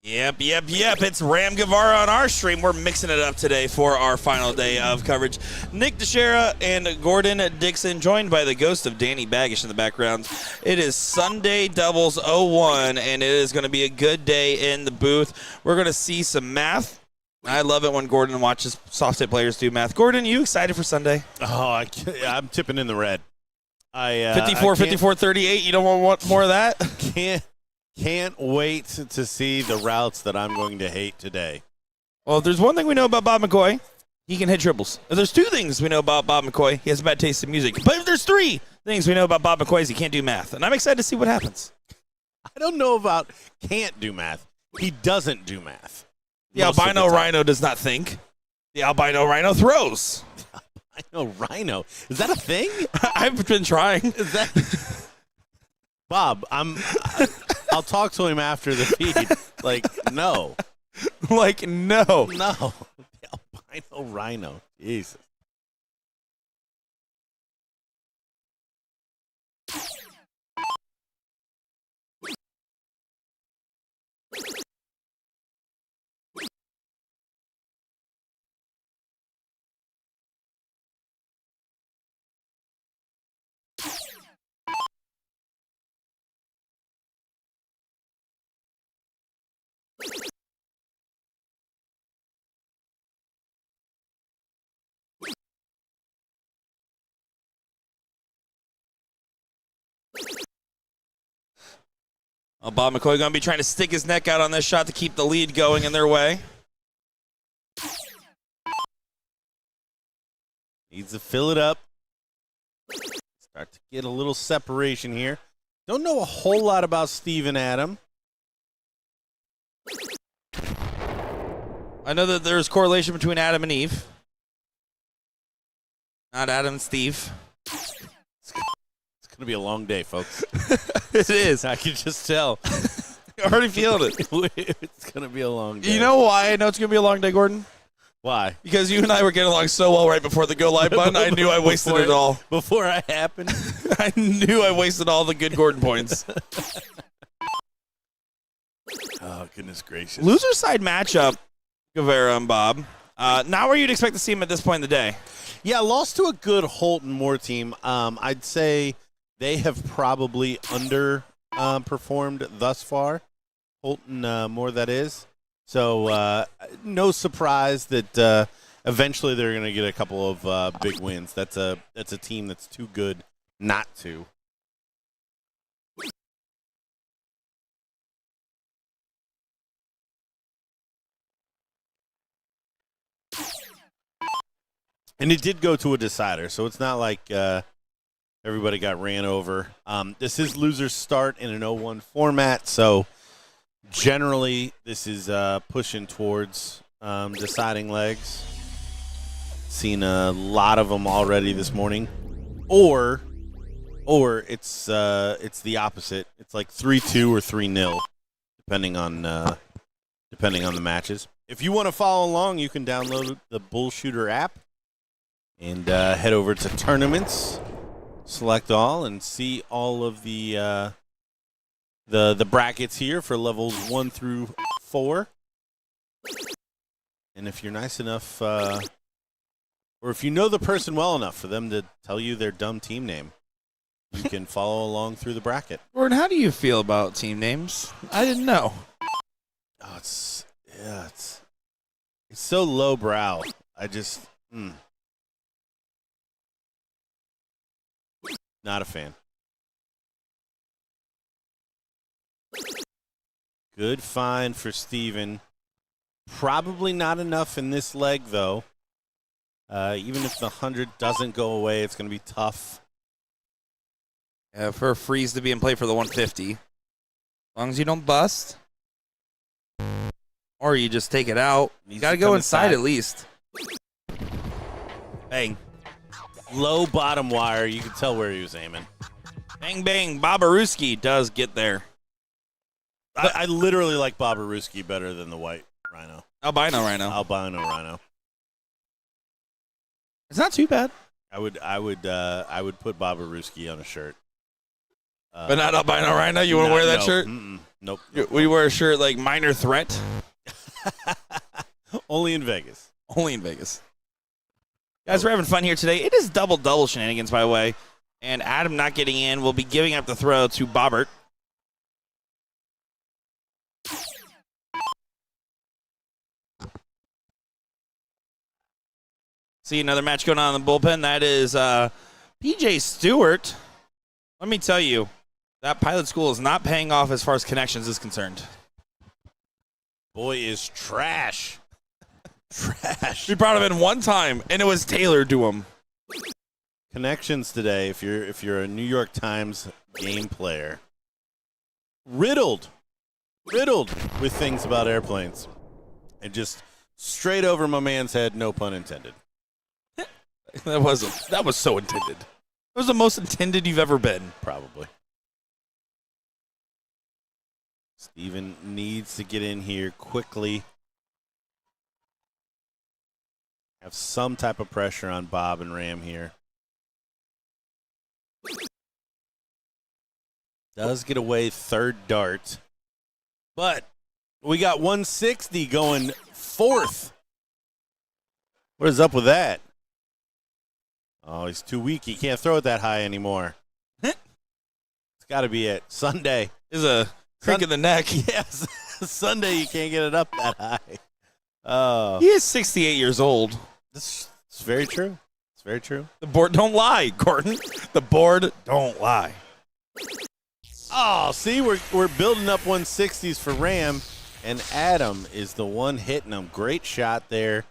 Yep. It's Ram Guevara on our stream. We're mixing it up today for our final day of coverage. Nick Teixeira and Gordon Dixon, joined by the ghost of Danny Baggish in the background. It is Sunday Doubles 01, and it is going to be a good day in the booth. We're going to see some math. I love it when Gordon watches soft state players do math. Gordon, you excited for Sunday? Oh, I'm tipping in the red. 54, 54, 38. You don't want more of that? Can't wait to see the routes that I'm going to hate today. Well, if there's one thing we know about Bob McCoy, he can hit triples. If there's two things we know about Bob McCoy, he has a bad taste in music. But if there's three things we know about Bob McCoy, is he can't do math. And I'm excited to see what happens. I don't know about can't do math. He doesn't do math. The albino rhino does not think. The albino rhino throws. Albino rhino. Is that a thing? I've been trying. Is that Bob, I'll talk to him after the feed. Like, no. Like, no. No. The albino rhino. Jesus. Well, Bob McCoy going to be trying to stick his neck out on this shot to keep the lead going in their way. Needs to fill it up. Start to get a little separation here. Don't know a whole lot about Steve and Adam. I know that there's correlation between Adam and Eve. Not Adam and Steve. It's going to be a long day, folks. It is. I can just tell. I'm already feeling it. It's going to be a long day. You know why I know it's going to be a long day, Gordon? Why? Because you and I were getting along so well right before the go live button. I knew I wasted it all. Before I happened? I knew I wasted all the good Gordon points. Oh, goodness gracious. Loser side matchup, Guevara and Bob. Not where you'd expect to see him at this point in the day. Yeah, lost to a good Holton Moore team. I'd say they have probably underperformed thus far. Holton Moore, that is. So no surprise that eventually they're going to get a couple of big wins. That's a team that's too good not to. And it did go to a decider, so it's not like everybody got ran over. This is loser's start in an 0-1 format, so generally this is pushing towards deciding legs. Seen a lot of them already this morning. Or it's the opposite. It's like 3-2 or 3-0, depending on the matches. If you want to follow along, you can download the BullShooter app. And head over to tournaments, select all, and see all of the brackets here for levels 1 through 4. And if you're nice enough, or if you know the person well enough for them to tell you their dumb team name, you can follow along through the bracket. Gordon, how do you feel about team names? I didn't know. Oh, it's so lowbrow. I just. Not a fan. Good find for Steven. Probably not enough in this leg, though. Even if the 100 doesn't go away, it's going to be tough. Yeah, for a freeze to be in play for the 150. As long as you don't bust. Or you just take it out. You got to go inside at least. Bang. Low bottom wire. You can tell where he was aiming. Bang, bang. Bobaruski does get there. I literally like Bobaruski better than the white rhino. Albino rhino. Albino rhino. It's not too bad. I would put Bobaruski on a shirt. But not albino rhino? You want to wear that shirt? Nope. We wear a shirt like Minor Threat? Only in Vegas. Only in Vegas. Guys, we're having fun here today. It is double-double shenanigans, by the way. And Adam not getting in will be giving up the throw to Bobbert. See another match going on in the bullpen. That is PJ Stewart. Let me tell you, that pilot school is not paying off as far as connections is concerned. Boy is trash. Trash. We brought him in one time, and it was tailored to him. Connections today, if you're a New York Times game player, riddled with things about airplanes. And just straight over my man's head, no pun intended. That was so intended. It was the most intended you've ever been. Probably. Steven needs to get in here quickly. Have some type of pressure on Bob and Ram here. Does get away third dart. But we got 160 going fourth. What is up with that? Oh, he's too weak. He can't throw it that high anymore. It's got to be it. Sunday. Is a crick in the neck. Yes. Sunday, you can't get it up that high. Oh. He is 68 years old. It's very true. It's very true. The board don't lie, Gordon. The board don't lie. Oh, see, we're building up 160s for Ram, and Adam is the one hitting them. Great shot there.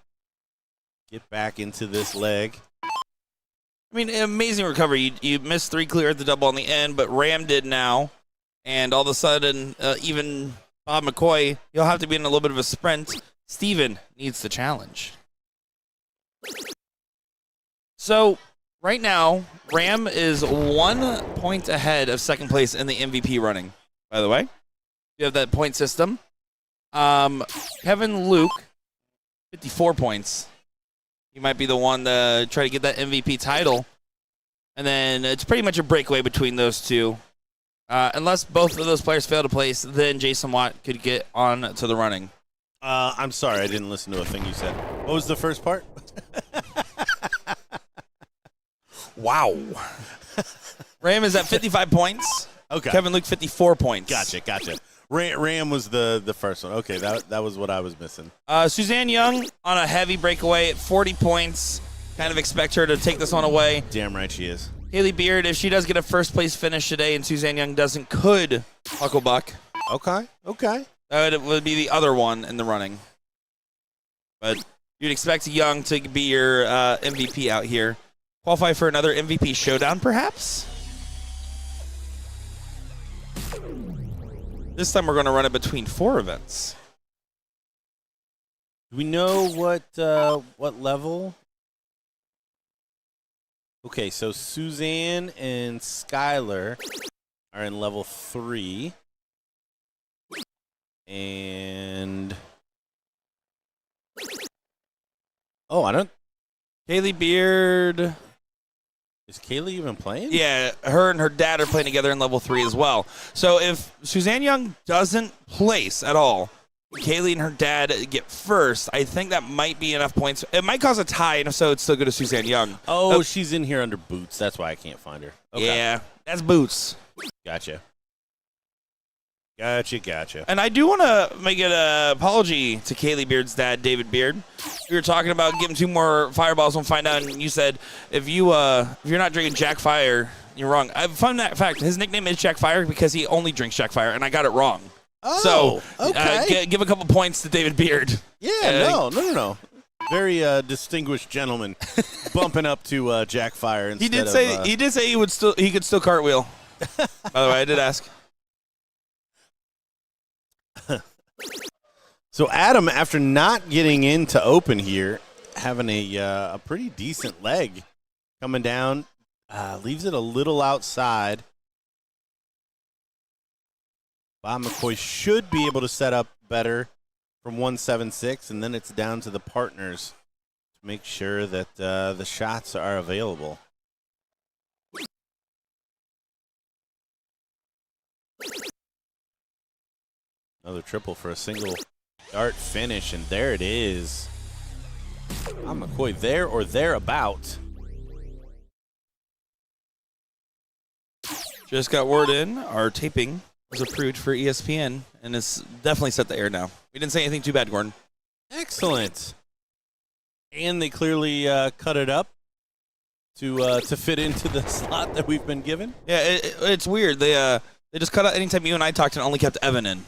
Get back into this leg. I mean, amazing recovery. You missed 3 clear at the double on the end, but Ram did now. And all of a sudden, even Bob McCoy, he'll have to be in a little bit of a sprint. Steven needs the challenge. So, right now, Ram is 1 point ahead of second place in the MVP running, by the way. You have that point system. Kevin Luke, 54 points. He might be the one to try to get that MVP title. And then it's pretty much a breakaway between those two. Unless both of those players fail to place, then Jason Watt could get on to the running. I'm sorry, I didn't listen to a thing you said. What was the first part? Wow. Ram is at 55 points. Okay. Kevin Luke, 54 points. Gotcha. Ram was the first one. Okay, that was what I was missing. Suzanne Young on a heavy breakaway at 40 points. Kind of expect her to take this one away. Damn right she is. Haley Beard, if she does get a first place finish today and Suzanne Young doesn't, could Hucklebuck. Okay. That would be the other one in the running. But you'd expect Young to be your MVP out here. Qualify for another MVP showdown, perhaps? This time we're going to run it between 4 events. Do we know what level? Okay, so Suzanne and Skylar are in level 3. And Haley Beard. Is Kaylee even playing? Yeah, her and her dad are playing together in level 3 as well. So if Suzanne Young doesn't place at all, Kaylee and her dad get first, I think that might be enough points. It might cause a tie, and if so, it's still go to Suzanne Young. Oh, she's in here under Boots. That's why I can't find her. Okay. Yeah, that's Boots. Gotcha. And I do want to make an apology to Kaylee Beard's dad, David Beard. We were talking about giving 2 more fireballs and find out, and you said if you're not drinking Jack Fire, you're wrong. Fun fact, his nickname is Jack Fire because he only drinks Jack Fire, and I got it wrong. Oh, so, okay. Give a couple points to David Beard. Yeah, no. Very distinguished gentleman, bumping up to Jack Fire instead he did say he could still cartwheel. By the way, I did ask. So Adam, after not getting into open here, having a pretty decent leg coming down, leaves it a little outside. Bob McCoy should be able to set up better from 176, and then it's down to the partners to make sure that the shots are available. Another triple for a single dart finish, and there it is. Bob McCoy there or thereabout. Just got word in. Our taping was approved for ESPN, and it's definitely set to air now. We didn't say anything too bad, Gordon. Excellent. And they clearly cut it up to fit into the slot that we've been given. Yeah, it's weird. They just cut out anytime you and I talked and only kept Evan in.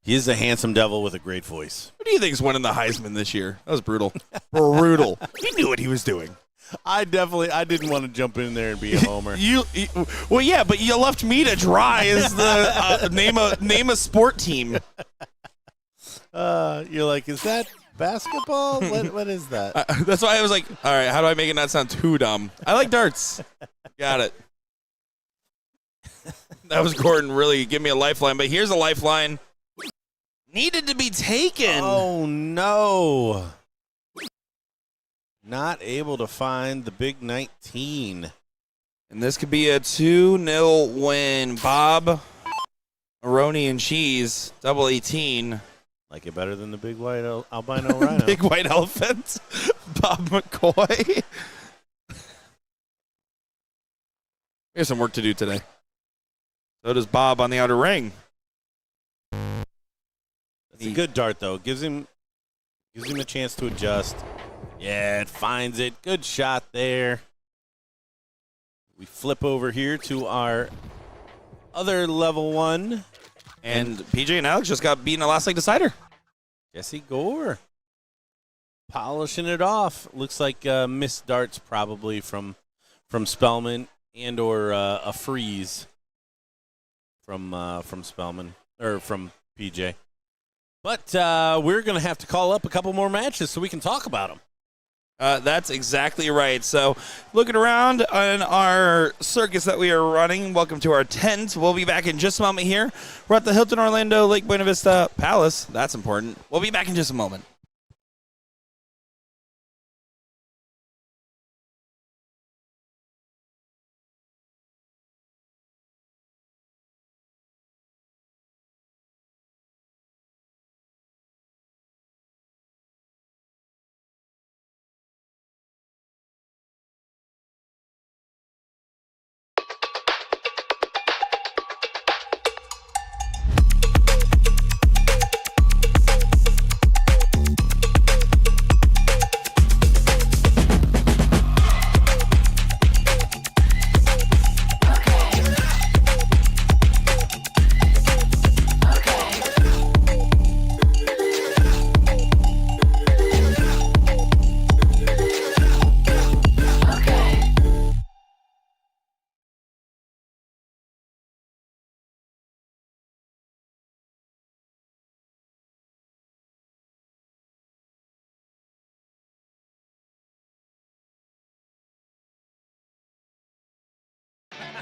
He is a handsome devil with a great voice. Who do you think's winning the Heisman this year? That was brutal. Brutal. He knew what he was doing. I didn't want to jump in there and be a homer. Well, yeah, but you left me to dry as the name a sport team. You're like, is that basketball? What is that? That's why I was like, all right, how do I make it not sound too dumb? I like darts. Got it. That was Gordon really give me a lifeline, but here's a lifeline. Needed to be taken. Oh, no. Not able to find the big 19. And this could be a 2-0 win. Bob, Maroney, and Cheese, double 18. Like it better than the big white albino rhino. Big white elephant, Bob McCoy. We have some work to do today. So does Bob on the outer ring. It's a good dart, though. Gives him a chance to adjust. Yeah, it finds it. Good shot there. We flip over here to our other level one. And PJ and Alex just got beaten a last leg decider. Jesse Gore polishing it off. Looks like missed darts probably from Spellman and or a freeze from Spellman or from PJ. But we're going to have to call up a couple more matches so we can talk about them. That's exactly right. So looking around on our circus that we are running, welcome to our tent. We'll be back in just a moment here. We're at the Hilton Orlando Lake Buena Vista Palace. That's important. We'll be back in just a moment.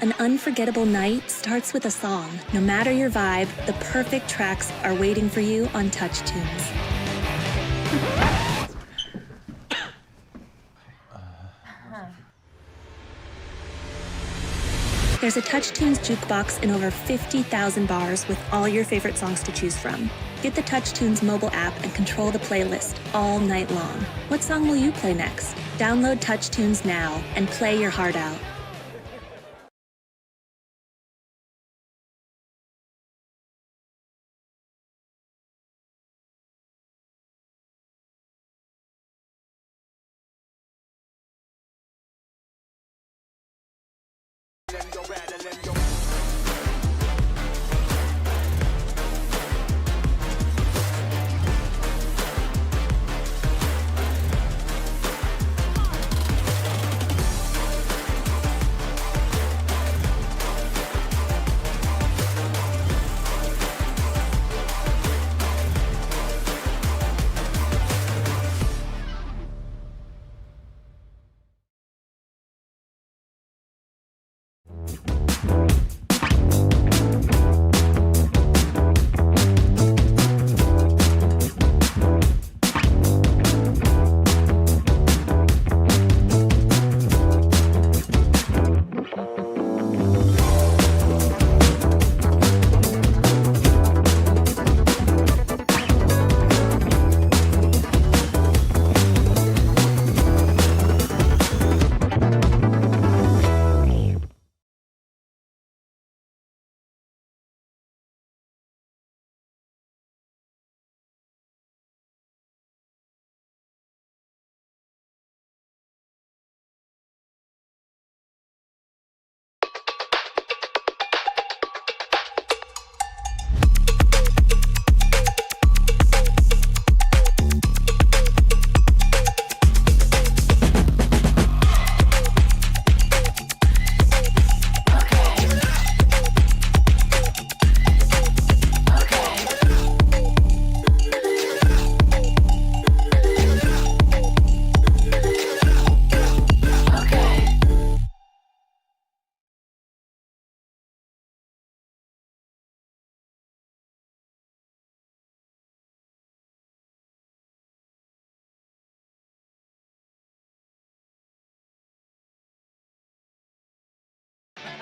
An unforgettable night starts with a song. No matter your vibe, the perfect tracks are waiting for you on Touch Tunes. There's a Touch Tunes jukebox in over 50,000 bars with all your favorite songs to choose from. Get the Touch Tunes mobile app and control the playlist all night long. What song will you play next? Download Touch Tunes now and play your heart out.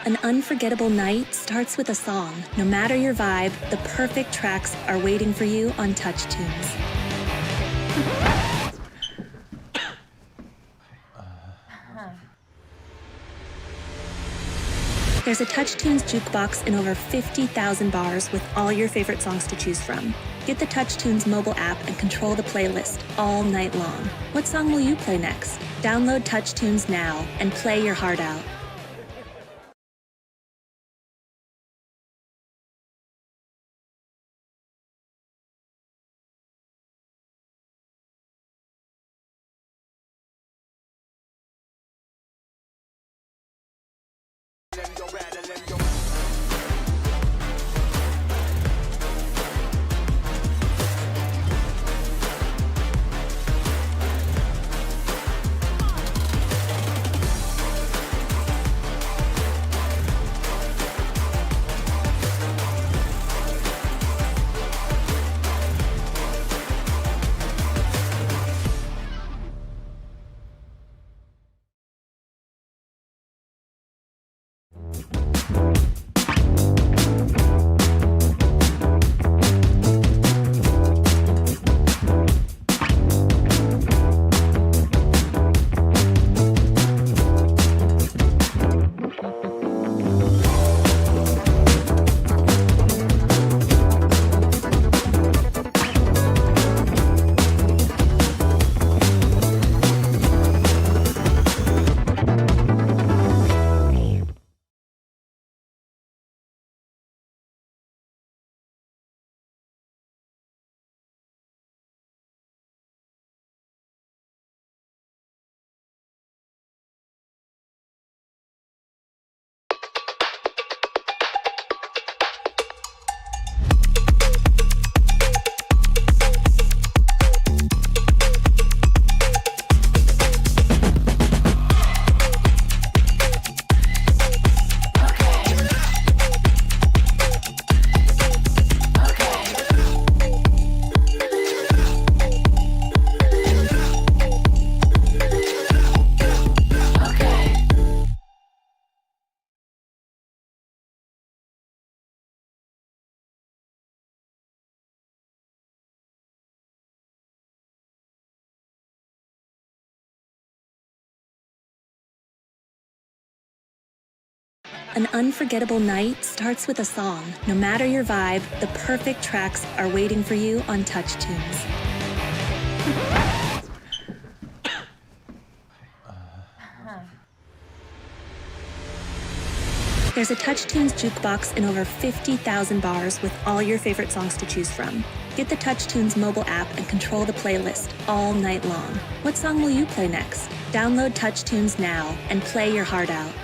An unforgettable night starts with a song. No matter your vibe, the perfect tracks are waiting for you on Touch Tunes. There's a Touch Tunes jukebox in over 50,000 bars with all your favorite songs to choose from. Get the Touch Tunes mobile app and control the playlist all night long. What song will you play next? Download Touch Tunes now and play your heart out. An unforgettable night starts with a song. No matter your vibe, the perfect tracks are waiting for you on Touch Tunes. There's a Touch Tunes jukebox in over 50,000 bars with all your favorite songs to choose from. Get the Touch Tunes mobile app and control the playlist all night long. What song will you play next? Download Touch Tunes now and play your heart out.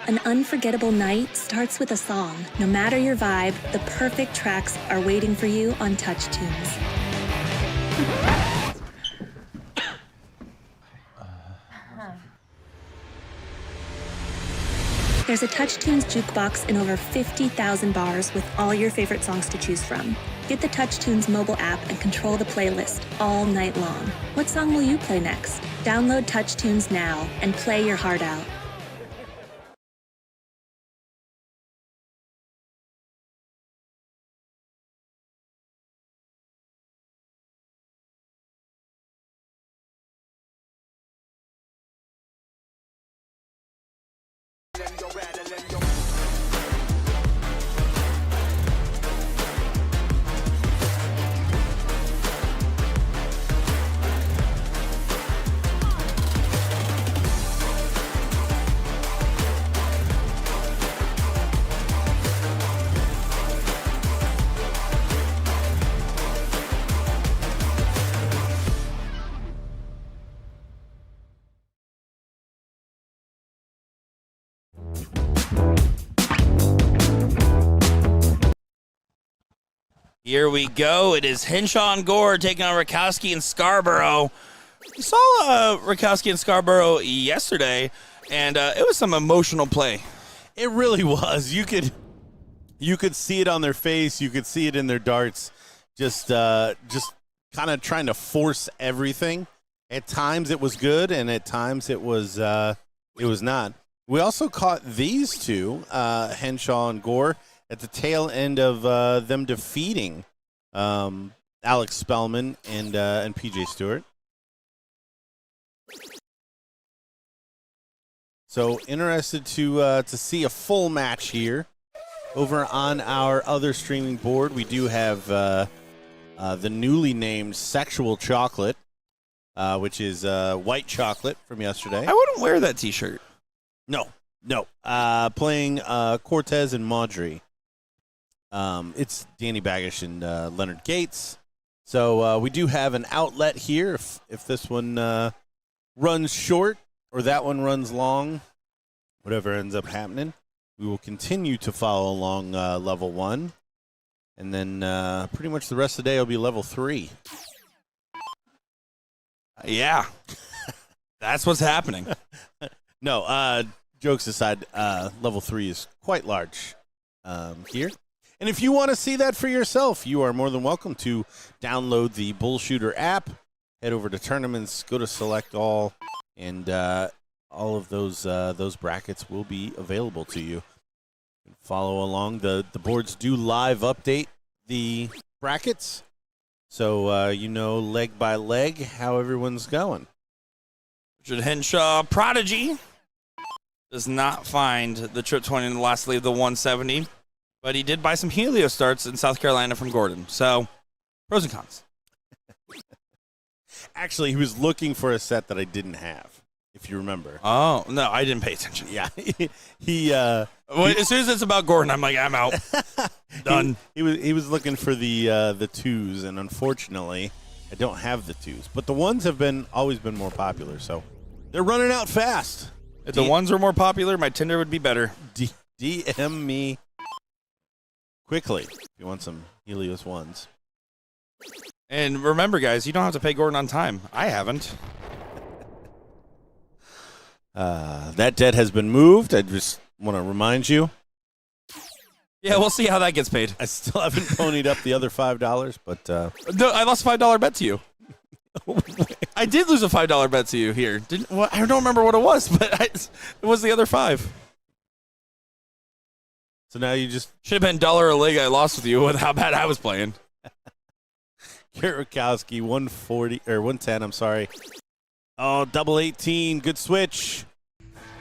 An unforgettable night starts with a song. No matter your vibe, the perfect tracks are waiting for you on Touch Tunes. There's a Touch Tunes jukebox in over 50,000 bars with all your favorite songs to choose from. Get the Touch Tunes mobile app and control the playlist all night long. What song will you play next? Download Touch Tunes now and play your heart out. Here we go. It is Henshaw and Gore taking on Rakowski and Scarborough. We saw Rakowski and Scarborough yesterday, and it was some emotional play. It really was. You could see it on their face. You could see it in their darts. Just kind of trying to force everything. At times it was good, and at times it was not. We also caught these two, Henshaw and Gore, at the tail end of them defeating Alex Spellman and PJ Stewart. So interested to see a full match here. Over on our other streaming board, we do have the newly named Sexual Chocolate, which is white chocolate from yesterday. I wouldn't wear that T-shirt. No. Playing Cortez and Maudry. It's Danny Baggish and Leonard Gates. So we do have an outlet here. If this one runs short or that one runs long, whatever ends up happening, we will continue to follow along level 1. And then pretty much the rest of the day will be level 3. Yeah. That's what's happening. No, jokes aside, level 3 is quite large here. And if you want to see that for yourself, you are more than welcome to download the BullShooter app, head over to tournaments, go to select all, and all of those brackets will be available to you. Follow along. The boards do live update the brackets, so you know leg by leg how everyone's going. Richard Henshaw, Prodigy, does not find the Trip 20 in the last lead of the 170, but he did buy some Helio starts in South Carolina from Gordon. So, pros and cons. Actually, he was looking for a set that I didn't have, if you remember. Oh, no, I didn't pay attention. Yeah. As soon as it's about Gordon, I'm like, I'm out. Done. He was looking for the twos, and unfortunately, I don't have the twos. But the ones have always been more popular, so they're running out fast. If the ones were more popular, my Tinder would be better. DM me quickly if you want some Helios ones. And remember, guys, you don't have to pay Gordon on time. I haven't. That debt has been moved. I just want to remind you. Yeah, we'll see how that gets paid. I still haven't ponied up the other $5, but No, I lost a $5 bet to you. I did lose a $5 bet to you here. I don't remember what it was, but it was the other 5. So now you just Should have been dollar a leg I lost with you with how bad I was playing. Garrett Rakowski, 140 or 110. I'm sorry. Oh, double 18. Good switch.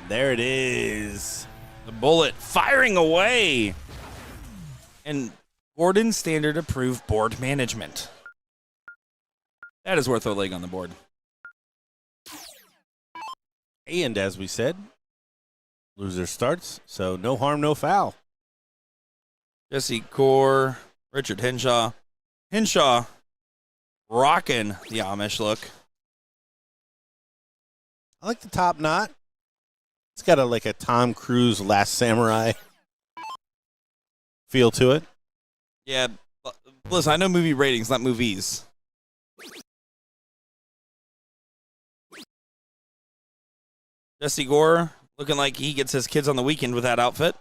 There it is. The bullet firing away. And Gordon standard approved board management. That is worth a leg on the board. And as we said, loser starts, so no harm, no foul. Jesse Core, Richard Henshaw. Henshaw rocking the Amish look. I like the top knot. It's got like a Tom Cruise Last Samurai feel to it. Yeah. Listen, I know movie ratings, not movies. Jesse Gore looking like he gets his kids on the weekend with that outfit.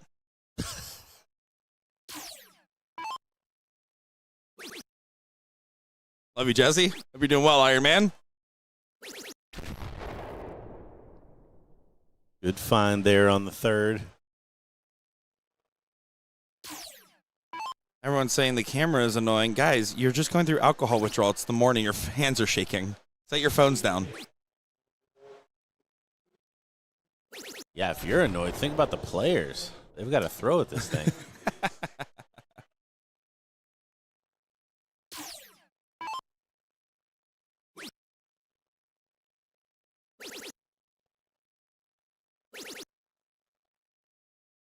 Love you, Jesse. Hope you're doing well, Iron Man. Good find there on the third. Everyone's saying the camera is annoying. Guys, you're just going through alcohol withdrawal. It's the morning. Your hands are shaking. Set your phones down. Yeah, if you're annoyed, think about the players. They've got to throw at this thing.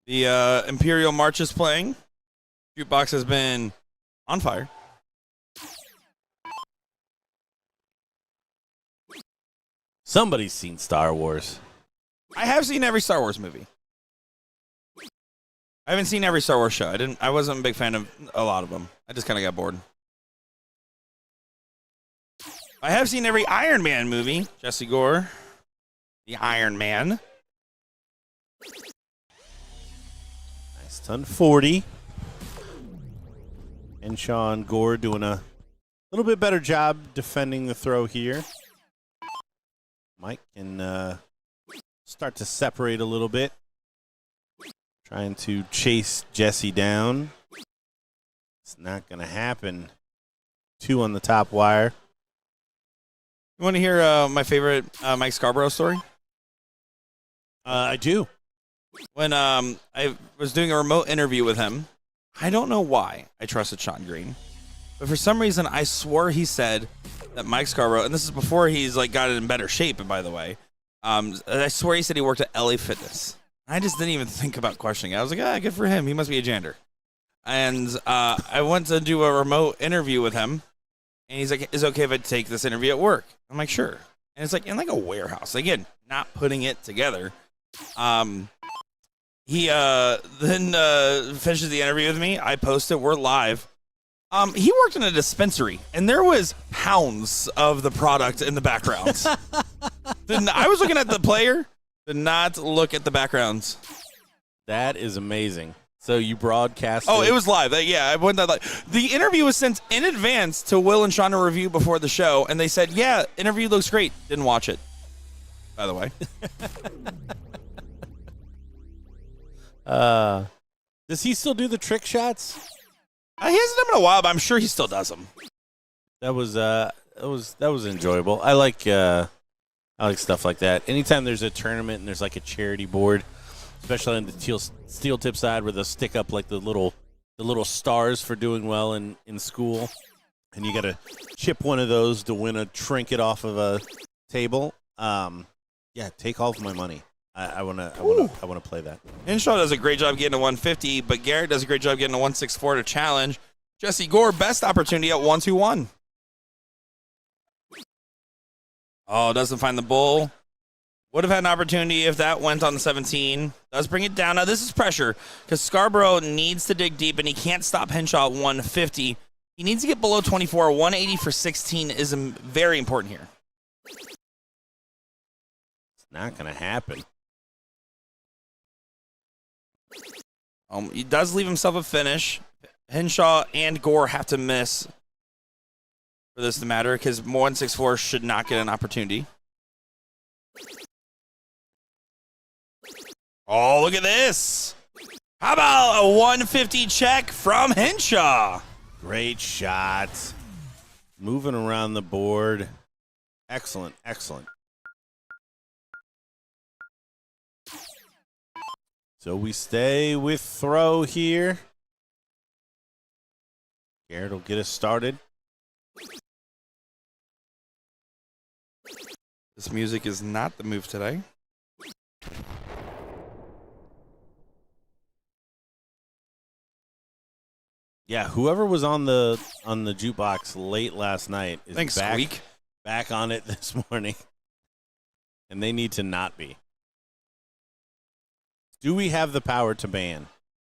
The Imperial March is playing. Jukebox has been on fire. Somebody's seen Star Wars. I have seen every Star Wars movie. I haven't seen every Star Wars show. I wasn't a big fan of a lot of them. I just kind of got bored. I have seen every Iron Man movie. Jesse Gore, the Iron Man. Nice ton 40. And Sean Gore doing a little bit better job defending the throw here. Mike can start to separate a little bit. Trying to chase Jesse down. It's not going to happen. 2 on the top wire. You want to hear my favorite Mike Scarborough story? I do. When I was doing a remote interview with him, I don't know why I trusted Sean Green, but for some reason I swore he said that Mike Scarborough, and this is before he's like got it in better shape, by the way. I swear he said he worked at LA Fitness. I just didn't even think about questioning it. I was like, good for him. He must be a janitor. And I went to do a remote interview with him, and he's like, is it okay if I take this interview at work? I'm like, sure. And it's like in like a warehouse. Again, not putting it together. He then finishes the interview with me. I post it. We're live. He worked in a dispensary, and there was pounds of the product in the background. I was looking at the player, did not look at the backgrounds. That is amazing. So you broadcast. Oh, it was live. Yeah, I went that live. The interview was sent in advance to Will and Sean to review before the show, and they said, yeah, interview looks great. Didn't watch it, by the way. Does he still do the trick shots? He hasn't done them in a while, but I'm sure he still does them. That was enjoyable. I like stuff like that. Anytime there's a tournament and there's like a charity board, especially on the steel tip side where they'll stick up like the little stars for doing well in school, and you got to chip one of those to win a trinket off of a table. Yeah, take all of my money. I wanna play that. Henshaw does a great job getting to 150, but Garrett does a great job getting to 164 to challenge. Jesse Gore, best opportunity at 121. Oh, doesn't find the bull. Would have had an opportunity if that went on the 17. Does bring it down. Now, this is pressure because Scarborough needs to dig deep, and he can't stop Henshaw at 150. He needs to get below 24. 180 for 16 is very important here. It's not going to happen. He does leave himself a finish. Henshaw and Gore have to miss for this to matter because 164 should not get an opportunity. Oh, look at this. How about a 150 check from Henshaw? Great shot. Moving around the board. Excellent, excellent. So we stay with throw here. Garrett will get us started. This music is not the move today. Yeah, whoever was on the jukebox late last night is Thanks, Squeak. back on it this morning. And they need to not be. Do we have the power to ban?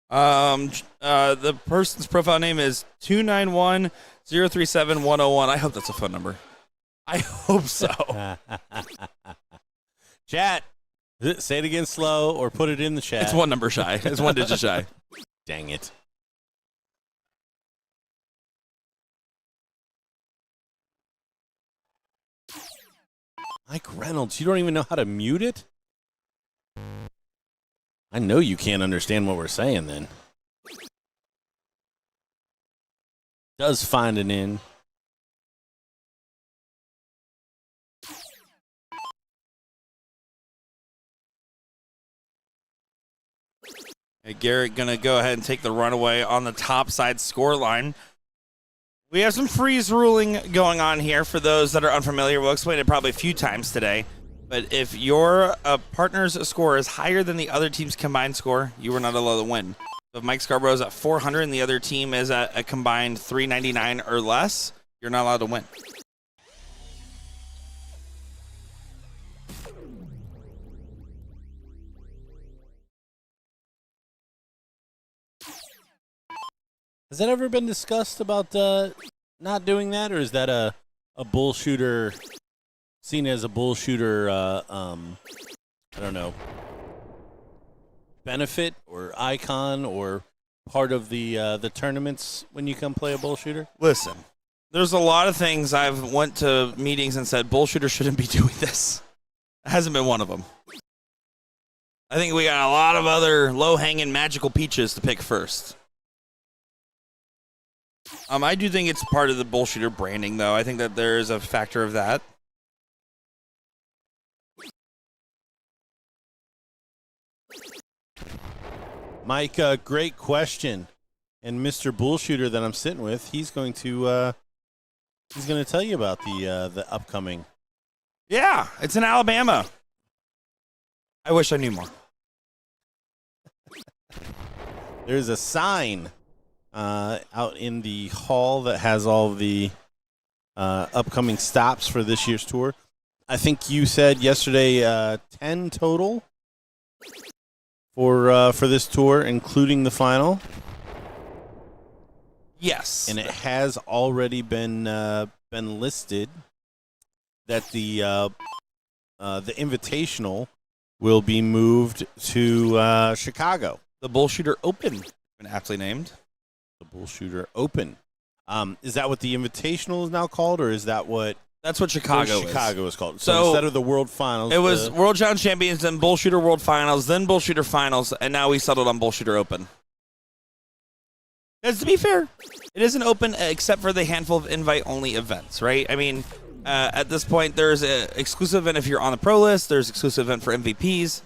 The person's profile name is 291-037-101. I hope that's a phone number. I hope so. Chat, say it again slow or put it in the chat. It's one number shy. It's one digit shy. Dang it. Mike Reynolds, you don't even know how to mute it? I know you can't understand what we're saying then. Does find an in. Hey, Garrett going to go ahead and take the runaway on the top side score line. We have some freeze ruling going on here for those that are unfamiliar. We'll explain it probably a few times today. But if your partner's score is higher than the other team's combined score, you are not allowed to win. So if Mike Scarborough is at 400 and the other team is at a combined 399 or less, you're not allowed to win. Has that ever been discussed about not doing that, or is that a BullShooter, seen as a BullShooter, I don't know, benefit or icon or part of the tournaments when you come play a BullShooter? Listen, there's a lot of things I've went to meetings and said BullShooter shouldn't be doing this. It hasn't been one of them. I think we got a lot of other low-hanging magical peaches to pick first. I do think it's part of the BullShooter branding, though. I think that there is a factor of that. Mike, great question. And Mr. BullShooter that I'm sitting with, he's going to tell you about the upcoming. Yeah, it's in Alabama. I wish I knew more. There's a sign out in the hall that has all of the upcoming stops for this year's tour. I think you said yesterday 10 total for this tour, including the final. Yes, and it has already been listed that the Invitational will be moved to Chicago. The BullShooter Open, been aptly named. The BullShooter Open. Is that what the Invitational is now called, or is that what? That's what Chicago is called. So instead of the World Finals, it was World Challenge Champions, then BullShooter World Finals, then BullShooter Finals, and now we settled on BullShooter Open. Because to be fair, it isn't open except for the handful of invite-only events, right? I mean, at this point, there's an exclusive event if you're on the pro list. There's an exclusive event for MVPs,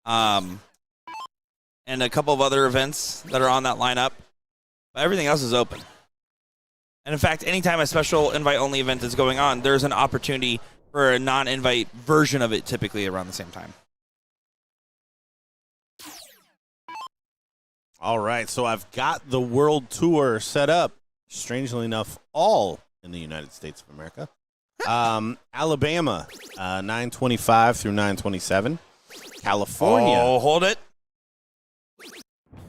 and a couple of other events that are on that lineup. But everything else is open. And in fact, anytime a special invite-only event is going on, there's an opportunity for a non-invite version of it typically around the same time. All right, so I've got the World Tour set up, strangely enough, all in the United States of America. Alabama, 925 through 927. California. Oh, hold it.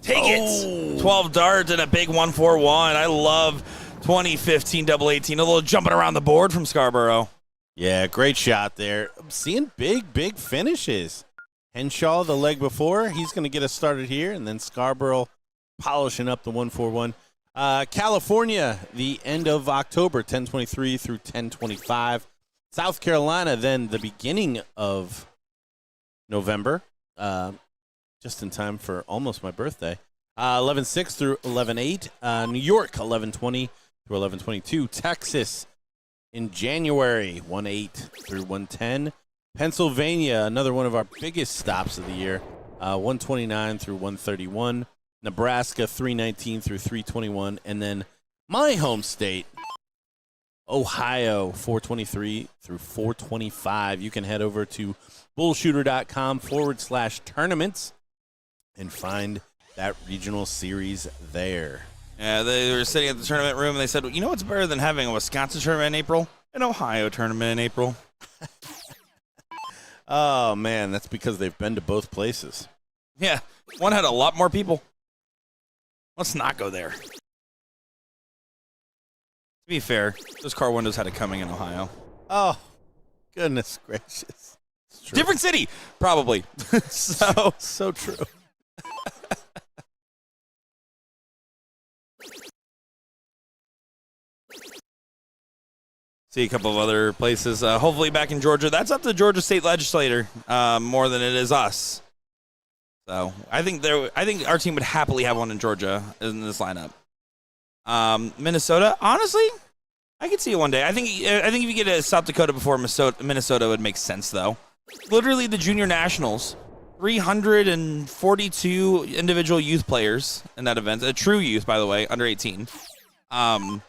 Take it. 12 darts and a big 141. I love 2015 double 18. A little jumping around the board from Scarborough. Yeah, great shot there. I'm seeing big finishes. Henshaw, the leg before, he's going to get us started here, and then Scarborough polishing up the 141. California, the end of October, 1023 through 1025. South Carolina, then the beginning of November, just in time for almost my birthday. 11-6 through 11-8. New York, 11-20 through 11-22. Texas in January, 1-8 through 110. Pennsylvania, another one of our biggest stops of the year, 129 through 131. Nebraska, 319 through 321. And then my home state, Ohio, 423 through 425. You can head over to bullshooter.com/tournaments and find that regional series there. Yeah, they were sitting at the tournament room, and they said, you know what's better than having a Wisconsin tournament in April? An Ohio tournament in April. Oh, man, that's because they've been to both places. Yeah, one had a lot more people. Let's not go there. To be fair, those car windows had it coming in Ohio. Oh, goodness gracious. Different city, probably. So true. See a couple of other places. Hopefully back in Georgia. That's up to the Georgia State Legislature more than it is us. So I think our team would happily have one in Georgia in this lineup. Minnesota, honestly, I could see it one day. I think if you get a South Dakota before Minnesota would make sense, though. Literally the Junior Nationals, 342 individual youth players in that event. A true youth, by the way, under 18. I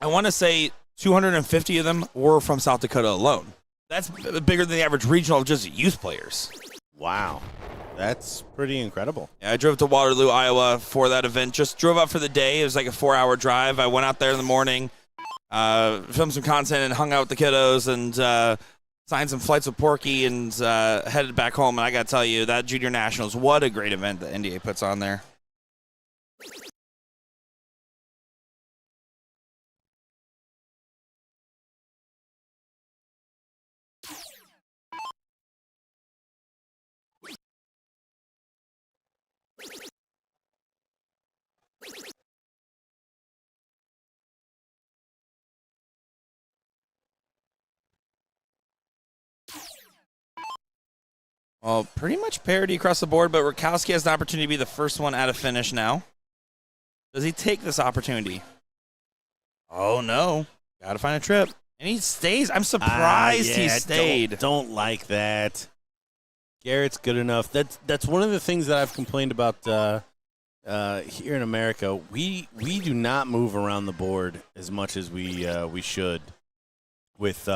want to say 250 of them were from South Dakota alone. That's bigger than the average regional of just youth players. Wow. That's pretty incredible. Yeah, I drove to Waterloo, Iowa for that event. Just drove up for the day. It was like a 4-hour drive. I went out there in the morning, filmed some content, and hung out with the kiddos, and signed some flights with Porky, and headed back home. And I got to tell you, that Junior Nationals, what a great event that NDA puts on there. Well, pretty much parity across the board, but Rakowski has the opportunity to be the first one at a finish now. Does he take this opportunity? Oh, no. Got to find a trip. And he stays. I'm surprised he stayed. Don't like that. Garrett's good enough. That's one of the things that I've complained about here in America. We do not move around the board as much as we should with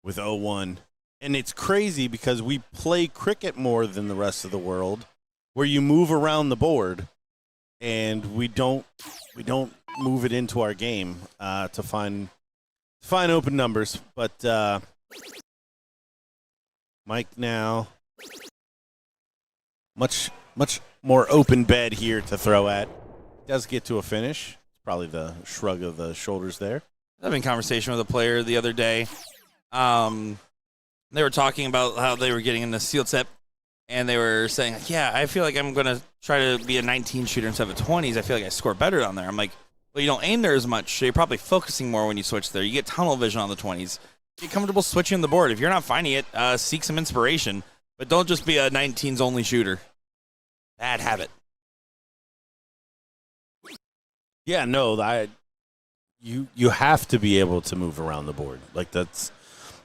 01. And it's crazy because we play cricket more than the rest of the world, where you move around the board, and we don't move it into our game to find open numbers. But Mike now, much more open bed here to throw at. Does get to a finish. It's probably the shrug of the shoulders there. Having a conversation with a player the other day. They were talking about how they were getting in the seal tip, and they were saying, yeah, I feel like I'm going to try to be a 19 shooter instead of a 20s. I feel like I score better down there. I'm like, well, you don't aim there as much, so you're probably focusing more when you switch there. You get tunnel vision on the 20s. Get comfortable switching the board. If you're not finding it, seek some inspiration, but don't just be a 19s only shooter. Bad habit. Yeah, no, you have to be able to move around the board. Like, that's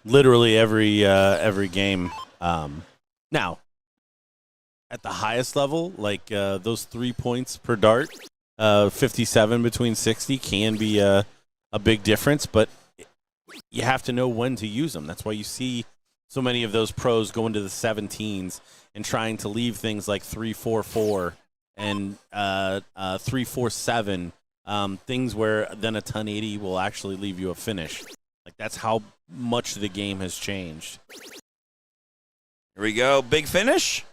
literally every game. Now, at the highest level, like those 3 points per dart, 57 between 60 can be a big difference, but you have to know when to use them. That's why you see so many of those pros go into the 17s and trying to leave things like 3-4-4 and 3-4-7, things where then a 1080 will actually leave you a finish. Like, that's how much the game has changed. Here we go. Big finish.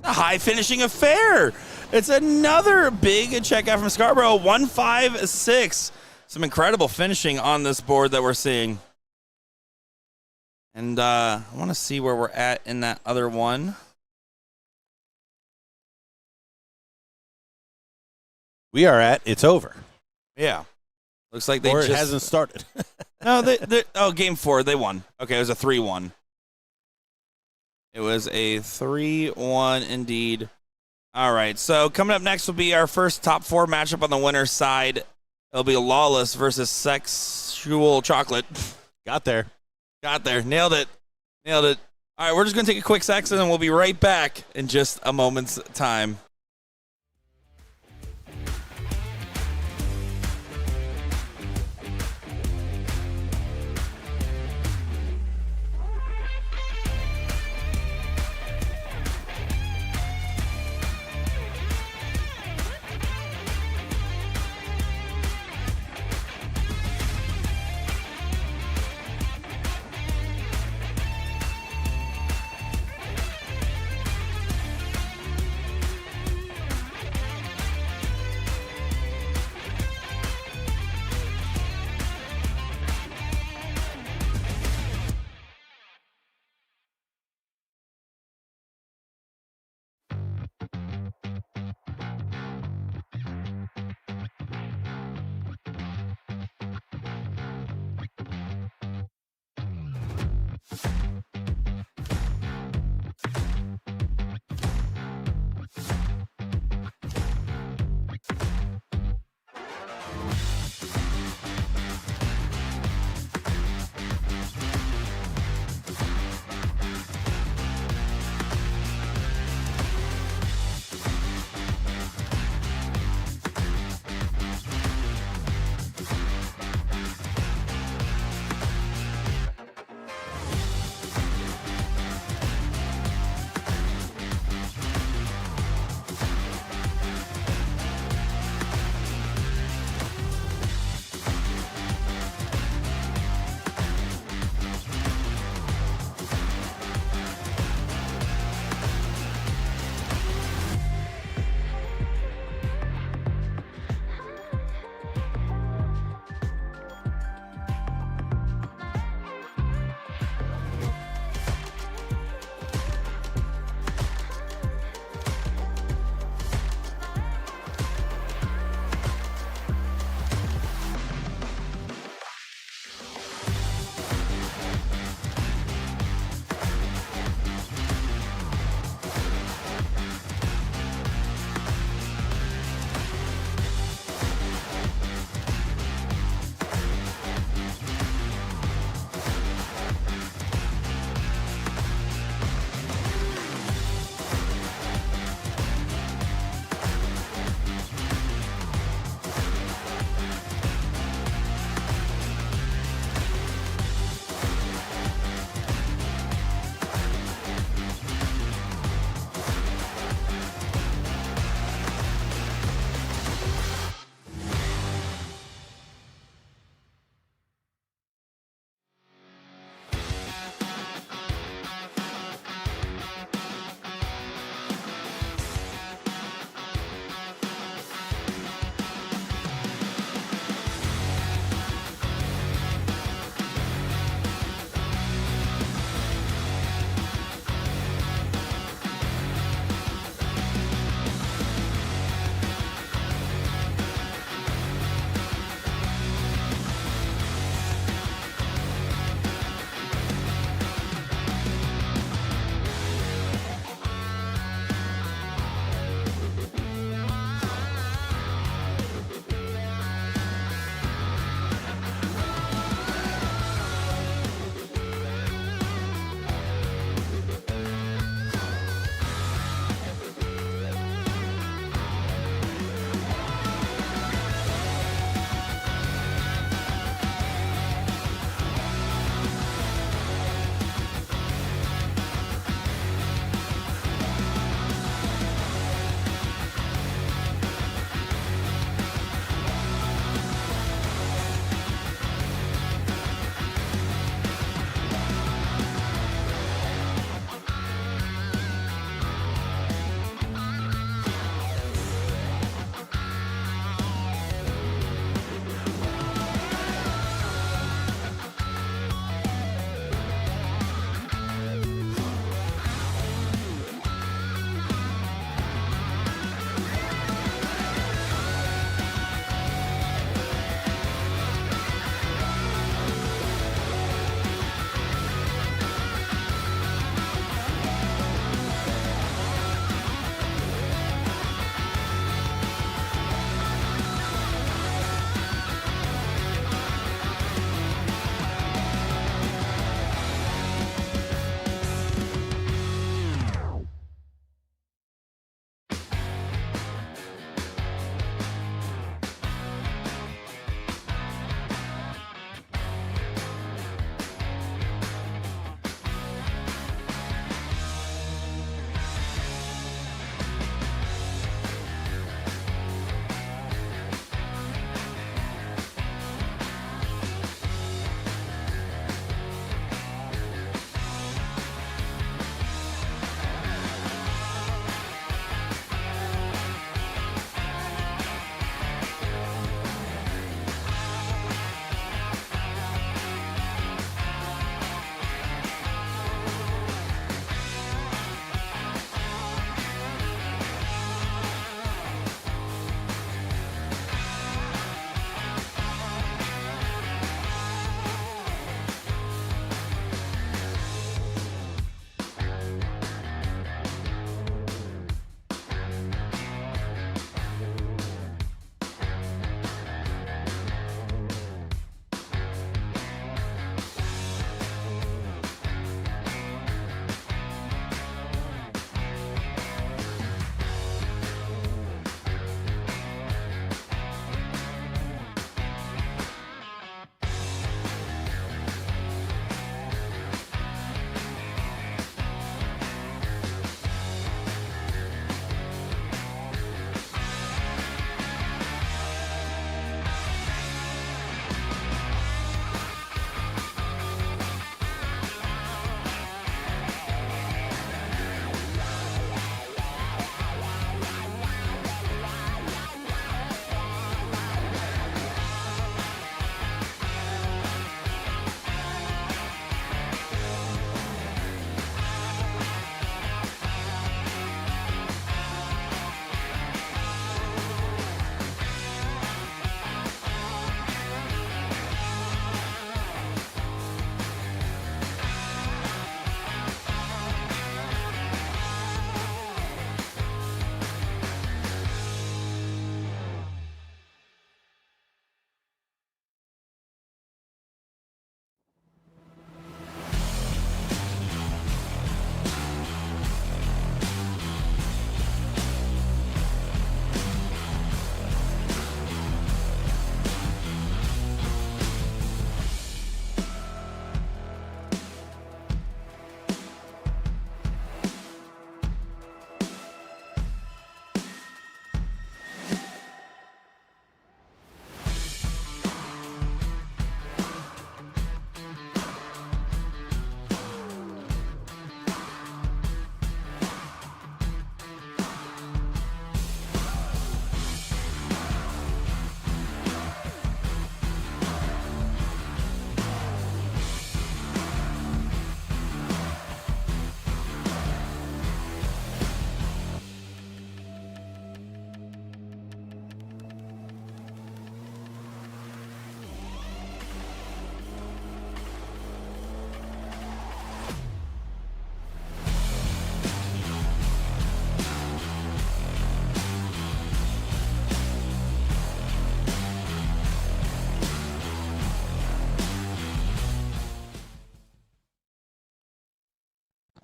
A high finishing affair. It's another big checkout from Scarborough. 1-5-6. Some incredible finishing on this board that we're seeing. And I want to see where we're at in that other one. We are at it's over. Yeah. Looks like they or just... it hasn't started. No, game 4, they won. Okay, it was a 3-1. It was a 3-1 indeed. All right, so coming up next will be our first top 4 matchup on the winner's side. It'll be Lawless versus Sexual Chocolate. Got there. Nailed it. All right, we're just going to take a quick second, and we'll be right back in just a moment's time.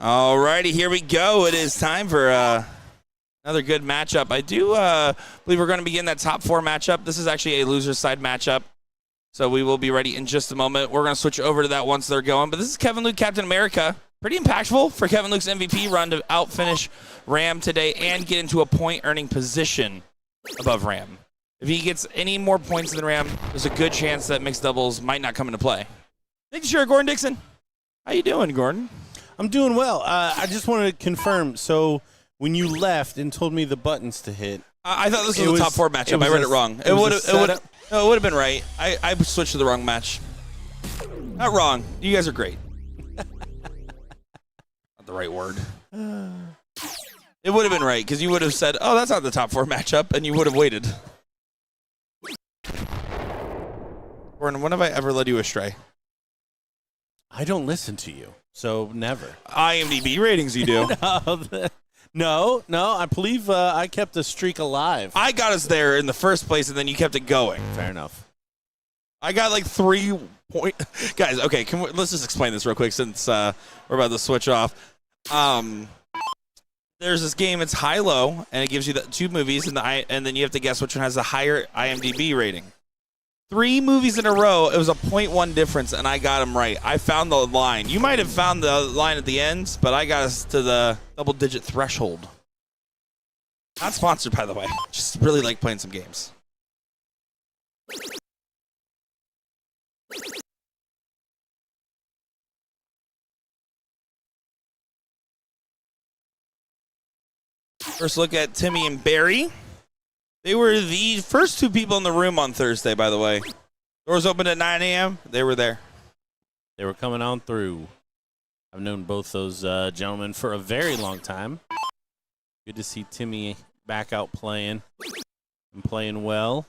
All righty, here we go. It is time for another good matchup. I do believe we're going to begin that top 4 matchup. This is actually a loser's side matchup, so we will be ready in just a moment. We're going to switch over to that once they're going. But this is Kevin Luke, Captain America. Pretty impactful for Kevin Luke's MVP run to outfinish Ram today and get into a point-earning position above Ram. If he gets any more points than Ram, there's a good chance that mixed doubles might not come into play. Thank you, Gordon Dixon. How you doing, Gordon? I'm doing well. I just wanted to confirm. So when you left and told me the buttons to hit, I thought this was a top 4 matchup. I read it wrong. It would have been right. I switched to the wrong match. Not wrong. You guys are great. Not the right word. It would have been right because you would have said, "Oh, that's not the top 4 matchup," and you would have waited. Gordon, when have I ever led you astray? I don't listen to you, so never. IMDb ratings, you do. No. I believe I kept the streak alive. I got us there in the first place, and then you kept it going. Fair enough. I got like 3 points. Guys, okay, let's just explain this real quick since we're about to switch off. There's this game, it's high-low, and it gives you the 2 movies, and then you have to guess which one has the higher IMDb rating. 3 movies in a row, it was a 0.1 difference, and I got them right. I found the line. You might have found the line at the end, but I got us to the double-digit threshold. Not sponsored, by the way. Just really like playing some games. First look at Timmy and Barry. They were the first 2 people in the room on Thursday, by the way. Doors opened at 9 a.m. They were there. They were coming on through. I've known both those gentlemen for a very long time. Good to see Timmy back out playing and playing well.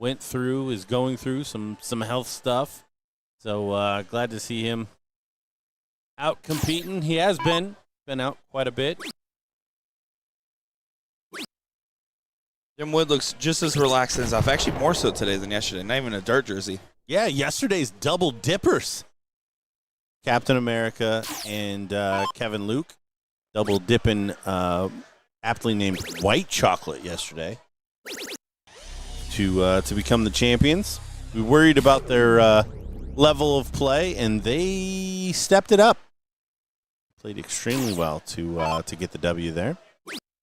Is going through some health stuff. So glad to see him out competing. He has been out quite a bit. Jim Wood looks just as relaxed as off. Actually, more so today than yesterday. Not even a dirt jersey. Yeah, yesterday's double dippers. Captain America and Kevin Luke double dipping, aptly named White Chocolate yesterday to become the champions. We worried about their level of play, and they stepped it up. Played extremely well to get the W there.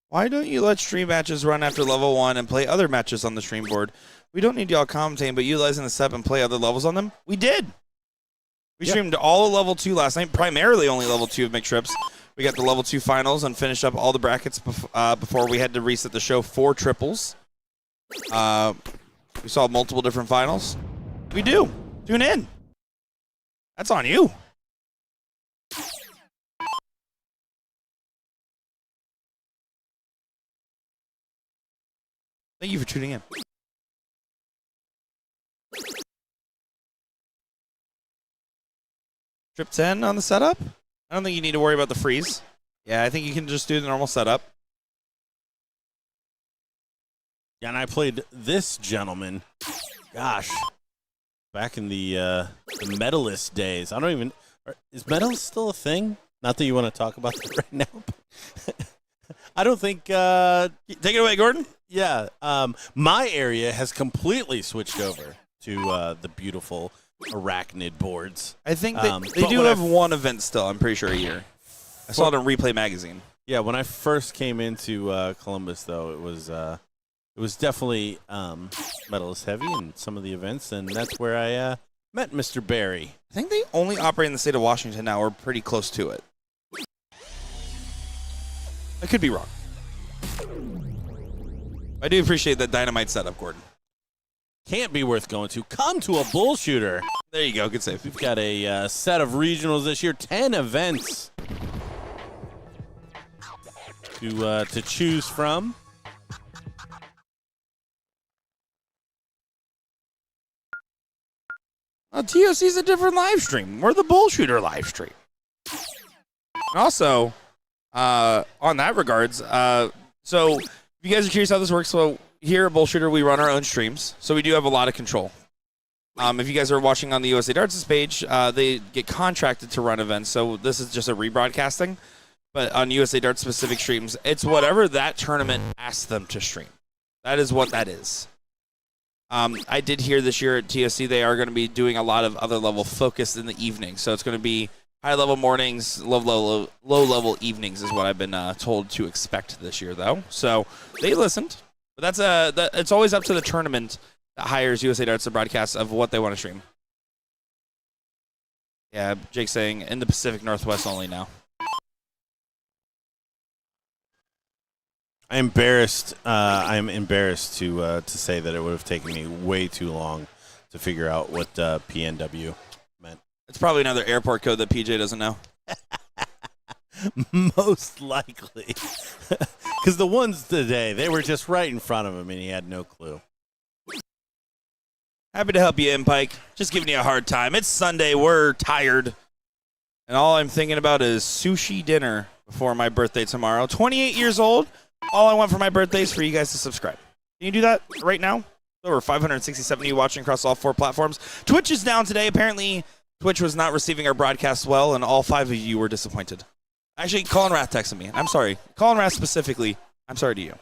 Why don't you let stream matches run after level 1 and play other matches on the stream board? We don't need y'all commentating, but utilizing the step and play other levels on them? We did. We streamed all of level 2 last night, primarily only level 2 of mixed trips. We got the level 2 finals and finished up all the brackets before we had to reset the show 4 triples. We saw multiple different finals. We do. Tune in. That's on you. Thank you for tuning in. Trip 10 on the setup? I don't think you need to worry about the freeze. Yeah, I think you can just do the normal setup. Yeah, and I played this gentleman, gosh, back in the medalist days. I don't even, is medalist still a thing? Not that you want to talk about that right now. But I don't think. Take it away, Gordon. Yeah, my area has completely switched over to the beautiful arachnid boards. I think they do have one event still, I'm pretty sure, a year. I saw it on Replay Magazine. Yeah, when I first came into Columbus, though, it was definitely medalist heavy in some of the events, and that's where I met Mr. Barry. I think they only operate in the state of Washington now, or pretty close to it. I could be wrong. I do appreciate that dynamite setup, Gordon. Can't be worth going to. Come to a BullShooter. There you go. Good save. We've got a set of regionals this year, 10 events to choose from. TOC is a different live stream. We're the BullShooter live stream. And also, on that regards, so if you guys are curious how this works, so here at BullShooter, we run our own streams, so we do have a lot of control. If you guys are watching on the USA Darts page, they get contracted to run events. So this is just a rebroadcasting. But on USA Darts specific streams, it's whatever that tournament asks them to stream. That is what that is. I did hear this year at TSC they are going to be doing a lot of other level focus in the evening. So it's going to be high level mornings, low level evenings is what I've been told to expect this year, though. So they listened. But it's always up to the tournament that hires USA Darts to broadcast of what they want to stream. Yeah, Jake's saying in the Pacific Northwest only now. I'm embarrassed to say that it would have taken me way too long to figure out what PNW meant. It's probably another airport code that PJ doesn't know. Most likely. Because the ones today, they were just right in front of him and he had no clue. Happy to help you in, Pike. Just giving you a hard time. It's Sunday. We're tired. And all I'm thinking about is sushi dinner before my birthday tomorrow. 28 years old. All I want for my birthday is for you guys to subscribe. Can you do that right now? Over 567 of you watching across all 4 platforms. Twitch is down today. Apparently, Twitch was not receiving our broadcast well, and all 5 of you were disappointed. Actually, Colin Rath texted me. I'm sorry. Colin Rath specifically, I'm sorry to you.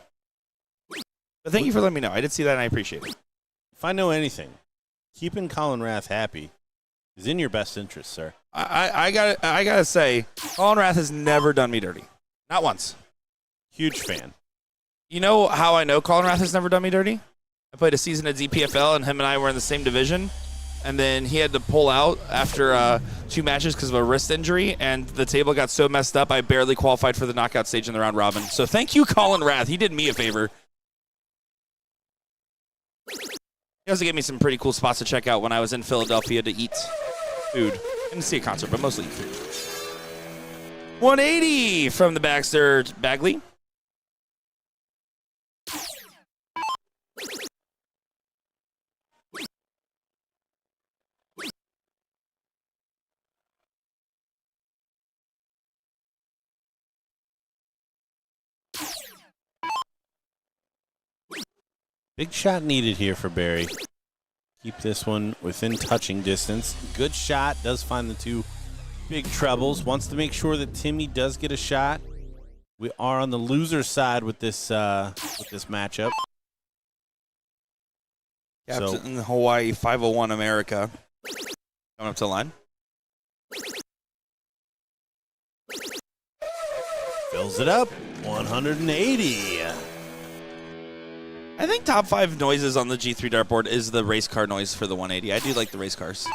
But thank you for letting me know. I did see that, and I appreciate it. If I know anything, keeping Colin Rath happy is in your best interest, sir. I gotta say, Colin Rath has never done me dirty. Not once. Huge fan. You know how I know Colin Rath has never done me dirty? I played a season at DPFL, and him and I were in the same division. And then he had to pull out after 2 matches because of a wrist injury, and the table got so messed up I barely qualified for the knockout stage in the round robin. So thank you, Colin Rath. He did me a favor. He also gave me some pretty cool spots to check out when I was in Philadelphia to eat food. And to see a concert, but mostly eat food. 180 from the Baxter Bagley. Big shot needed here for Barry. Keep this one within touching distance. Good shot. Does find the 2 big trebles. Wants to make sure that Timmy does get a shot. We are on the loser side with this matchup. Captain Hawaii 501 America. Coming up to the line. Fills it up. 180. I think top 5 noises on the G3 dartboard is the race car noise for the 180. I do like the race cars.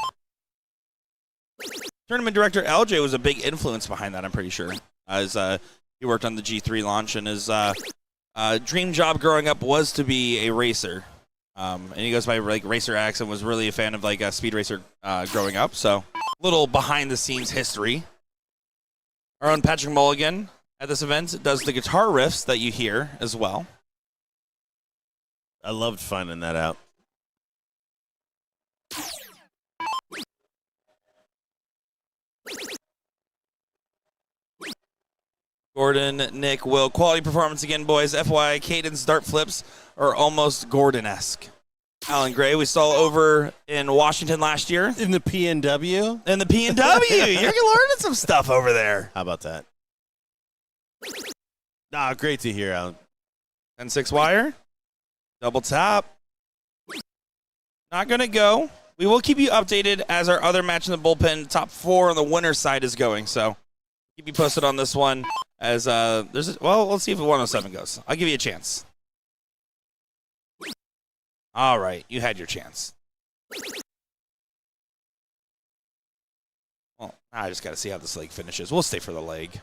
Tournament director LJ was a big influence behind that, I'm pretty sure. As he worked on the G3 launch, and his dream job growing up was to be a racer. And he goes by like Racer X and was really a fan of like a Speed Racer growing up. So little behind the scenes history. Our own Patrick Mulligan at this event does the guitar riffs that you hear as well. I loved finding that out. Gordon, Nick, Will. Quality performance again, boys. FYI, Caden's dart flips are almost Gordon-esque. Alan Gray, we saw over in Washington last year. In the PNW? In the PNW. You're learning some stuff over there. How about that? Great to hear, Alan. 10-6 wire. Double tap. Not going to go. We will keep you updated as our other match in the bullpen, top 4 on the winner's side is going. So keep you posted on this one as let's see if 107 goes. I'll give you a chance. All right, you had your chance. Well, I just got to see how this leg finishes. We'll stay for the leg.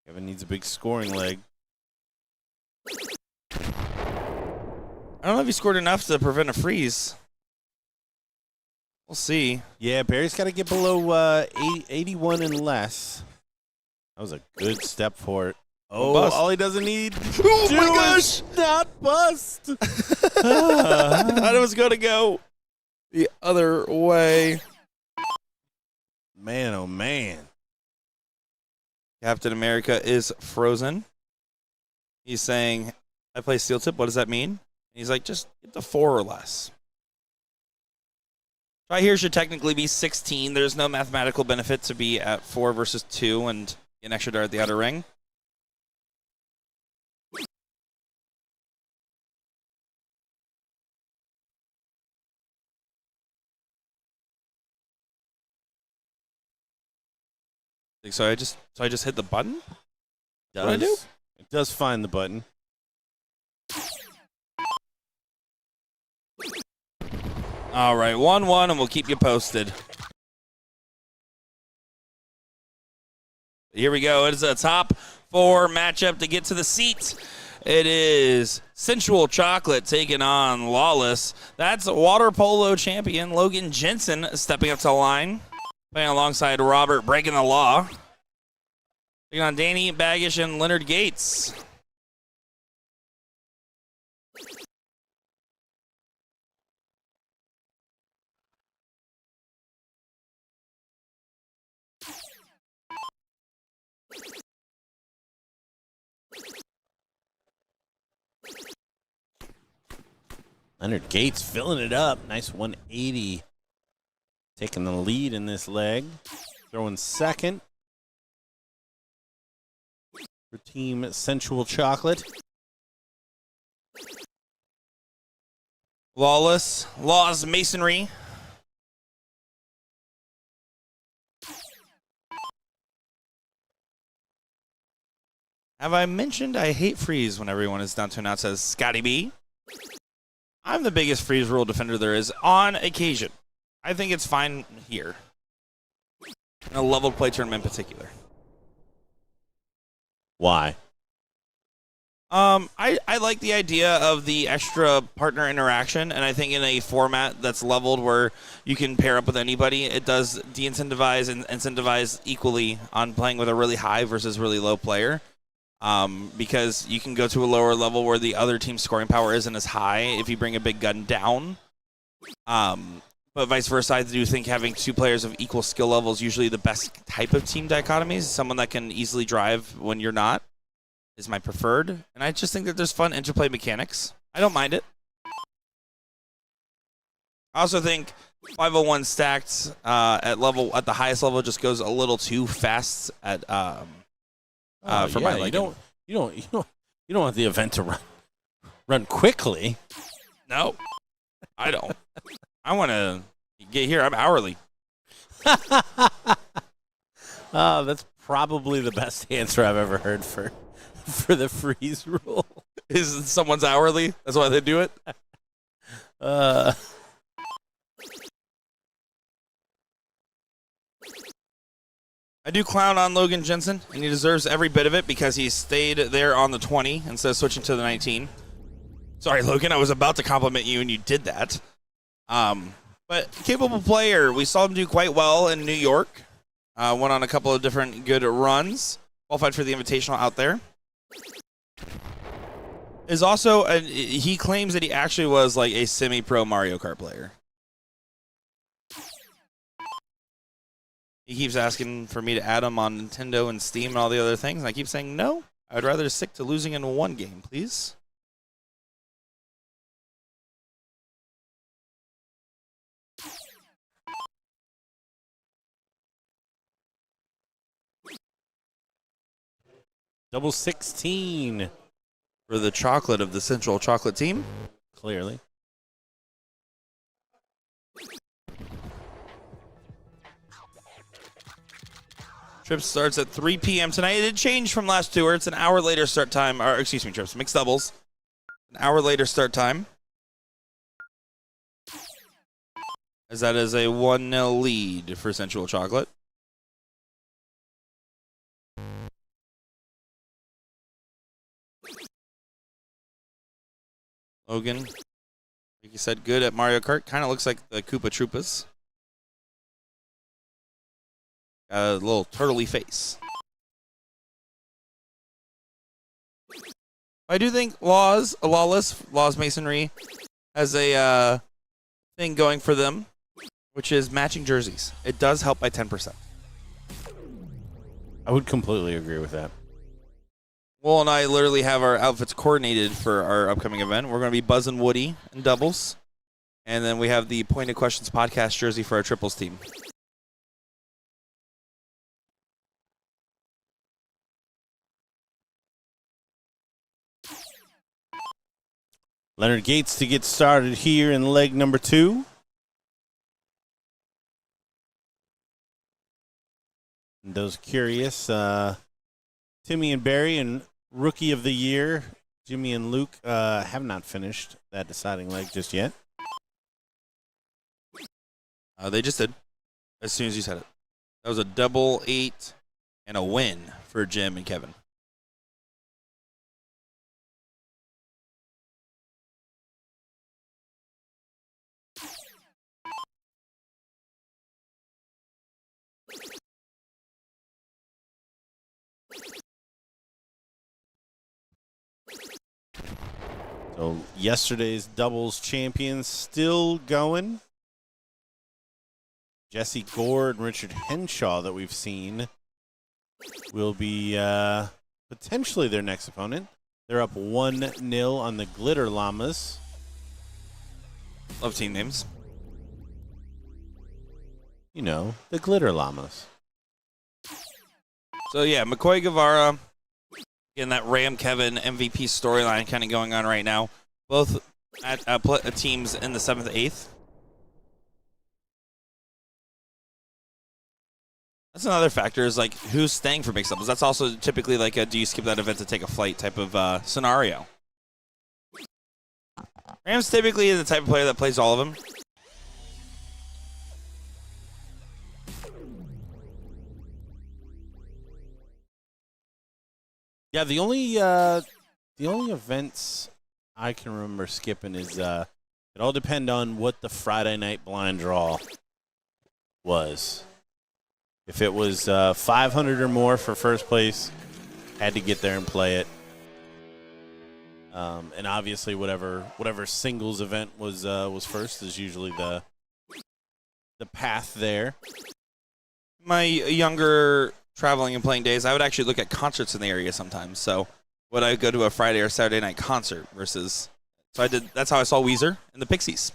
Kevin needs a big scoring leg. I don't know if he scored enough to prevent a freeze. We'll see. Yeah, Barry's got to get below 81 and less. That was a good step for it. Oh, all he doesn't need. Oh my gosh! Not bust. I thought it was going to go the other way. Man, oh man. Captain America is frozen. He's saying, I play steel tip. What does that mean? He's like, just get the 4 or less. Try here should technically be 16. There's no mathematical benefit to be at 4 versus 2 and get an extra dart at the outer ring. So I just hit the button? What do I do? It does find the button. All right, 1-1, and we'll keep you posted. Here we go. It is a top 4 matchup to get to the seats. It is Sensual Chocolate taking on Lawless. That's water polo champion Logan Jensen stepping up to the line, playing alongside Robert Breaking the Law. Taking on Danny Baggish and Leonard Gates. Leonard Gates filling it up. Nice 180. Taking the lead in this leg. Throwing second for Team Sensual Chocolate. Lawless, Laws Masonry. Have I mentioned I hate freeze when everyone is down to an out, says Scotty B? I'm the biggest freeze rule defender there is on occasion. I think it's fine here. In a leveled play tournament in particular. Why? I like the idea of the extra partner interaction, and I think in a format that's leveled where you can pair up with anybody, it does de-incentivize and incentivize equally on playing with a really high versus really low player. Because you can go to a lower level where the other team's scoring power isn't as high if you bring a big gun down. But vice versa, I do think having 2 players of equal skill level is usually the best type of team dichotomies. Someone that can easily drive when you're not is my preferred. And I just think that there's fun interplay mechanics. I don't mind it. I also think 501 stacked at the highest level just goes a little too fast at for my liking. You don't want the event to run quickly. No, I don't. I want to get here. I'm hourly. That's probably the best answer I've ever heard for the freeze rule. Is someone's hourly? That's why they do it? I do clown on Logan Jensen, and he deserves every bit of it because he stayed there on the 20 instead of switching to the 19. Sorry, Logan, I was about to compliment you, and you did that. But capable player. We saw him do quite well in New York. Went on a couple of different good runs. Qualified for the Invitational out there. Is also, he claims that he actually was like a semi-pro Mario Kart player. He keeps asking for me to add him on Nintendo and Steam and all the other things. And I keep saying, no, I would rather stick to losing in one game, please. Double 16 for the chocolate of the Central Chocolate team. Clearly. Trip starts at 3 p.m. tonight. It did change from last tour. It's an hour later start time. Or, excuse me, Trips. Mixed doubles. An hour later start time. As that is a 1-0 lead for Sensual Chocolate. Logan, like you said, good at Mario Kart. Kind of looks like the Koopa Troopas. A little turtley face. I do think Lawless Masonry has a thing going for them, which is matching jerseys. It does help by 10%. I would completely agree with that. Will and I literally have our outfits coordinated for our upcoming event. We're going to be Buzz and Woody in doubles. And then we have the Pointed Questions podcast jersey for our triples team. Leonard Gates to get started here in leg number 2. And those curious, Timmy and Barry and Rookie of the Year, Jimmy and Luke, have not finished that deciding leg just yet. They just did, as soon as you said it. That was a double 8 and a win for Jim and Kevin. So yesterday's doubles champions still going. Jesse Gord and Richard Henshaw that we've seen will be potentially their next opponent. They're up 1-0 on the Glitter Llamas. Love team names. You know, the Glitter Llamas. So, yeah, McCoy Guevara, getting that Ram Kevin MVP storyline kind of going on right now. Both at teams in the 7th, 8th. That's another factor is, like, who's staying for mixed doubles. That's also typically like a do you skip that event to take a flight type of scenario. Ram's typically the type of player that plays all of them. Yeah, the only events I can remember skipping is it all depend on what the Friday night blind draw was. If it was 500 or more for first place, had to get there and play it. And obviously, whatever singles event was first is usually the path there. My younger traveling and playing days, I would actually look at concerts in the area sometimes. So would I go to a Friday or Saturday night concert versus? So I did. That's how I saw Weezer and the Pixies.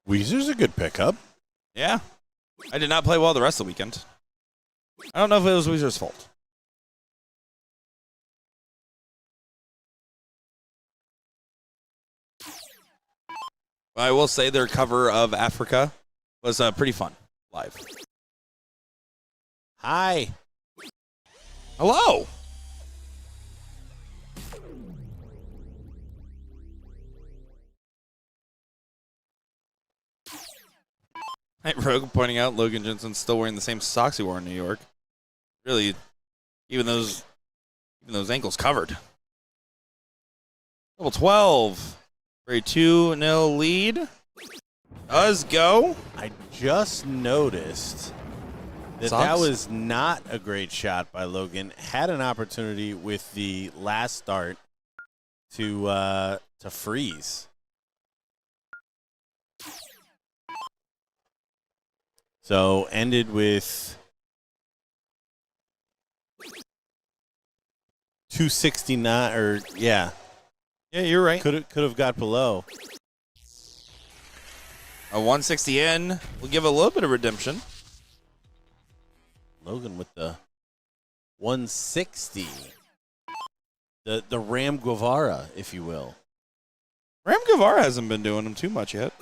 Weezer's a good pickup. Yeah, I did not play well the rest of the weekend. I don't know if it was Weezer's fault. I will say their cover of Africa was pretty fun live. Hi. Hello. Night Rogue pointing out Logan Jensen's still wearing the same socks he wore in New York. Really, even those ankles covered. Level 12. For a 2-0 lead. Does go. I just noticed that was not a great shot by Logan. Had an opportunity with the last start to freeze. So ended with 269 or yeah. Yeah, you're right. Could have got below. A 160 in. We'll give a little bit of redemption. Logan with the 160. The Ram Guevara, if you will. Ram Guevara hasn't been doing them too much yet.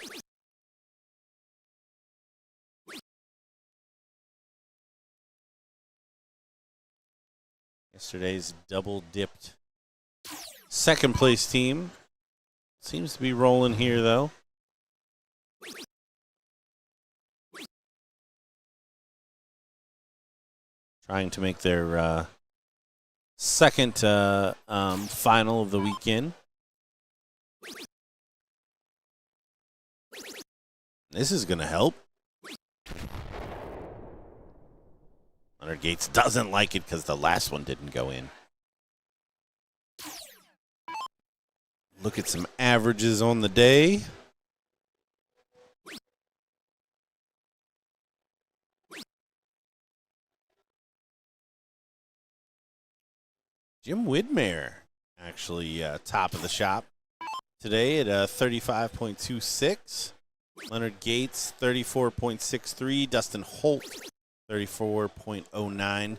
Yesterday's double-dipped second place team seems to be rolling here, though. Trying to make their second final of the weekend. This is going to help. Leonard Gates doesn't like it because the last one didn't go in. Look at some averages on the day. Jim Widmer, actually top of the shop today at 35.26. Leonard Gates, 34.63. Dustin Holt, 34.09.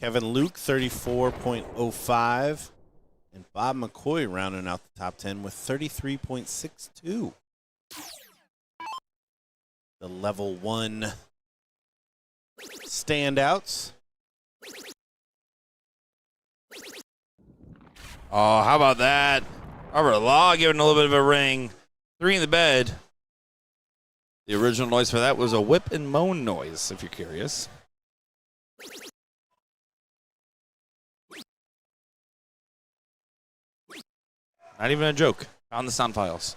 Kevin Luke, 34.05. And Bob McCoy rounding out the top 10 with 33.62. The level 1 standouts. Oh, how about that? Robert Law giving a little bit of a ring. 3 in the bed. The original noise for that was a whip and moan noise, if you're curious. Not even a joke. Found the sound files.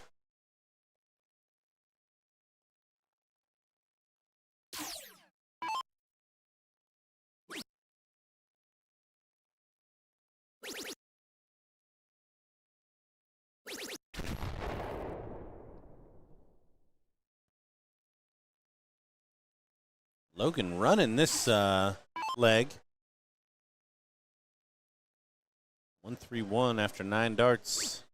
Logan running this leg. 1-3-1 after 9 darts.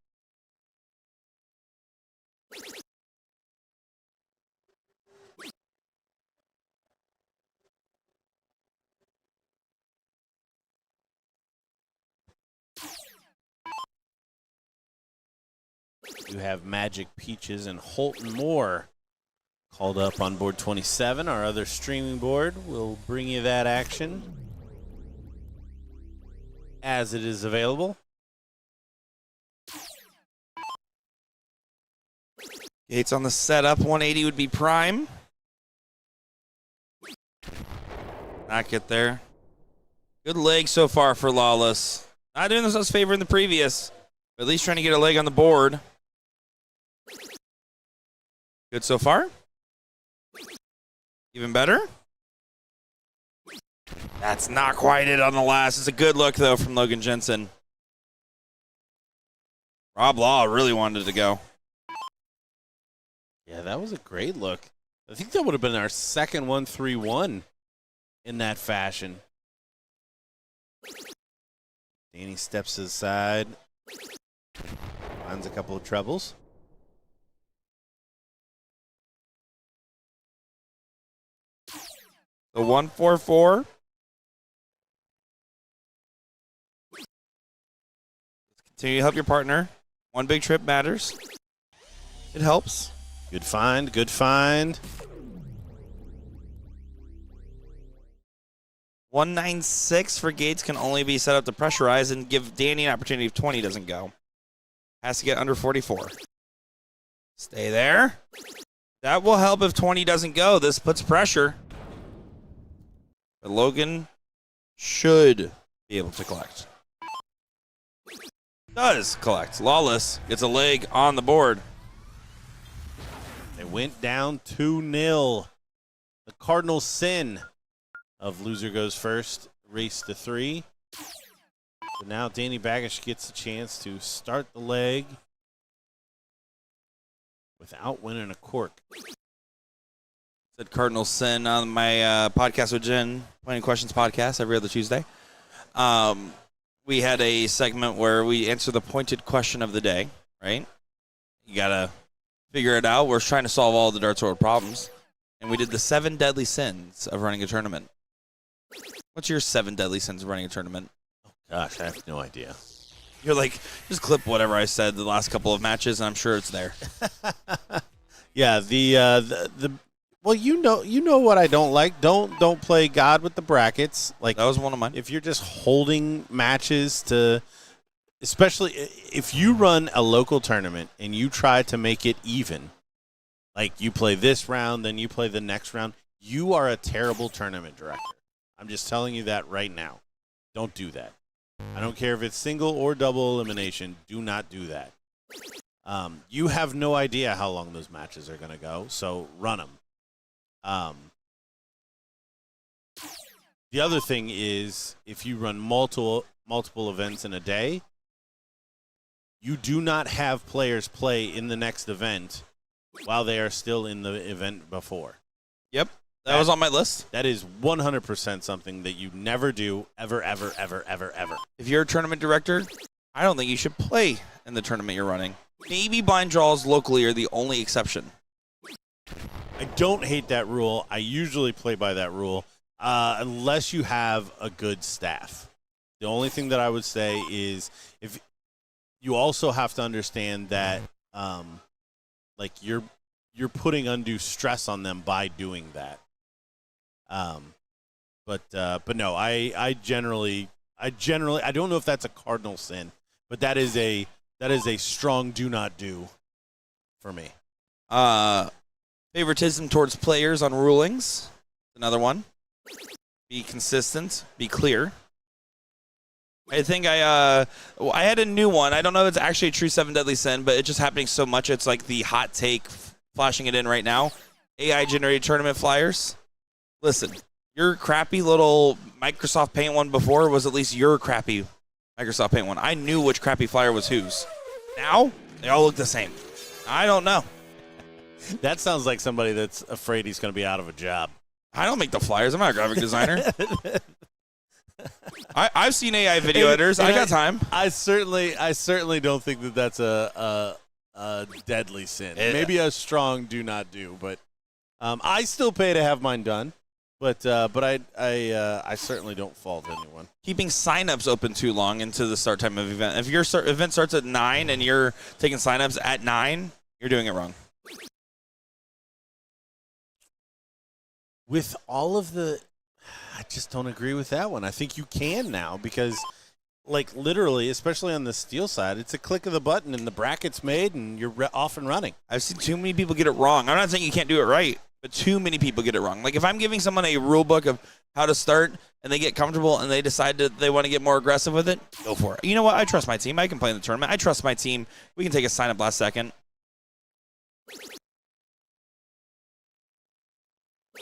You have Magic Peaches and Holton Moore called up on board 27. Our other streaming board will bring you that action as it is available. Gates on the setup. 180 would be prime. Not get there. Good leg so far for Lawless. Not doing this as favor in the previous, but at least trying to get a leg on the board. Good so far. Even better. That's not quite it on the last. It's a good look, though, from Logan Jensen. Rob Law really wanted to go. Yeah, that was a great look. I think that would have been our second 1-3-1 in that fashion. Danny steps aside. Finds a couple of trebles. The 1-4-4. Continue to help your partner. One big trip matters. It helps. Good find, good find. 196 for Gates can only be set up to pressurize and give Danny an opportunity if 20 doesn't go. Has to get under 44. Stay there. That will help if 20 doesn't go. This puts pressure. But Logan should be able to collect. Does collect. Lawless gets a leg on the board. They went down 2-0. The Cardinal sin of loser goes first, race to 3. So now Danny Baggish gets a chance to start the leg without winning a cork. Said Cardinal Sin on my podcast with Jen, Playing Questions podcast, every other Tuesday. We had a segment where we answer the pointed question of the day, right? You got to figure it out. We're trying to solve all the Darts World problems. And we did the 7 deadly sins of running a tournament. What's your 7 deadly sins of running a tournament? Oh, gosh, I have no idea. You're like, just clip whatever I said the last couple of matches, and I'm sure it's there. Yeah, well, you know what I don't like. Don't play God with the brackets. Like, That was one of mine. if you're just holding matches to, especially if you run a local tournament and you try to make it even, like you play this round, then you play the next round, you are a terrible tournament director. I'm just telling you that right now. Don't do that. I don't care if it's single or double elimination. Do not do that. You have no idea how long those matches are going to go, so run them. The other thing is, if you run multiple events in a day, you do not have players play in the next event while they are still in the event before. Yep. That was on my list. That is 100% something that you never do, ever, ever, ever, ever, ever. If you're a tournament director, I don't think you should play in the tournament you're running. Maybe blind draws locally are the only exception. I don't hate that rule. I usually play by that rule unless you have a good staff. The only thing that I would say is if you also have to understand that like you're putting undue stress on them by doing that. But no, I generally I don't know if that's a cardinal sin, but that is a strong do not do for me. Favoritism towards players on rulings, another one. Be consistent, be clear. I think I had a new one. I don't know if it's actually a true 7 deadly sin, but it's just happening so much. It's like the hot take, flashing it in right now. AI-generated tournament flyers. Listen, your crappy little Microsoft Paint one before was at least your crappy Microsoft Paint one. I knew which crappy flyer was whose. Now, they all look the same. I don't know. That sounds like somebody that's afraid he's going to be out of a job. I don't make the flyers. I'm not a graphic designer. I've seen AI video editors. I got time. I certainly don't think that that's a deadly sin. Maybe a strong do not do, but I still pay to have mine done. But I certainly don't fault anyone. Keeping signups open too long into the start time of event. If your event starts at 9 and you're taking signups at 9, you're doing it wrong. With all of the, I just don't agree with that one. I think you can now because, like, literally, especially on the steel side, it's a click of the button and the bracket's made and you're off and running. I've seen too many people get it wrong. I'm not saying you can't do it right, but too many people get it wrong. Like, if I'm giving someone a rule book of how to start and they get comfortable and they decide that they want to get more aggressive with it, go for it. You know what? I trust my team. I can play in the tournament. I trust my team. We can take a sign up last second.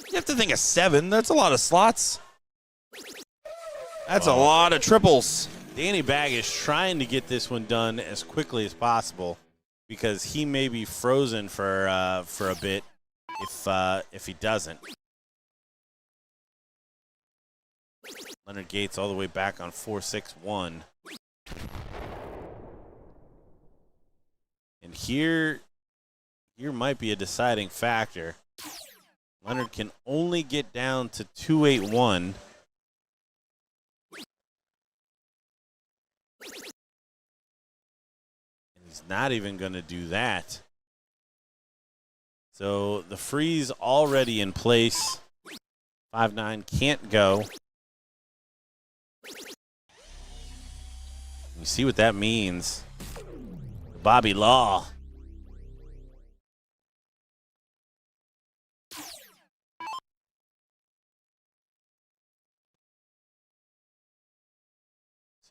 You have to think of 7. That's a lot of slots. That's a lot of triples. Danny Bag is trying to get this one done as quickly as possible because he may be frozen for a bit if he doesn't. Leonard Gates all the way back on 4-6-1. And here might be a deciding factor. Leonard can only get down to 2-8-1. And he's not even going to do that. So the freeze already in place. 5-9 can't go. You see what that means. Bobby Law.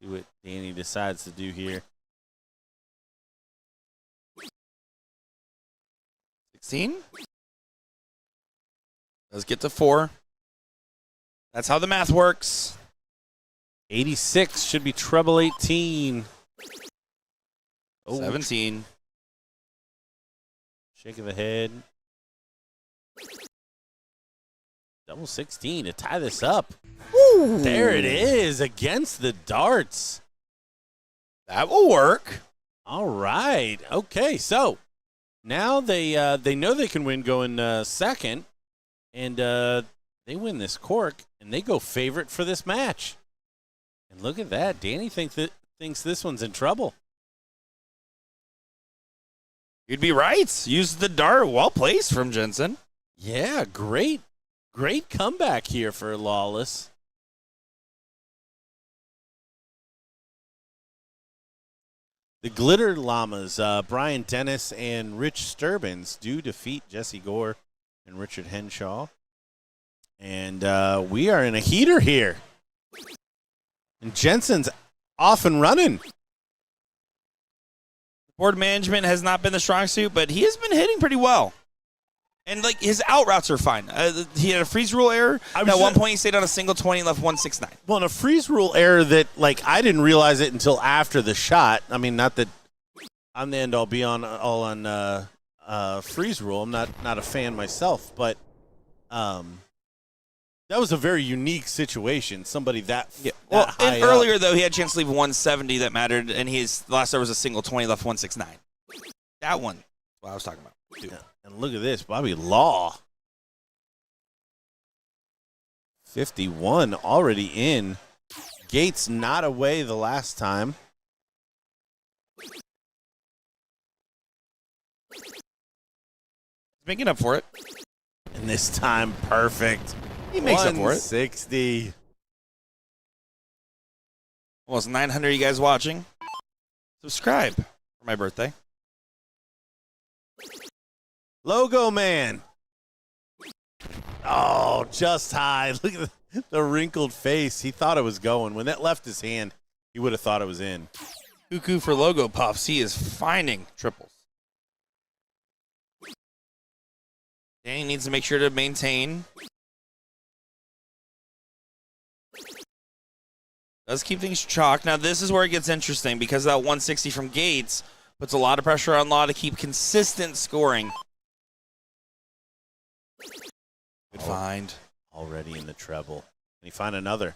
See what Danny decides to do here. 16. Let's get to 4. That's how the math works. 86 should be treble 18. Oh, 17. Shake of the head. Double 16 to tie this up. Ooh. There it is against the darts. That will work. All right. Okay, so now they know they can win going second, and they win this cork, and they go favorite for this match. And look at that. Danny thinks this one's in trouble. You'd be right. Use the dart. Well placed from Jensen. Yeah, great comeback here for Lawless. The Glitter Llamas, Brian Dennis and Rich Sturbins do defeat Jesse Gore and Richard Henshaw. And we are in a heater here. And Jensen's off and running. Board management has not been the strong suit, but he has been hitting pretty well. And, like, his out routes are fine. He had a freeze rule error. At one point, he stayed on a single 20 and left 169. Well, and a freeze rule error that, like, I didn't realize it until after the shot. I mean, not that I'm the end all be on all on freeze rule. I'm not a fan myself, but that was a very unique situation. Somebody that Well, high and up. earlier though, he had a chance to leave 170 that mattered, and his last start was a single 20, left 169. That one, that's what I was talking about. Dude. Yeah. And look at this, Bobby Law. 51 already in. Gates not away the last time. He's making up for it. And this time, perfect. He makes up for it. 160. Almost 900 of you guys watching. Subscribe for my birthday. Logo Man. Oh, just high. Look at the wrinkled face. He thought it was going. When that left his hand, he would have thought it was in. Cuckoo for Logo Puffs. He is finding triples. Danny needs to make sure to maintain. Does keep things chalk. Now, this is where it gets interesting because that 160 from Gates puts a lot of pressure on Law to keep consistent scoring. Good find. Already in the treble. Can he find another?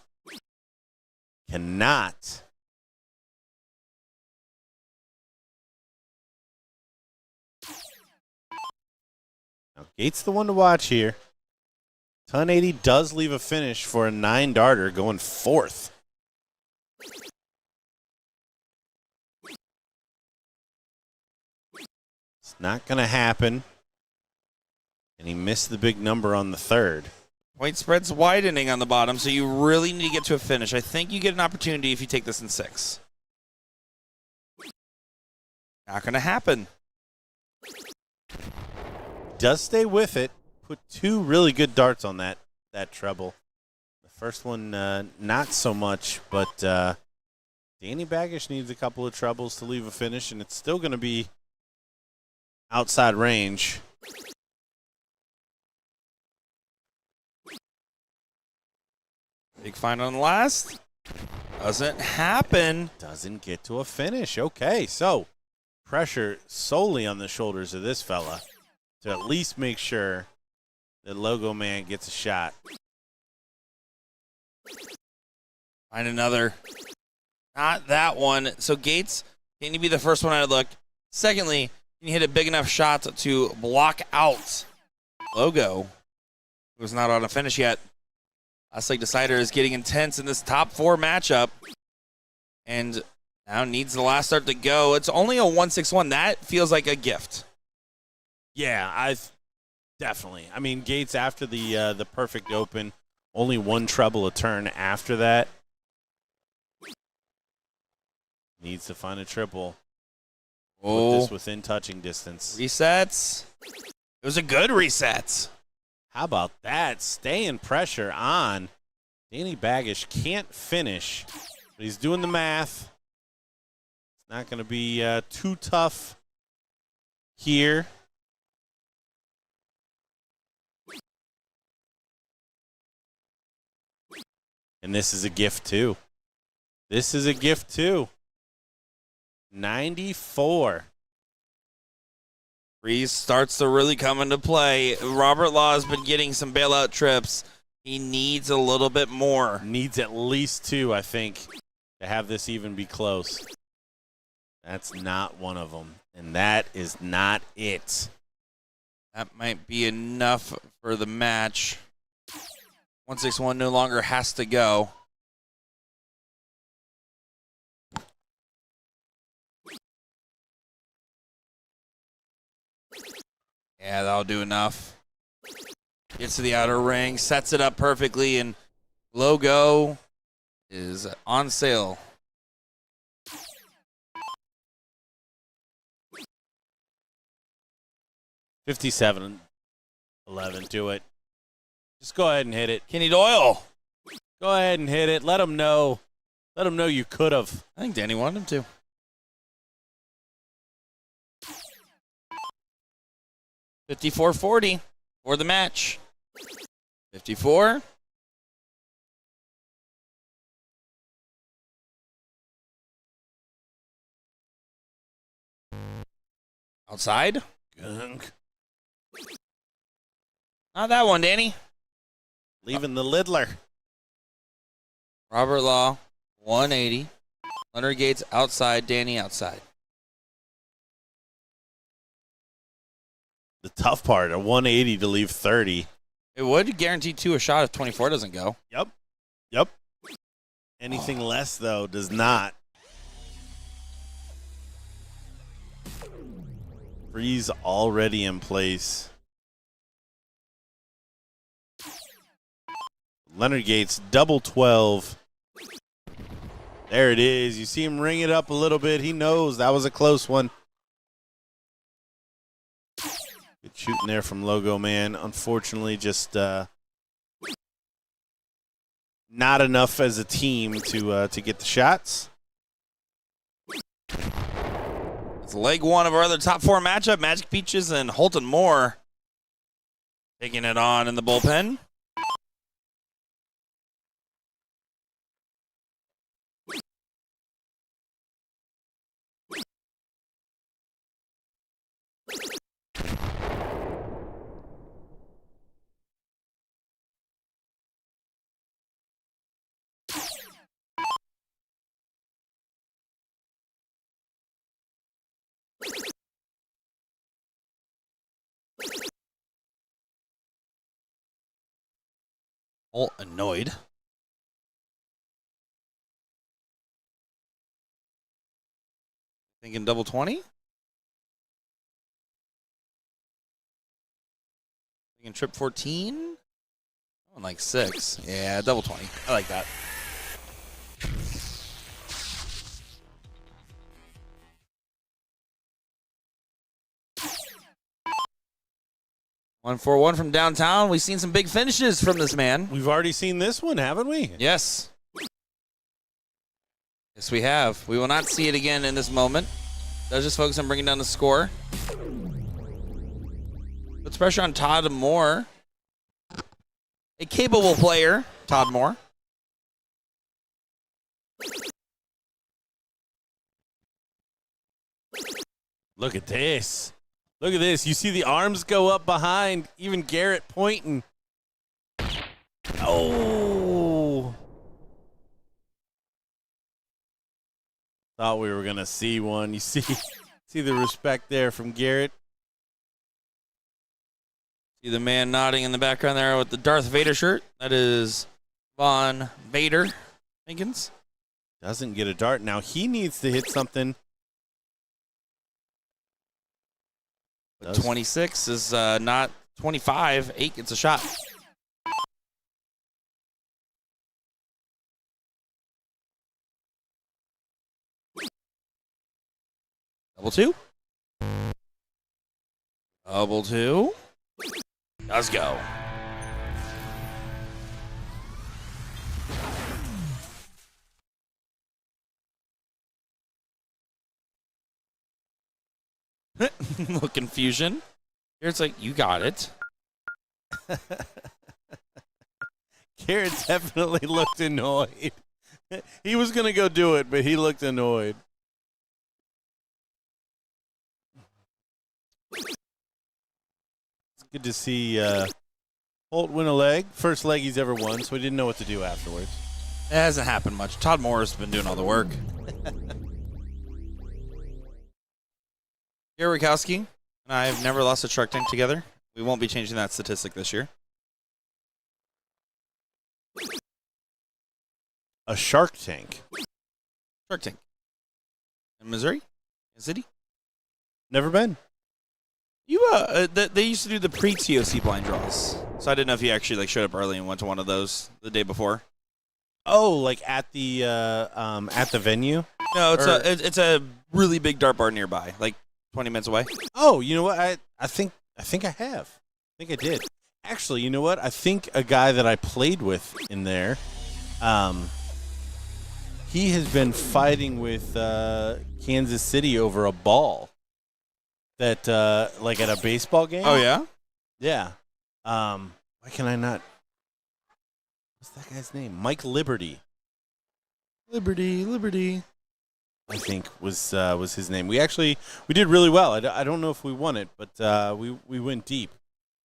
Cannot. Now, Gates the one to watch here. Ton 80 does leave a finish for a 9-darter going fourth. It's not going to happen. And he missed the big number on the third. Point spread's widening on the bottom, so you really need to get to a finish. I think you get an opportunity if you take this in 6. Not going to happen. Does stay with it. Put 2 really good darts on that treble. The first one, not so much, but Danny Baggish needs a couple of trebles to leave a finish, and it's still going to be outside range. Big find on the last. Doesn't happen. Doesn't get to a finish. Okay, so pressure solely on the shoulders of this fella to at least make sure that Logo Man gets a shot. Find another. Not that one. So Gates, can you be the first one I would look? Secondly, can you hit a big enough shot to block out Logo, who's not on a finish yet? Last League Decider is getting intense in this top 4 matchup. And now needs the last start to go. It's only a 161. That feels like a gift. Yeah, definitely. I mean, Gates after the perfect open, only 1 treble a turn after that. Needs to find a triple. Put this within touching distance. Resets. It was a good reset. How about that? Staying pressure on. Danny Baggish can't finish, but he's doing the math. It's not going to be too tough here. And this is a gift, too. This is a gift, too. 94. Reese starts to really come into play. Robert Law has been getting some bailout trips. He needs a little bit more. Needs at least 2, I think, to have this even be close. That's not one of them. And that is not it. That might be enough for the match. 161 no longer has to go. Yeah, that'll do enough. Gets to the outer ring, sets it up perfectly, and Logo is on sale. $57.11. Do it. Just go ahead and hit it. Kenny Doyle. Go ahead and hit it. Let them know. Let them know you could have. I think Danny wanted him to. $54.40 for the match. 54. Outside. Gunk. Not that one, Danny. Leaving the Lidler. Robert Law, 180. Leonard Gates outside, Danny outside. The tough part, a 180 to leave 30. It would guarantee 2 a shot if 24 doesn't go. Yep. Anything less, though, does not. Freeze already in place. Leonard Gates, double 12. There it is. You see him ring it up a little bit. He knows that was a close one. Good shooting there from Logo Man. Unfortunately, just not enough as a team to get the shots. It's leg one of our other top 4 matchup. Magic Peaches and Holton Moore taking it on in the bullpen. All annoyed. Thinking double 20? Thinking trip 14? Oh, like 6. Yeah, double 20. I like that. One for one from downtown. We've seen some big finishes from this man. We've already seen this one, haven't we? Yes. Yes, we have. We will not see it again in this moment. Does just focus on bringing down the score. Puts pressure on Todd Moore. A capable player, Todd Moore. Look at this. Look at this. You see the arms go up behind, even Garrett pointing. Oh. Thought we were going to see one. You see the respect there from Garrett. See the man nodding in the background there with the Darth Vader shirt. That is Von Vader Jenkins. Doesn't get a dart. Now he needs to hit something. But 26 is not 25. 8 gets a shot. Double 2. Double 2. Let's go. Little confusion. Here it's like, you got it. Garrett definitely looked annoyed. He was going to go do it, but he looked annoyed. It's good to see Holt win a leg. First leg he's ever won, so he didn't know what to do afterwards. It hasn't happened much. Todd Moore's been doing all the work. Gary Rakowski and I have never lost a Shark Tank together. We won't be changing that statistic this year. A Shark Tank? Shark Tank. In Missouri? In City? Never been. You they used to do the pre-TOC blind draws. So I didn't know if you actually showed up early and went to one of those the day before. Oh, like at the venue? No, it's a really big dart bar nearby, like 20 minutes away. Oh, you know what? I think I have. I think I did. Actually, you know what? I think a guy that I played with in there, he has been fighting with Kansas City over a ball that like at a baseball game. Oh yeah? Yeah. Why can I not? What's that guy's name? Mike Liberty. Liberty. I think was his name. We did really well. I don't know if we won it, but we went deep.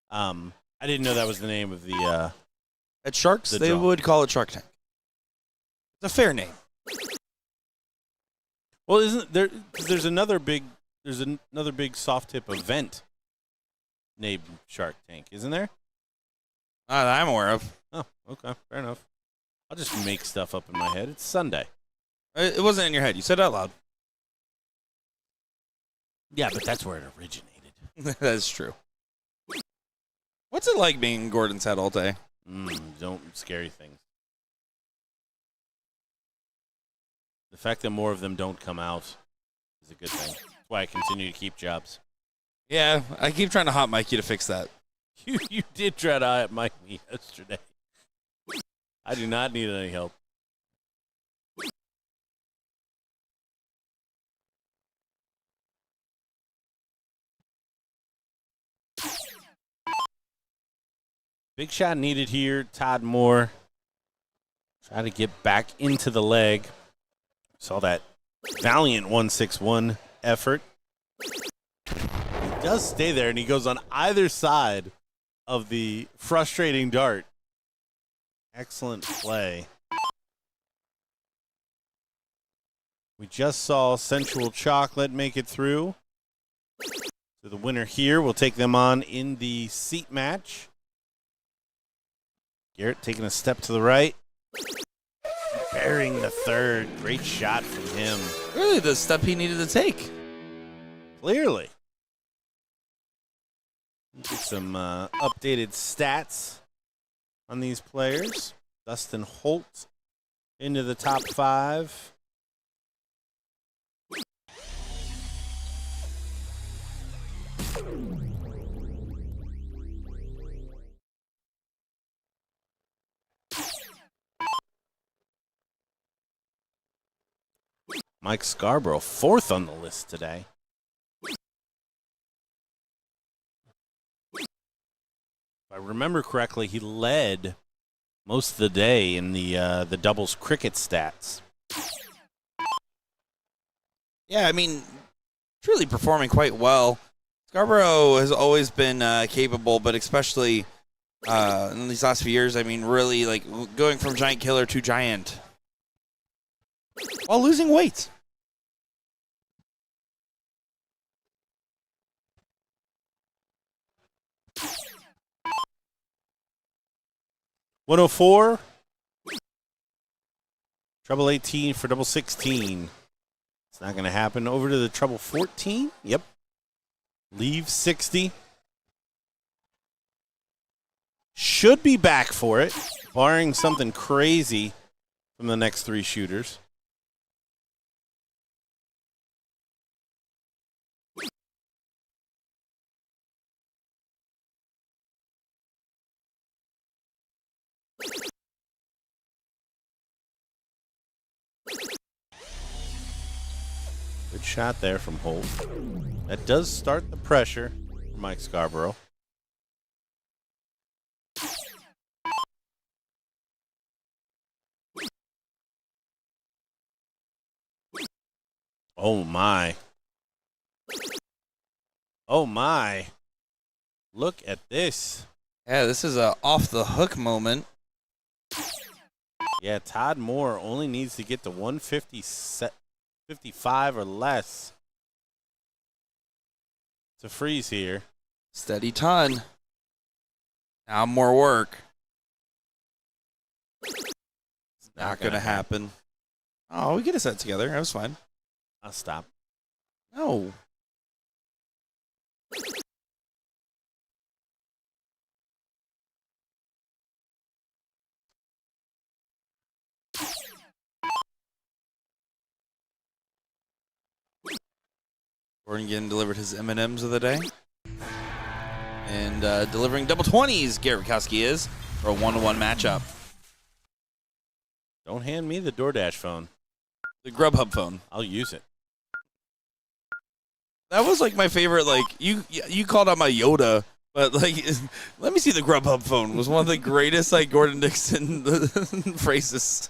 I didn't know that was the name of the At Sharks, The they draw. would call it Shark Tank. It's a fair name. Well, isn't there? 'Cause there's another big soft tip event named Shark Tank, isn't there? Not that I'm aware of. Oh, okay, fair enough. I'll just make stuff up in my head. It's Sunday. It wasn't in your head. You said it out loud. Yeah, but that's where it originated. That's true. What's it like being in Gordon's head all day? Don't scary things. The fact that more of them don't come out is a good thing. That's why I continue to keep jobs. Yeah, I keep trying to hot mic you to fix that. You did try to hot mic me yesterday. I do not need any help. Big shot needed here. Todd Moore try to get back into the leg. Saw that valiant 161 effort. He does stay there, and he goes on either side of the frustrating dart. Excellent play. We just saw Sensual Chocolate make it through. So the winner here will take them on in the seat match. Garrett taking a step to the right. Bearing the third. Great shot from him. Really, the step he needed to take. Clearly. Get some updated stats on these players. Dustin Holt into the top 5. Mike Scarborough, 4th on the list today. If I remember correctly, he led most of the day in the doubles cricket stats. Yeah, I mean, truly performing quite well. Scarborough has always been capable, but especially in these last few years, I mean, really like going from giant killer to giant while losing weight. .104. Treble 18 for double 16. It's not going to happen. Over to the treble 14. Yep. Leave 60. Should be back for it, barring something crazy from the next 3 shooters. Good shot there from Holt. That does start the pressure for Mike Scarborough. Oh, my. Oh, my. Look at this. Yeah, this is a off-the-hook moment. Yeah, Todd Moore only needs to get to 155 or less to freeze here. Steady ton. Now more work. It's not going to happen. Oh, we get a set together. That was fine. I'll stop. No. Gordon getting delivered his M&Ms of the day. And delivering double 20s, Garrett Kowski is, for a 1-1 matchup. Don't hand me the DoorDash phone. The Grubhub phone. I'll use it. That was like my favorite, like, you called out my Yoda, but like, let me see the Grubhub phone was one of the greatest, like, Gordon Dixon phrases.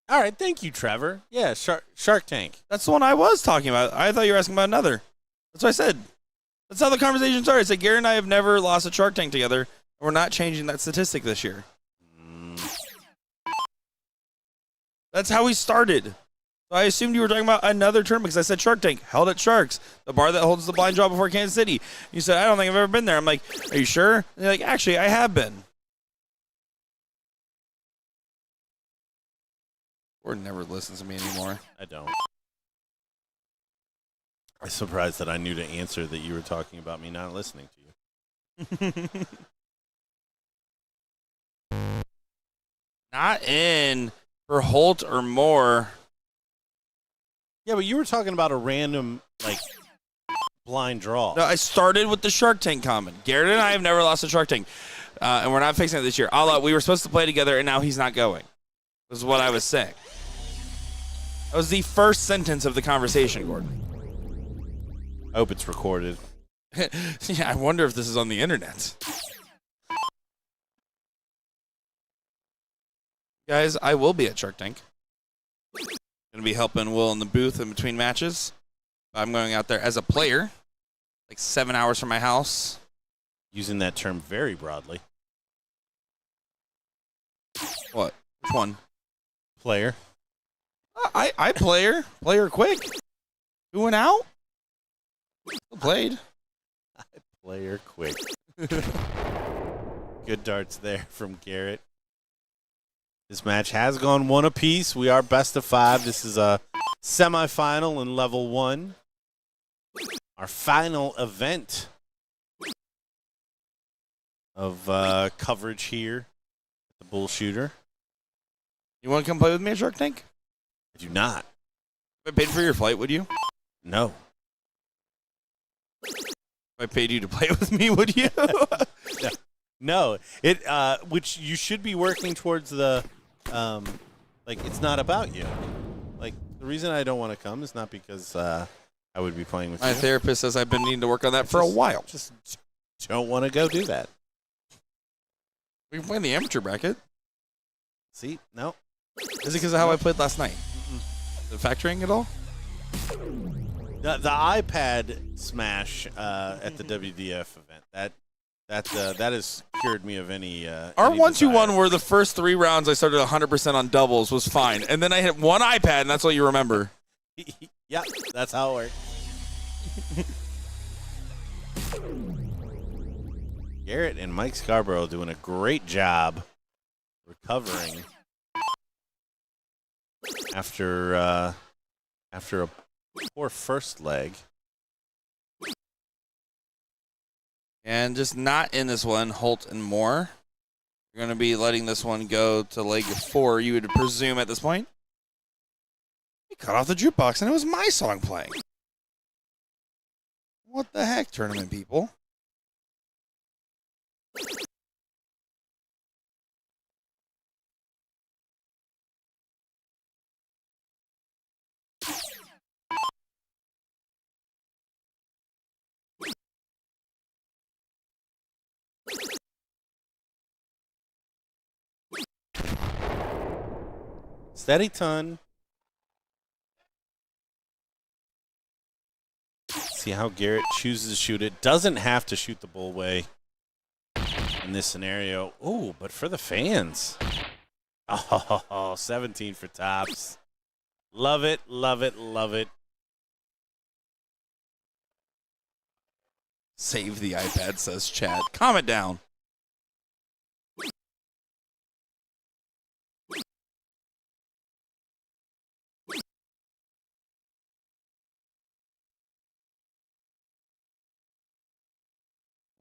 All right, thank you, Trevor. Yeah, Shark Tank. That's the one I was talking about. I thought you were asking about another. That's what I said. That's how the conversation started. I said, Gary and I have never lost a Shark Tank together. We're not changing that statistic this year. That's how we started. So I assumed you were talking about another tournament because I said Shark Tank, held at Sharks, the bar that holds the blind draw before Kansas City. You said, I don't think I've ever been there. I'm like, are you sure? And you're like, actually, I have been. Gordon never listens to me anymore. I don't. I'm surprised that I knew to answer that you were talking about me not listening to you. Not in for Holt or more. Yeah, but you were talking about a random, like, blind draw. No, I started with the Shark Tank comment. Garrett and I have never lost a Shark Tank, and we're not fixing it this year. We were supposed to play together, and now he's not going. This is what I was saying. That was the first sentence of the conversation, Gordon. I hope it's recorded. Yeah, I wonder if this is on the internet. Guys, I will be at Shark Tank. Going to be helping Will in the booth in between matches. I'm going out there as a player, like 7 hours from my house. Using that term very broadly. What? Which one? Player. I player quick. Who went out? Still played. Player quick. Good darts there from Garrett. This match has gone one apiece. We are best of 5. This is a semifinal in level 1. Our final event of coverage here at the BullShooter. You want to come play with me at Shark Tank? I do not. If I paid for your flight, would you? No. If I paid you to play with me, would you? No. It which you should be working towards the like, it's not about you. Like, the reason I don't want to come is not because I would be playing with you. My therapist says I've been needing to work on that for a while. Just don't want to go do that. We can play in the amateur bracket. See? No. Is it because of how I played last night? Is it factoring at all? The iPad smash at the WDF event, that has cured me of any Our any 1-2-1 desire. where the first 3 rounds I started 100% on doubles was fine. And then I hit one iPad, and that's what you remember. Yep, that's how it works. Garrett and Mike Scarborough doing a great job recovering after a poor first leg. And just not in this one, Holt and Moore. You're going to be letting this one go to leg 4, you would presume at this point. He cut off the jukebox, and it was my song playing. What the heck, tournament people? Steady ton. See how Garrett chooses to shoot it. Doesn't have to shoot the bull way in this scenario. Oh, but for the fans. Oh, 17 for tops. Love it, love it, love it. Save the iPad, says Chad. Comment down.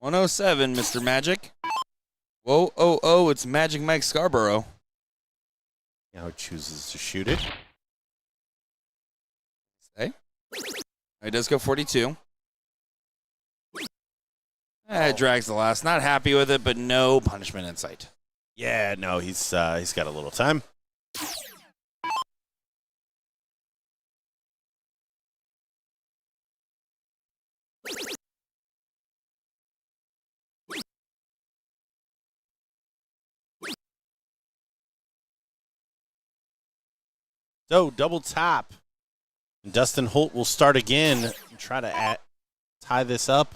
$107, Mr. Magic. Whoa, oh, it's Magic Mike Scarborough. Now he chooses to shoot it. Stay. He does go 42. It drags the last. Not happy with it, but no punishment in sight. Yeah, no, he's got a little time. So, double top. And Dustin Holt will start again and try to tie this up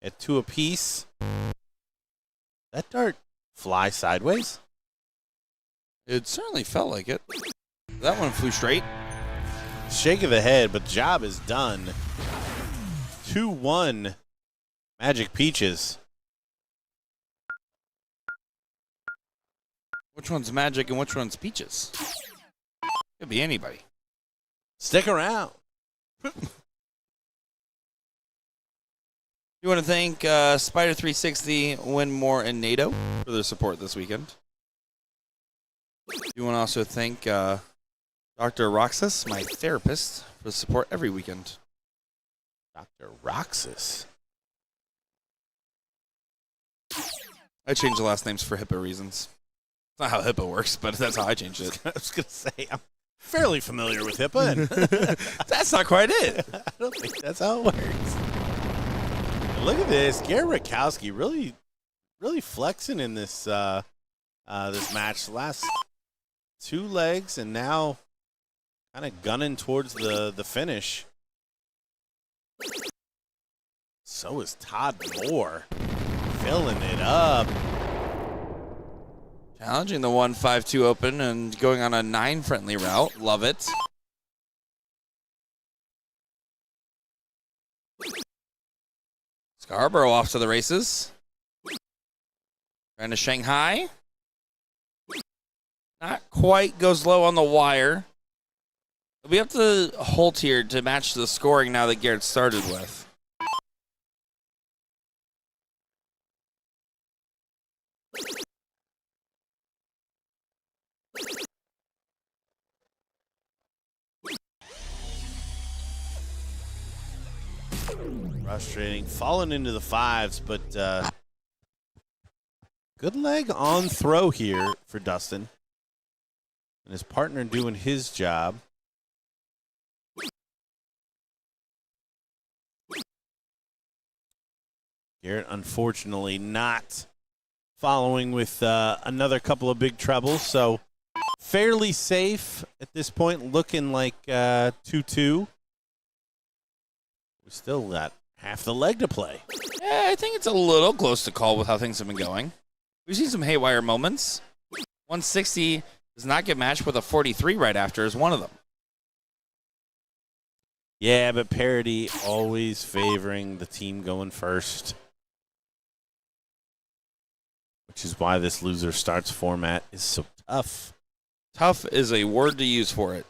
at 2 apiece. That dart fly sideways? It certainly felt like it. That one flew straight. Shake of the head, but job is done. 2-1 Magic Peaches. Which one's Magic and which one's Peaches? Could be anybody. Stick around. You want to thank Spider 360, Winmore, and NATO for their support this weekend. You want to also thank Dr. Roxas, my therapist, for the support every weekend. Dr. Roxas. I changed the last names for HIPAA reasons. It's not how HIPAA works, but that's how I changed it. I was going to say, I'm fairly familiar with HIPAA. And That's not quite it. I don't think that's how it works. Look at this. Garrett Rakowski really flexing in this this match. The last 2 legs and now kind of gunning towards the finish. So is Todd Moore filling it up. Challenging the 1-5-2 open and going on a 9 friendly route. Love it. Scarborough off to the races. Trying to Shanghai. Not quite goes low on the wire. We have to hold here to match the scoring now that Garrett started with. Frustrating. Falling into the 5s, but good leg on throw here for Dustin. And his partner doing his job. Garrett, unfortunately, not following with another couple of big trebles. So fairly safe at this point, looking like 2-2. We still got half the leg to play. Yeah, I think it's a little close to call with how things have been going. We've seen some haywire moments. 160 does not get matched with a 43 right after is one of them. Yeah, but parity always favoring the team going first. Which is why this loser starts format is so tough. Tough is a word to use for it.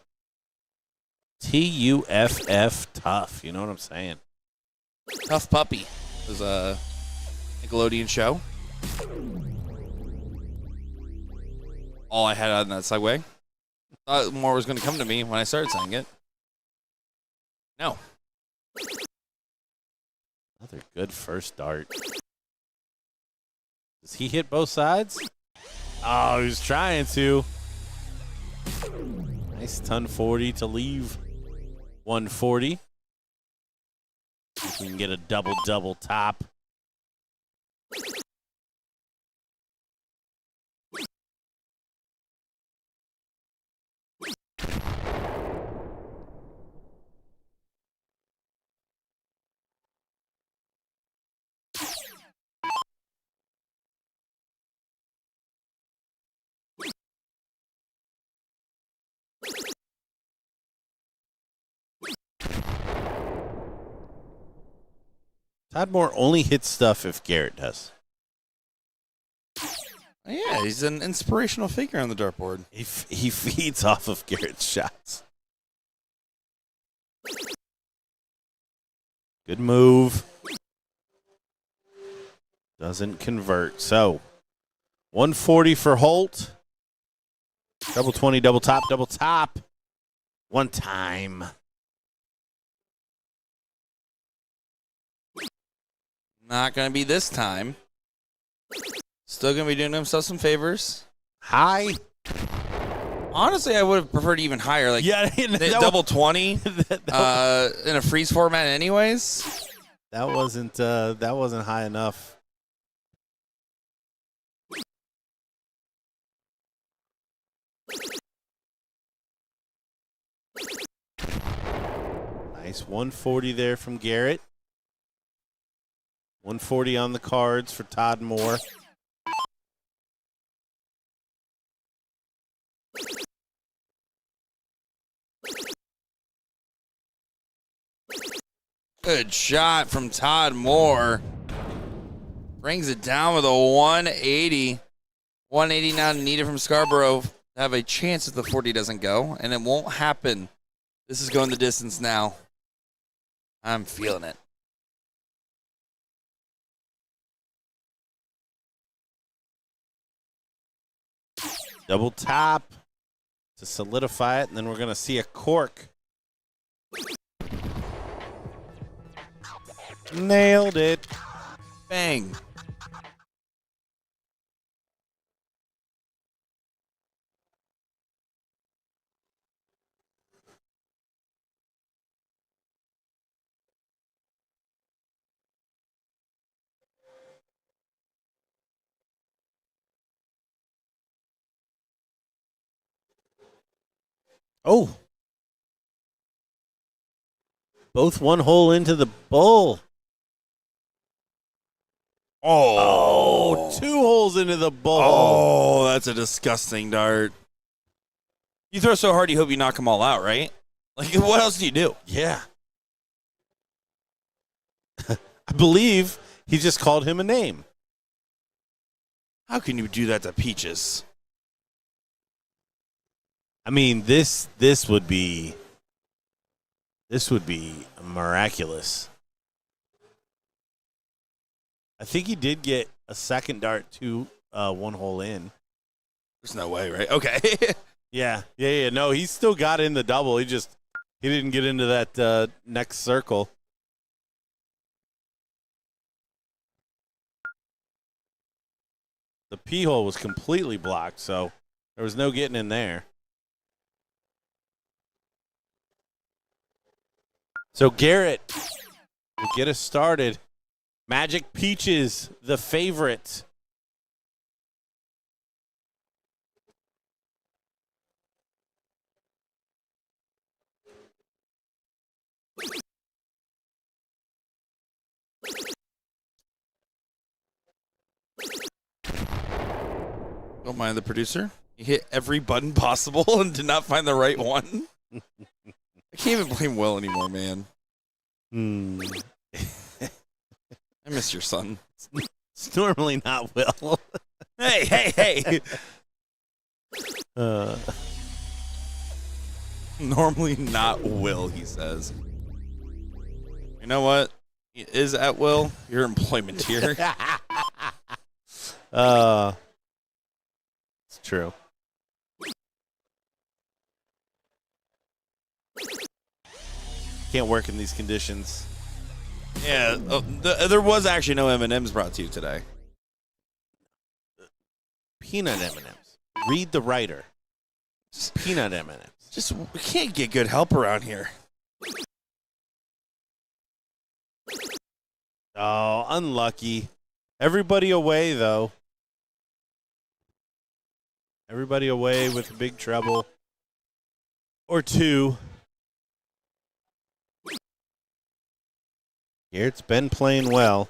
TUFF, tough. You know what I'm saying? Tough Puppy was a Nickelodeon show. All I had on that segue. Thought more was going to come to me when I started saying it. No. Another good first dart. Does he hit both sides? Oh, he was trying to. Nice ton 40 to leave 140. If we can get a double top. Todd Moore only hits stuff if Garrett does. Yeah, he's an inspirational figure on the dartboard. He feeds off of Garrett's shots. Good move. Doesn't convert. So, 140 for Holt. Double 20, double top. One time. Not going to be this time. Still going to be doing himself some favors. High. Honestly, I would have preferred even higher. Like, Yeah, double 20 in a freeze format anyways. that wasn't high enough. Nice 140 there from Garrett. 140 on the cards for Todd Moore. Good shot from Todd Moore. Brings it down with a 180. 180 now needed from Scarborough to have a chance if the 40 doesn't go, and it won't happen. This is going the distance now. I'm feeling it. Double top to solidify it, and then we're going to see a cork. Nailed it. Bang. Oh. Both one hole into the bull. Oh, 2 holes into the bull. Oh, that's a disgusting dart. You throw so hard, you hope you knock them all out, right? Like, what else do you do? Yeah. I believe he just called him a name. How can you do that to Peaches? I mean, this would be miraculous. I think he did get a second dart to 1 hole in. There's no way, right? Okay. Yeah. No, he still got in the double. He didn't get into that next circle. The P hole was completely blocked, so there was no getting in there. So Garrett will get us started. Magic Peaches, the favorite. Don't mind the producer. He hit every button possible and did not find the right one. I can't even blame Will anymore, man. I miss your son. It's normally not Will. Hey. Normally not Will, he says. You know what? He is at Will. Your employment here. It's true. Can't work in these conditions. Yeah, there was actually no M&Ms brought to you today. Peanut M&Ms. Read the writer. Peanut M&Ms. Just, we can't get good help around here. Oh, unlucky. Everybody away, though. Everybody away with a big treble. Or 2. Garrett's been playing well.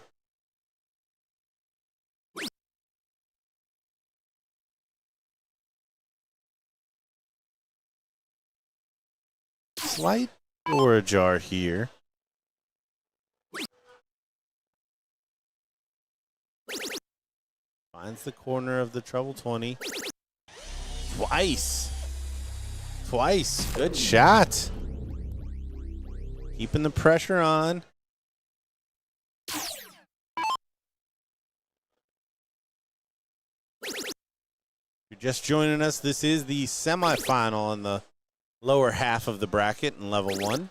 Slight door ajar here. Finds the corner of the treble 20. Twice. Good shot. Keeping the pressure on. If you're just joining us, this is the semifinal in the lower half of the bracket in level 1.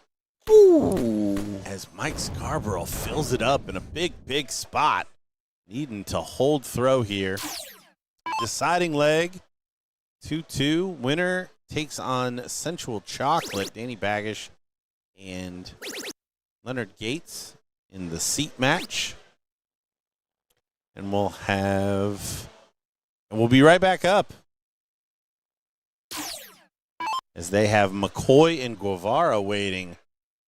Ooh. As Mike Scarborough fills it up in a big spot. Needing to hold throw here. Deciding leg. 2-2. Winner takes on Sensual Chocolate. Danny Baggish and Leonard Gates in the seat match. And we'll be right back up. As they have McCoy and Guevara waiting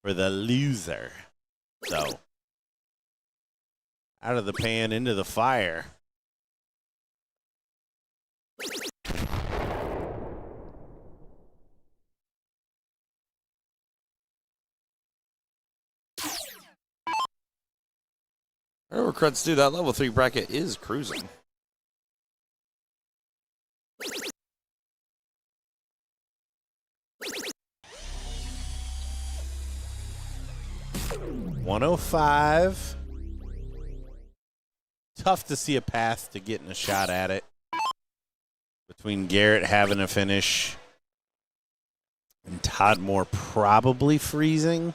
for the loser. So, out of the pan, into the fire. Whatever creds do, that level 3 bracket is cruising. $105. Tough to see a path to getting a shot at it. Between Garrett having a finish and Todd Moore probably freezing.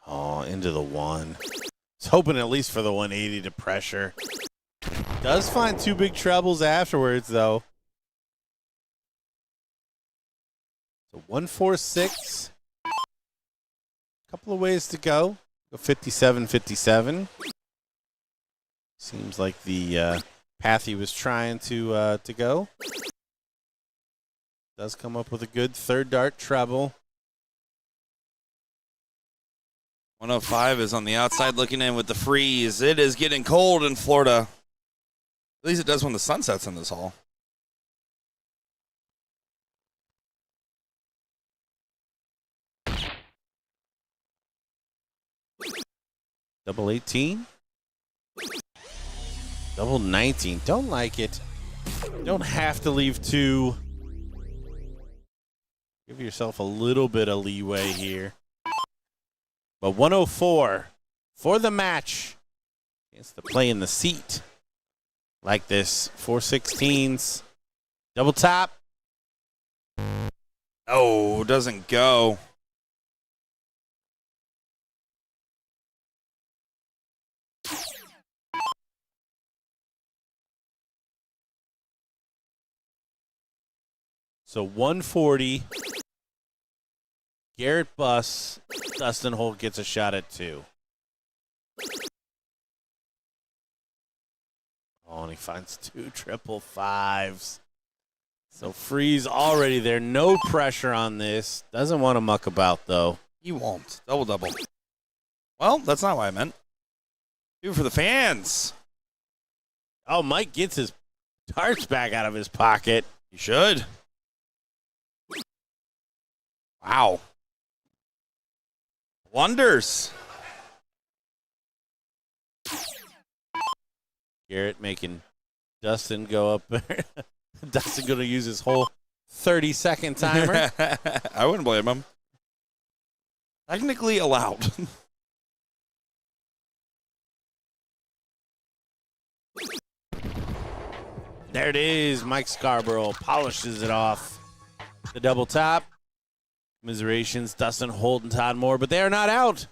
Oh, into the one. Was hoping at least for the 180 to pressure. Does find two big trebles afterwards, though. So 146. Couple of ways to go. Go 57-57. Seems like the path he was trying to go. Does come up with a good third dart treble. 105 is on the outside looking in with the freeze. It is getting cold in Florida. At least it does when the sun sets in this hall. Double 18. Double 19. Don't like it. Don't have to leave two. Give yourself a little bit of leeway here. But 104 for the match. Chance to play in the seat. Like this. 416s. Double top. Oh, doesn't go. So 140. Garrett busts. Dustin Holt gets a shot at two. Oh, and he finds two triple fives. So freeze already there. No pressure on this. Doesn't want to muck about, though. He won't. Double. Well, that's not what I meant. Do it for the fans. Oh, Mike gets his darts back out of his pocket. You should. Wow. Wonders. Garrett making Dustin go up there. Dustin going to use his whole 30-second timer. I wouldn't blame him. Technically allowed. There it is. Mike Scarborough polishes it off. The double top. Commiserations, Dustin Holt and Todd Moore, but they are not out.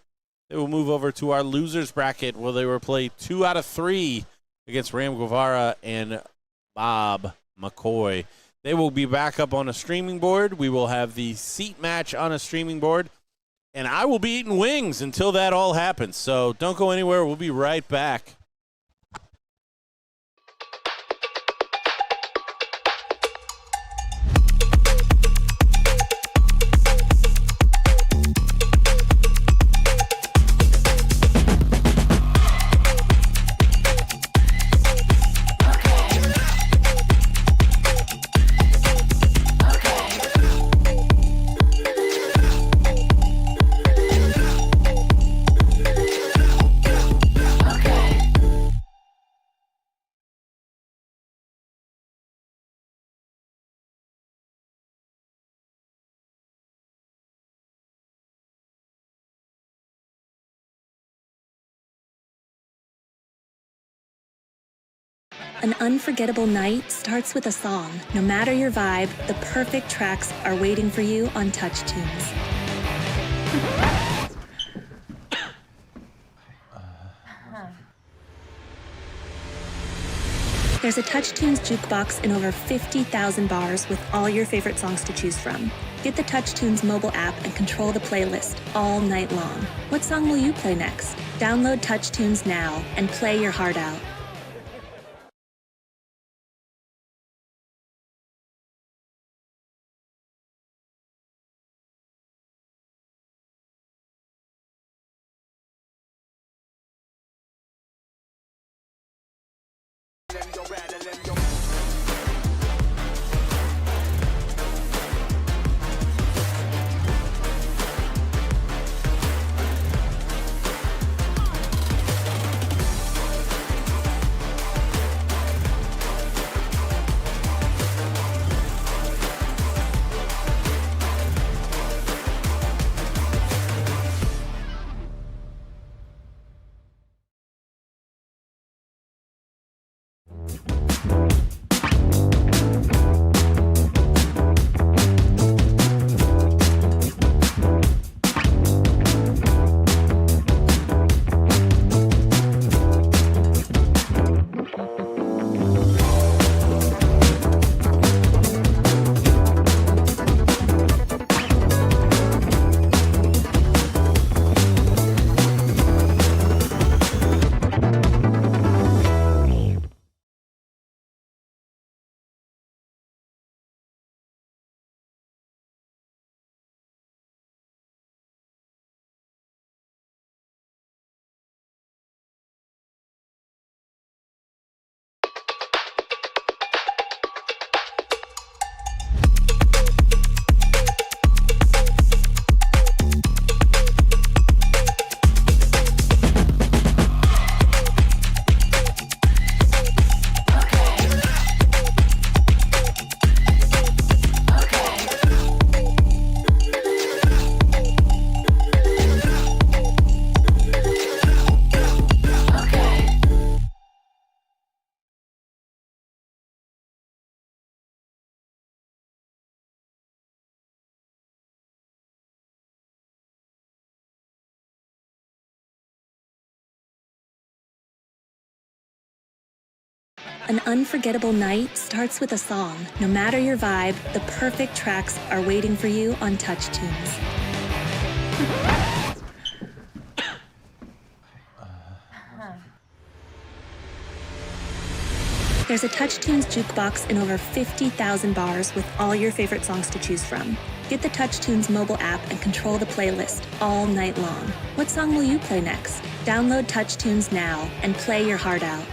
They will move over to our losers bracket where they will play 2 out of 3 against Ram Guevara and Bob McCoy. They will be back up on a streaming board. We will have the seat match on a streaming board, and I will be eating wings until that all happens. So don't go anywhere. We'll be right back. An unforgettable night starts with a song. No matter your vibe, the perfect tracks are waiting for you on Touch Tunes. There's a Touch Tunes jukebox in over 50,000 bars with all your favorite songs to choose from. Get the Touch Tunes mobile app and control the playlist all night long. What song will you play next? Download Touch Tunes now and play your heart out. An unforgettable night starts with a song. No matter your vibe, the perfect tracks are waiting for you on Touch Tunes. There's a Touch Tunes jukebox in over 50,000 bars with all your favorite songs to choose from. Get the Touch Tunes mobile app and control the playlist all night long. What song will you play next? Download Touch Tunes now and play your heart out.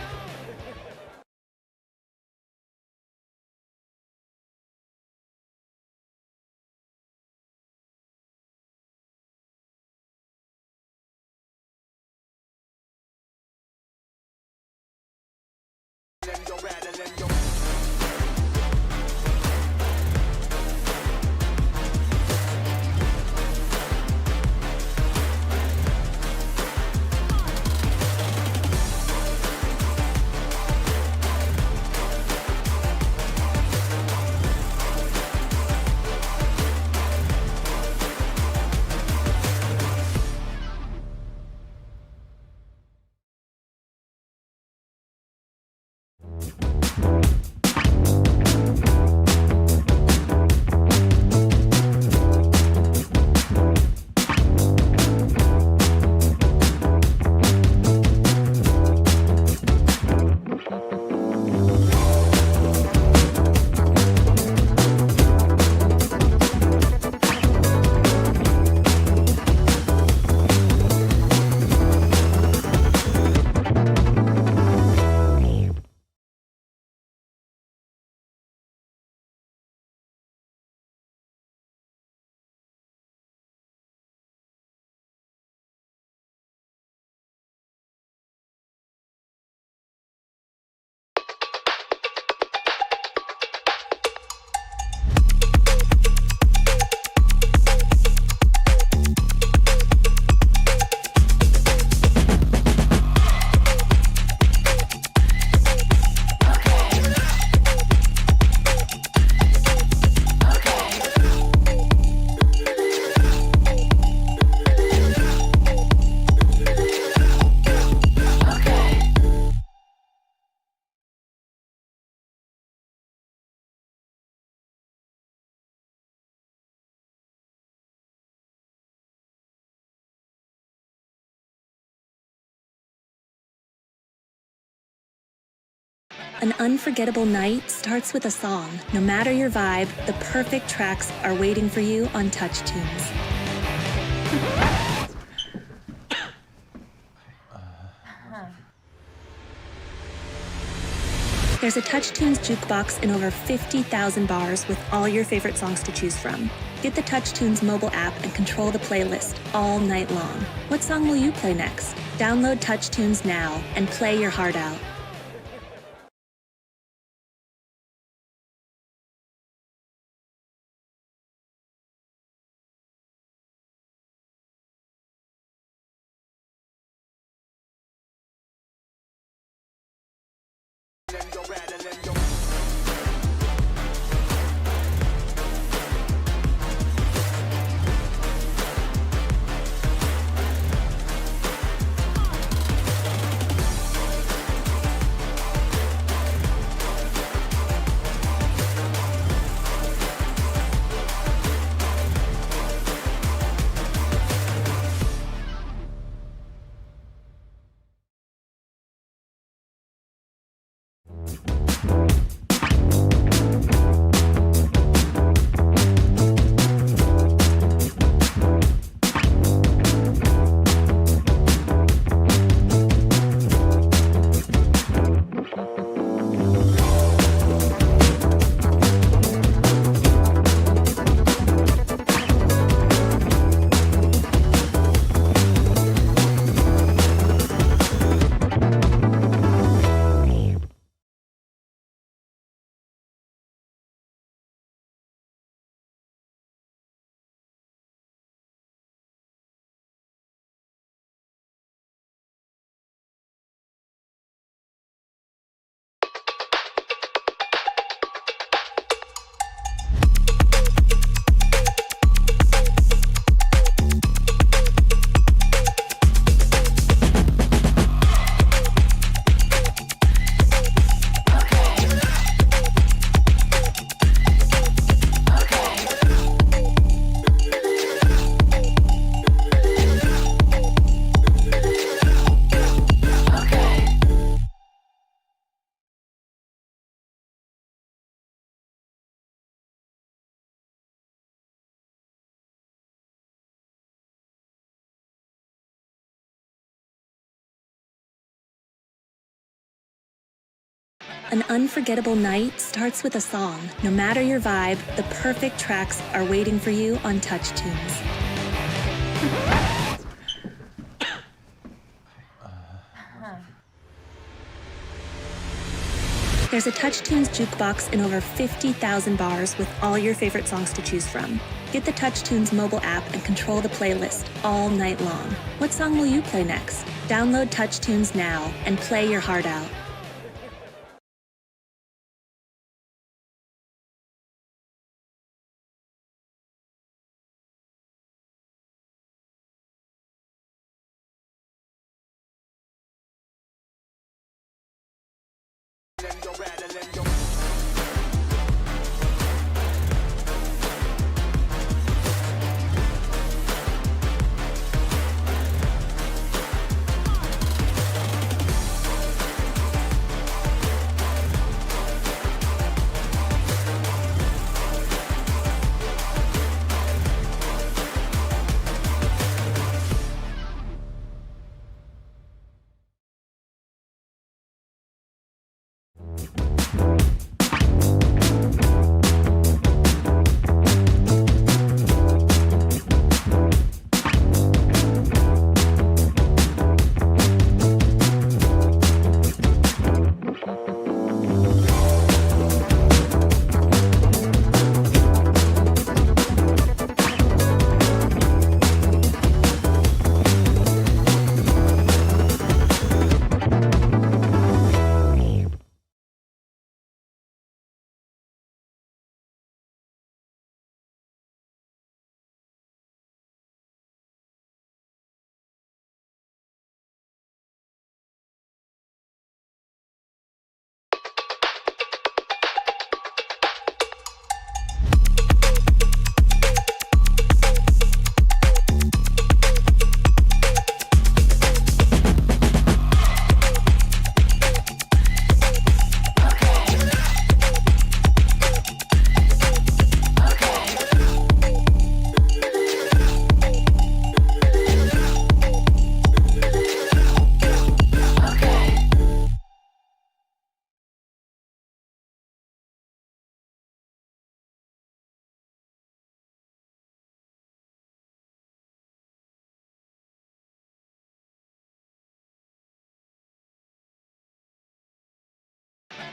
An unforgettable night starts with a song. No matter your vibe, the perfect tracks are waiting for you on Touch Tunes. There's a Touch Tunes jukebox in over 50,000 bars with all your favorite songs to choose from. Get the Touch Tunes mobile app and control the playlist all night long. What song will you play next? Download Touch Tunes now and play your heart out. An unforgettable night starts with a song. No matter your vibe, the perfect tracks are waiting for you on Touch Tunes. There's a Touch Tunes jukebox in over 50,000 bars with all your favorite songs to choose from. Get the Touch Tunes mobile app and control the playlist all night long. What song will you play next? Download Touch Tunes now and play your heart out.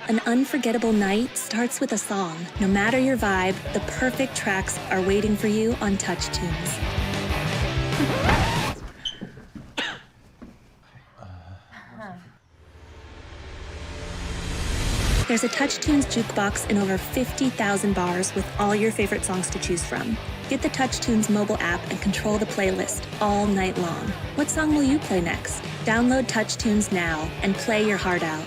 An unforgettable night starts with a song. No matter your vibe, the perfect tracks are waiting for you on Touch Tunes. There's a Touch Tunes jukebox in over 50,000 bars with all your favorite songs to choose from. Get the Touch Tunes mobile app and control the playlist all night long. What song will you play next? Download Touch Tunes now and play your heart out.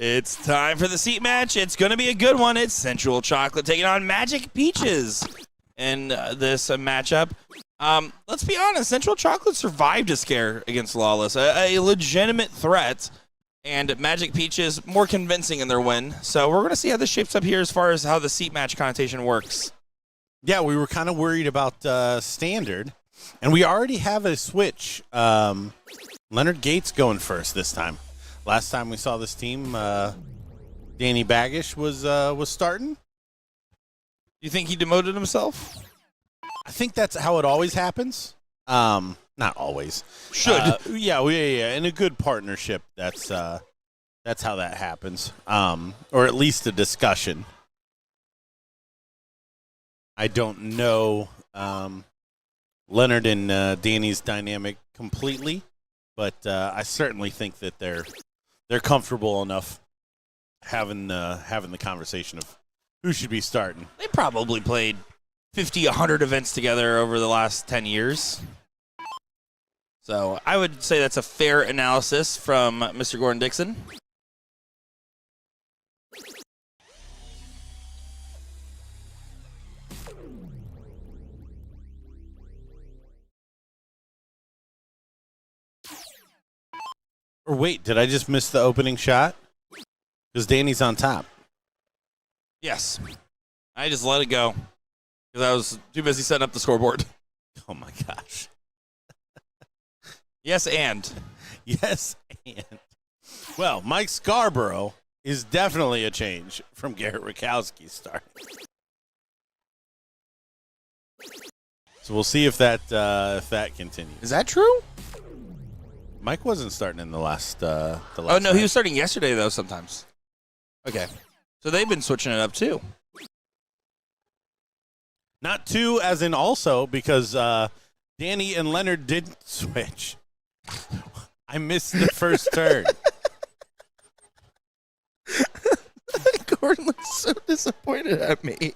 It's time for the seat match. It's going to be a good one. It's Sensual Chocolate taking on Magic Peaches in this matchup. Let's be honest, Sensual Chocolate survived a scare against Lawless, a legitimate threat, and Magic Peaches more convincing in their win. So we're going to see how this shapes up here as far as how the seat match connotation works. Yeah, we were kind of worried about Standard, and we already have a switch. Leonard Gates going first this time. Last time we saw this team, Danny Baggish was starting. You think he demoted himself? I think that's how it always happens. Not always. Should. Yeah. In a good partnership, that's how that happens. Or at least a discussion. I don't know Leonard and Danny's dynamic completely, but I certainly think that they're comfortable enough having the conversation of who should be starting. They probably played 50, 100 events together over the last 10 years. So I would say that's a fair analysis from Mr. Gordon Dixon. Or wait, did I just miss the opening shot? Because Danny's on top. Yes. I just let it go because I was too busy setting up the scoreboard. Oh, my gosh. Yes, and. Yes, and. Well, Mike Scarborough is definitely a change from Garrett Rakowski's start. So we'll see if that continues. Is that true? Mike wasn't starting in the last. Oh, no, night. he was starting yesterday, though, sometimes. Okay. So they've been switching it up, too. Not two, as in also, because Danny and Leonard didn't switch. I missed the first turn. Gordon looks so disappointed at me.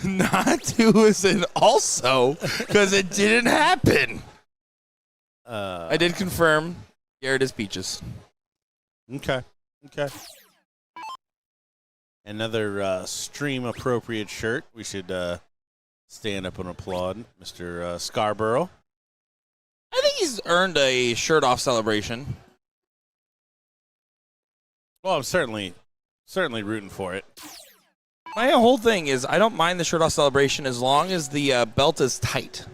Not two as in also, because it didn't happen. I did confirm Garrett is Peaches. Okay. Another stream-appropriate shirt. We should stand up and applaud Mr. Scarborough. I think he's earned a shirt-off celebration. Well, I'm certainly rooting for it. My whole thing is I don't mind the shirt-off celebration as long as the belt is tight.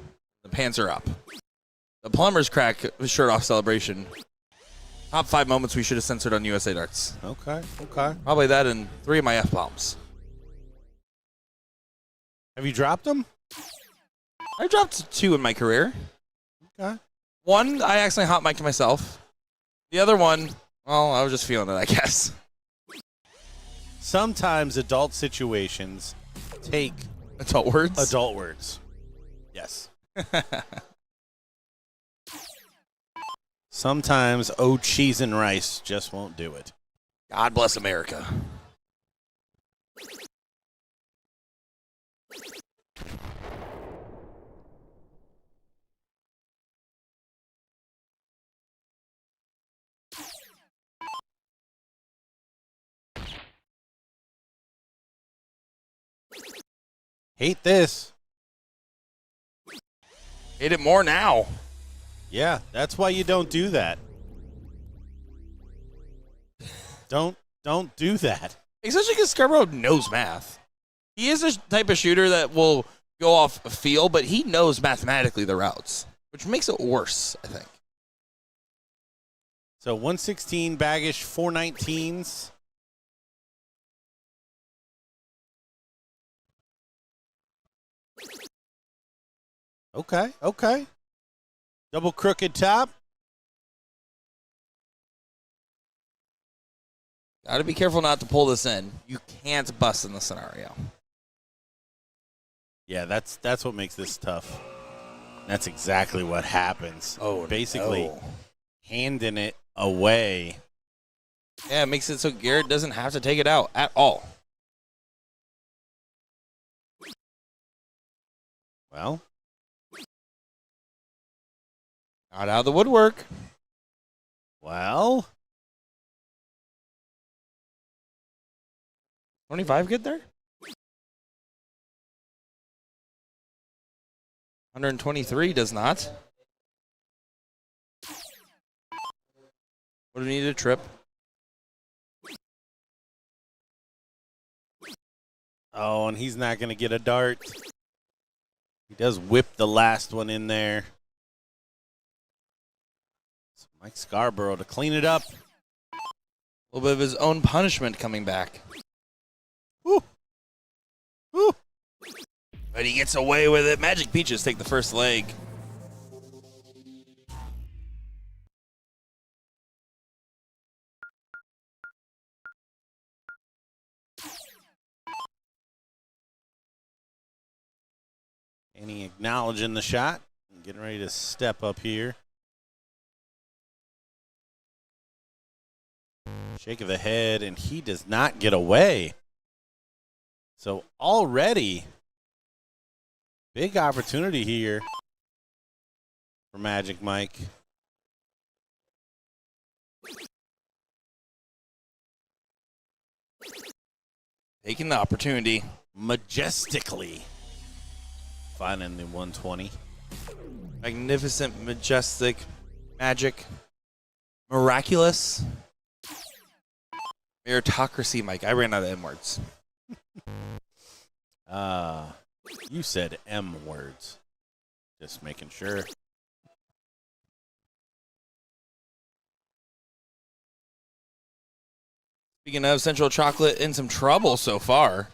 The pants are up. The plumber's crack shirt-off celebration. Top 5 moments we should have censored on USA Darts. Okay. Probably that and 3 of my F-bombs. Have you dropped them? I dropped 2 in my career. Okay. One, I accidentally hot mic'd myself. The other one, well, I was just feeling it, I guess. Sometimes adult situations take Adult words? adult words. Yes. Sometimes cheese and rice just won't do it. God bless America. Hate this. Hate it more now. Yeah, that's why you don't do that. Don't do that. Especially because Scarborough knows math. He is a type of shooter that will go off a feel, but he knows mathematically the routes, which makes it worse, I think. So 116 Baggish, 419s. Okay. Double crooked top. Got to be careful not to pull this in. You can't bust in this scenario. Yeah, that's what makes this tough. That's exactly what happens. Oh, basically no. handing it away. Yeah, it makes it so Garrett doesn't have to take it out at all. Well, Not out of the woodwork. well. 25 good there? 123 does not. Would have needed a trip. Oh, and he's not going to get a dart. He does whip the last one in there. So Mike Scarborough to clean it up. A little bit of his own punishment coming back. Woo. Woo. But he gets away with it. Magic Peaches take the first leg. And he acknowledging the shot. Getting ready to step up here. Shake of the head, and he does not get away. So already, big opportunity here for Magic Mike. Taking the opportunity. Majestically finding the 120. Magnificent, majestic, magic, miraculous. Meritocracy, Mike. I ran out of M words. You said M words. Just making sure. Speaking of, Central Chocolate in some trouble so far.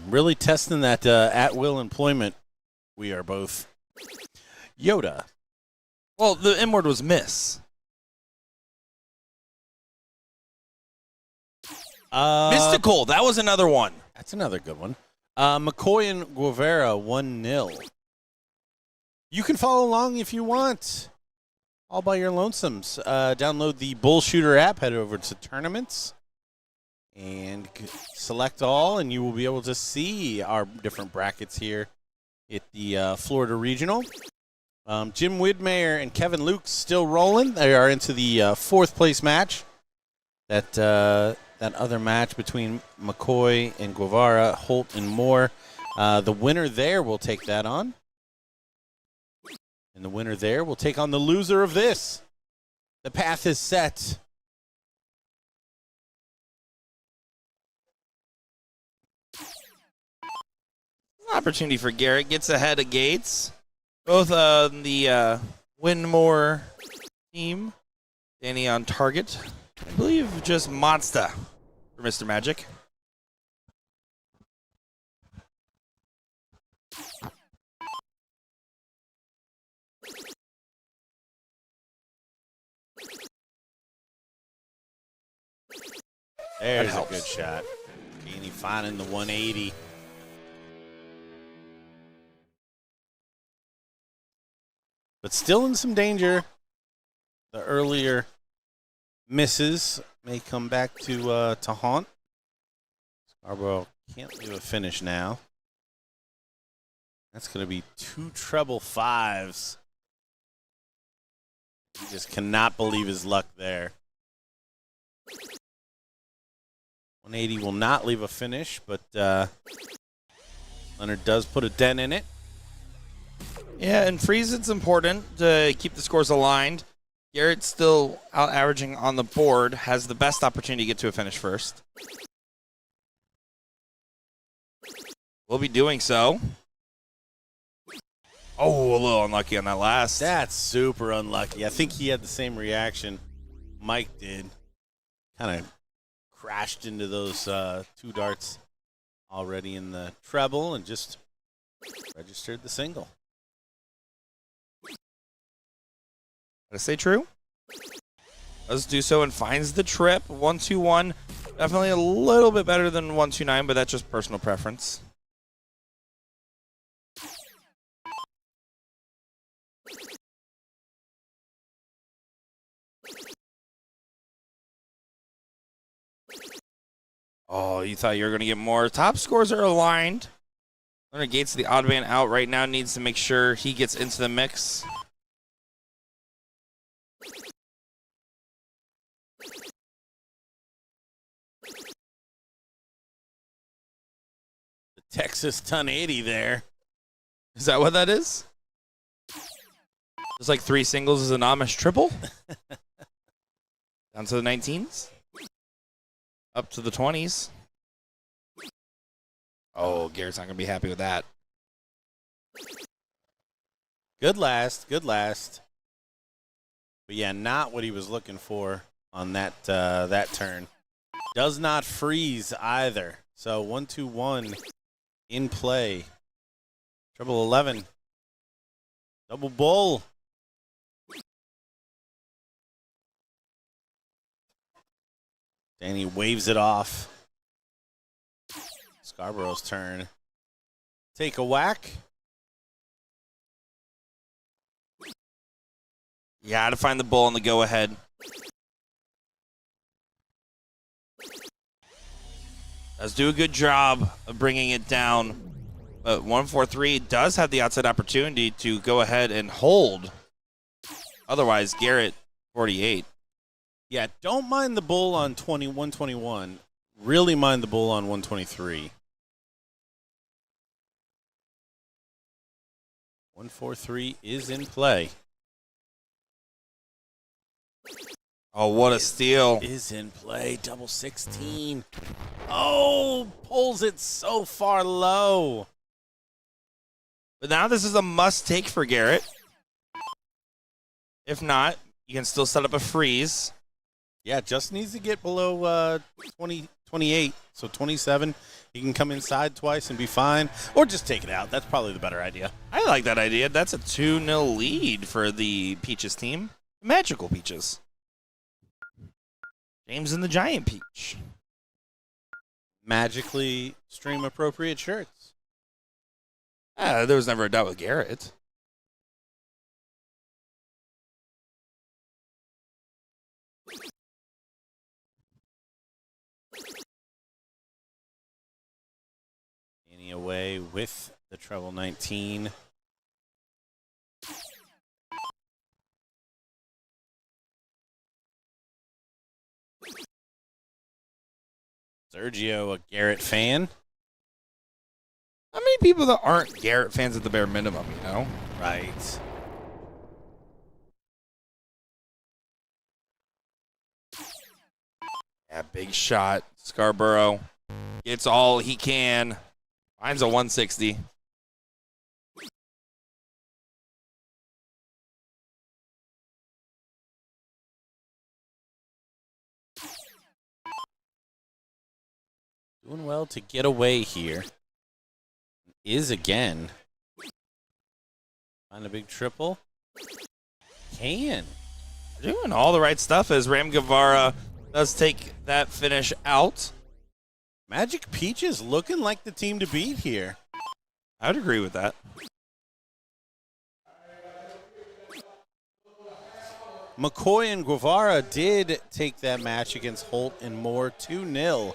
Really testing that at-will employment. We are both. Yoda. Well, the M word was miss. Mystical. That was another one. That's another good one. McCoy and Guevara 1-0. You can follow along if you want. All by your lonesomes. Download the BullShooter app. Head over to tournaments. And select all, and you will be able to see our different brackets here at the Florida Regional. Jim Widmeyer and Kevin Luke still rolling. They are into the fourth place match. That other match between McCoy and Guevara, Holt and Moore. The winner there will take that on. And the winner there will take on the loser of this. The path is set. Opportunity for Garrett. Gets ahead of Gates. Both the Winmore team. Danny on target. I believe just Mazda for Mr. Magic. There's a good shot. Danny finding the 180. But still in some danger. The earlier misses may come back to haunt. Scarborough can't leave a finish now. That's going to be 2 treble 5s. He just cannot believe his luck there. 180 will not leave a finish, but Leonard does put a dent in it. Yeah, and freeze, it's important to keep the scores aligned. Garrett's still out averaging on the board, has the best opportunity to get to a finish first. We'll be doing so. Oh, a little unlucky on that last. That's super unlucky. I think he had the same reaction Mike did. Kind of crashed into those 2 darts already in the treble and just registered the single. Gotta stay true. Does do so and finds the trip. 1-2-1. Definitely a little bit better than 1-2-9, but that's just personal preference. Oh, you thought you were going to get more. Top scores are aligned. Leonard Gates, the odd man out right now, needs to make sure he gets into the mix. Texas 1080 there. Is that what that is? Just like 3 singles is an Amish triple? Down to the 19s. Up to the 20s. Oh, Garrett's not going to be happy with that. Good last. Good last. But yeah, not what he was looking for on that that turn. Does not freeze either. So 1-2-1 in play. Treble 11. Double bull. Danny waves it off. Scarborough's turn. Take a whack. You got to find the bull on the go-ahead. Does do a good job of bringing it down. But 1-4-3 does have the outside opportunity to go ahead and hold. Otherwise, Garrett, 48. Yeah, don't mind the bull on 121. Really mind the bull on 123. 1-4-3 is in play. Oh, what a steal. Is in play. Double 16. Oh, pulls it so far low. But now this is a must-take for Garrett. If not, you can still set up a freeze. Yeah, just needs to get below 28. So 27. He can come inside twice and be fine. Or just take it out. That's probably the better idea. I like that idea. That's a 2-0 lead for the Peaches team. Magical Peaches. James and the Giant Peach. Magically stream appropriate shirts. There was never a doubt with Garrett. Danny away with the treble 19. Sergio, a Garrett fan. How many people that aren't Garrett fans at the bare minimum, you know? Right. Yeah, big shot. Scarborough gets all he can. Finds a 160. Doing well to get away here. Is again. Find a big triple. Can. Doing all the right stuff as Ram Guevara does take that finish out. Magic Peaches looking like the team to beat here. I would agree with that. McCoy and Guevara did take that match against Holt and Moore 2-0.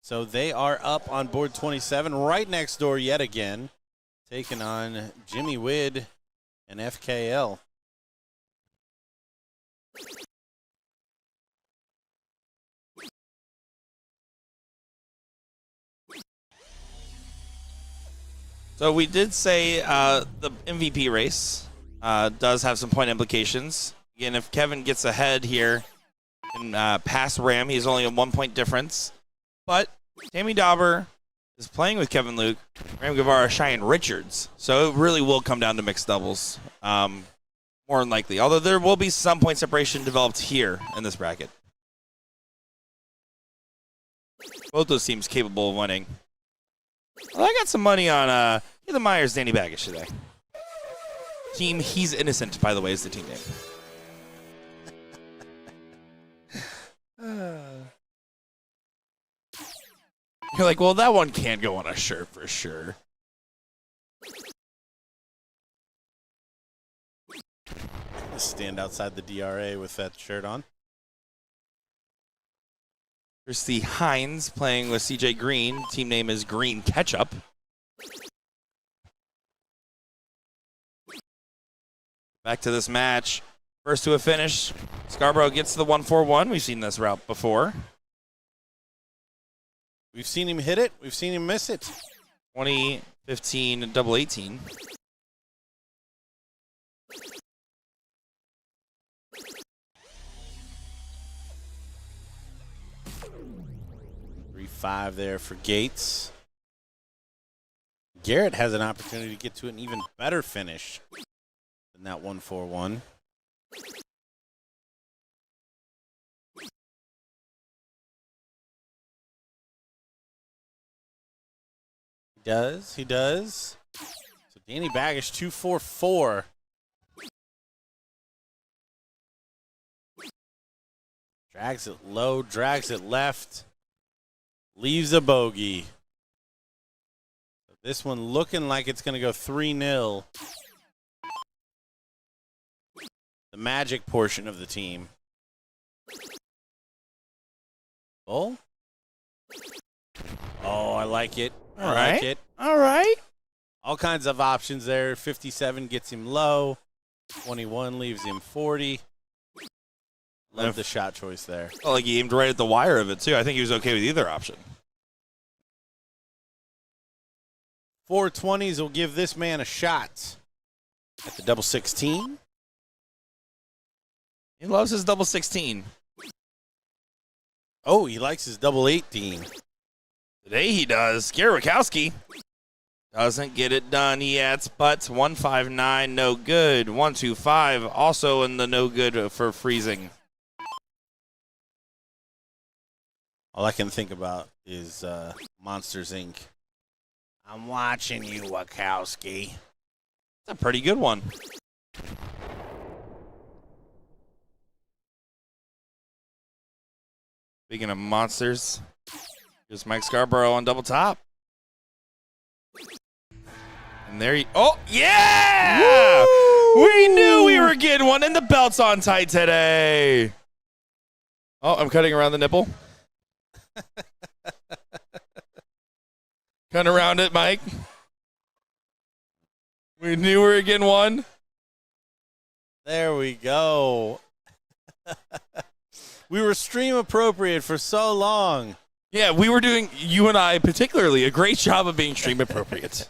So they are up on board 27, right next door yet again, taking on Jimmy Widd and FKL. So we did say the MVP race does have some point implications. Again, if Kevin gets ahead here and pass Ram, he's only a 1 point difference. But Tammy Dauber is playing with Kevin Luke, Ram Guevara, Cheyenne Richards. So it really will come down to mixed doubles, more than likely. Although there will be some point separation developed here in this bracket. Both those teams capable of winning. Well, I got some money on the Myers Danny Baggish today. Team He's Innocent, by the way, is the team name. You're like, well, that one can't go on a shirt for sure. Stand outside the DRA with that shirt on. Here's the Hines playing with CJ Green. Team name is Green Ketchup. Back to this match. First to a finish. Scarborough gets the 1-4-1. We've seen this route before. We've seen him hit it. We've seen him miss it. 20, 15, double 18. $3-5 there for Gates. Garrett has an opportunity to get to an even better finish than that 1-4-1. He does. So Danny Baggish 2-4-4. Drags it low, drags it left, leaves a bogey. This one looking like it's going to go 3-0. The magic portion of the team. Bull? Oh, I like it. I like it. All right. All kinds of options there. 57 gets him low. 21 leaves him 40. Love the shot choice there. Well, like he aimed right at the wire of it, too. I think he was okay with either option. 420s will give this man a shot at the double 16. He loves his double 16. Oh, he likes his double 18. Today he does. Gary Rakowski doesn't get it done. He adds putts. 159, no good. 125, also in the no good for freezing. All I can think about is Monsters, Inc. I'm watching you, Wachowski. That's a pretty good one. Speaking of monsters, here's Mike Scarborough on double top. And there he, oh, yeah! Woo! We knew we were getting one, and the belt's on tight today. Oh, I'm cutting around the nipple. Cut around it, Mike. We knew we were getting one. There we go. We were stream appropriate for so long. Yeah, we were doing, you and I particularly, a great job of being stream appropriate.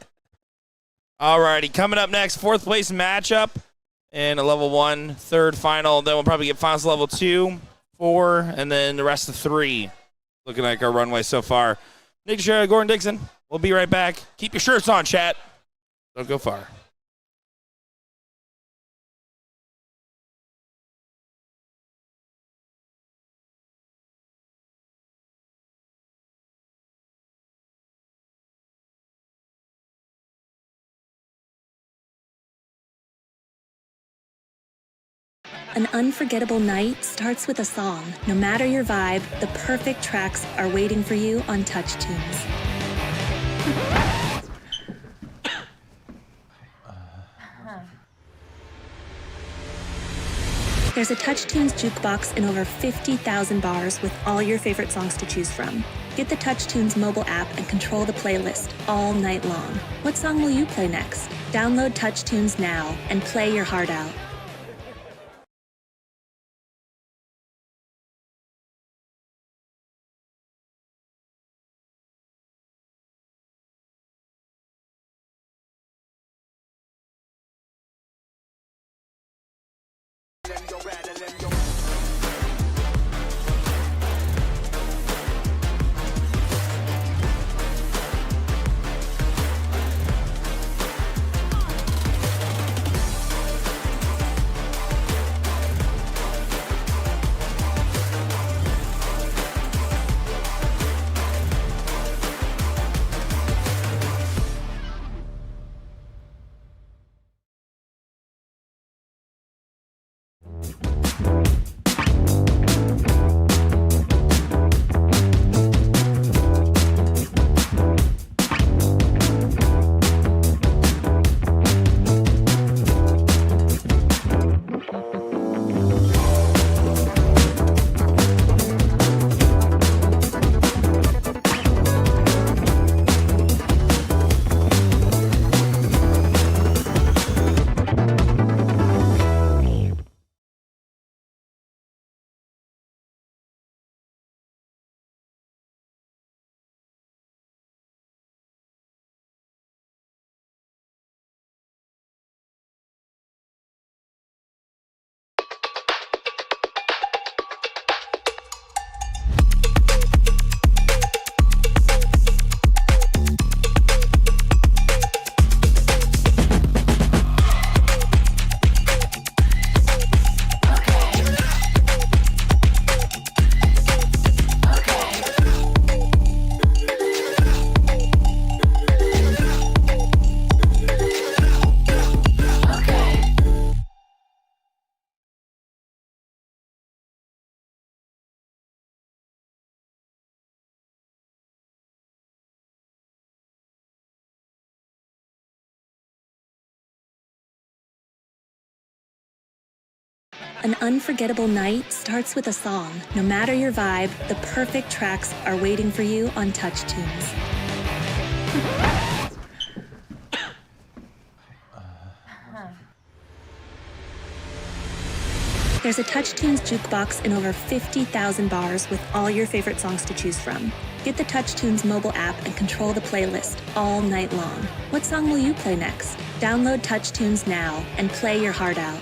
All righty, coming up next, fourth place matchup in a level 1, third final. Then we'll probably get finals level 2, 4, and then the rest of 3. Looking like our runway so far. Nick Teixeira, Gordon Dixon. We'll be right back. Keep your shirts on, chat. Don't go far. An unforgettable night starts with a song. No matter your vibe, the perfect tracks are waiting for you on Touch Tunes. There's a Touch Tunes jukebox in over 50,000 bars with all your favorite songs to choose from. Get the Touch Tunes mobile app and control the playlist all night long. What song will you play next? Download Touch Tunes now and play your heart out. An unforgettable night starts with a song. No matter your vibe, the perfect tracks are waiting for you on Touch Tunes. There's a Touch Tunes jukebox in over 50,000 bars with all your favorite songs to choose from. Get the Touch Tunes mobile app and control the playlist all night long. What song will you play next? Download Touch Tunes now and play your heart out.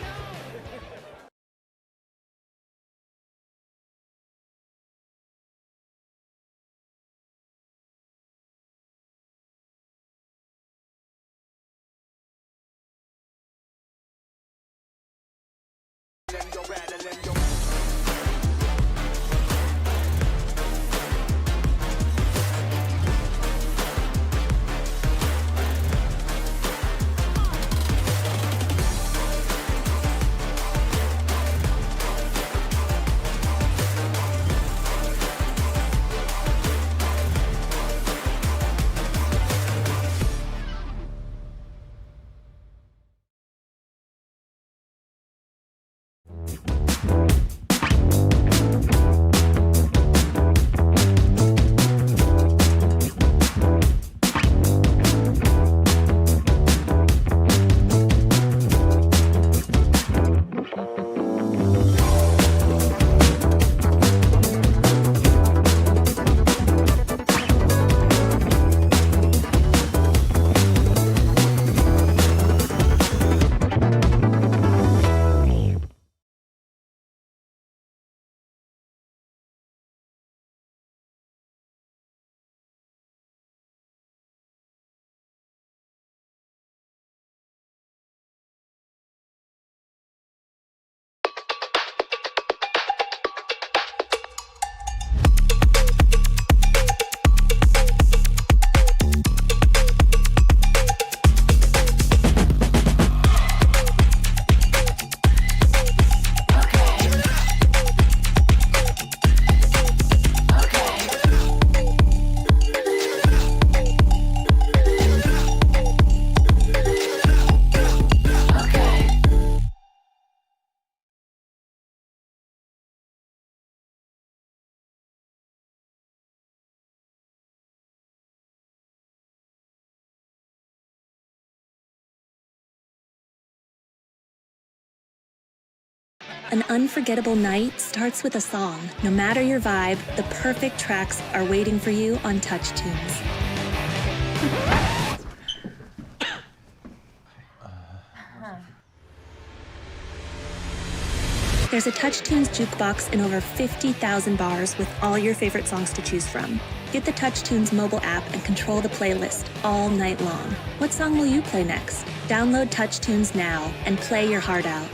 An unforgettable night starts with a song. No matter your vibe, the perfect tracks are waiting for you on Touch Tunes. There's a Touch Tunes jukebox in over 50,000 bars with all your favorite songs to choose from. Get the Touch Tunes mobile app and control the playlist all night long. What song will you play next? Download Touch Tunes now and play your heart out.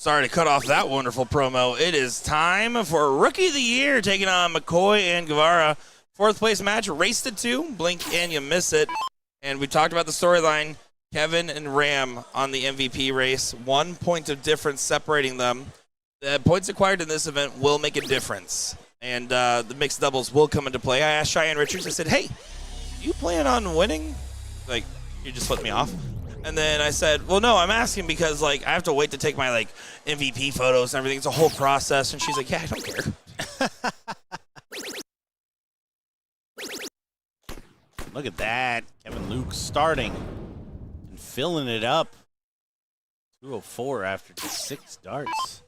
Sorry to cut off that wonderful promo. It is time for Rookie of the Year, taking on McCoy and Guevara. 4th place match, race to 2. Blink and you miss it. And we talked about the storyline. Kevin and Ram on the MVP race. 1 point of difference separating them. The points acquired in this event will make a difference. And the mixed doubles will come into play. I asked Cheyenne Richards, I said, hey, do you plan on winning? Like, you just flipped me off. And then I said, well, no, I'm asking because, like, I have to wait to take my, like, MVP photos and everything. It's a whole process. And she's like, yeah, I don't care. Look at that. Kevin Luke starting and filling it up. 204 after just 6 darts.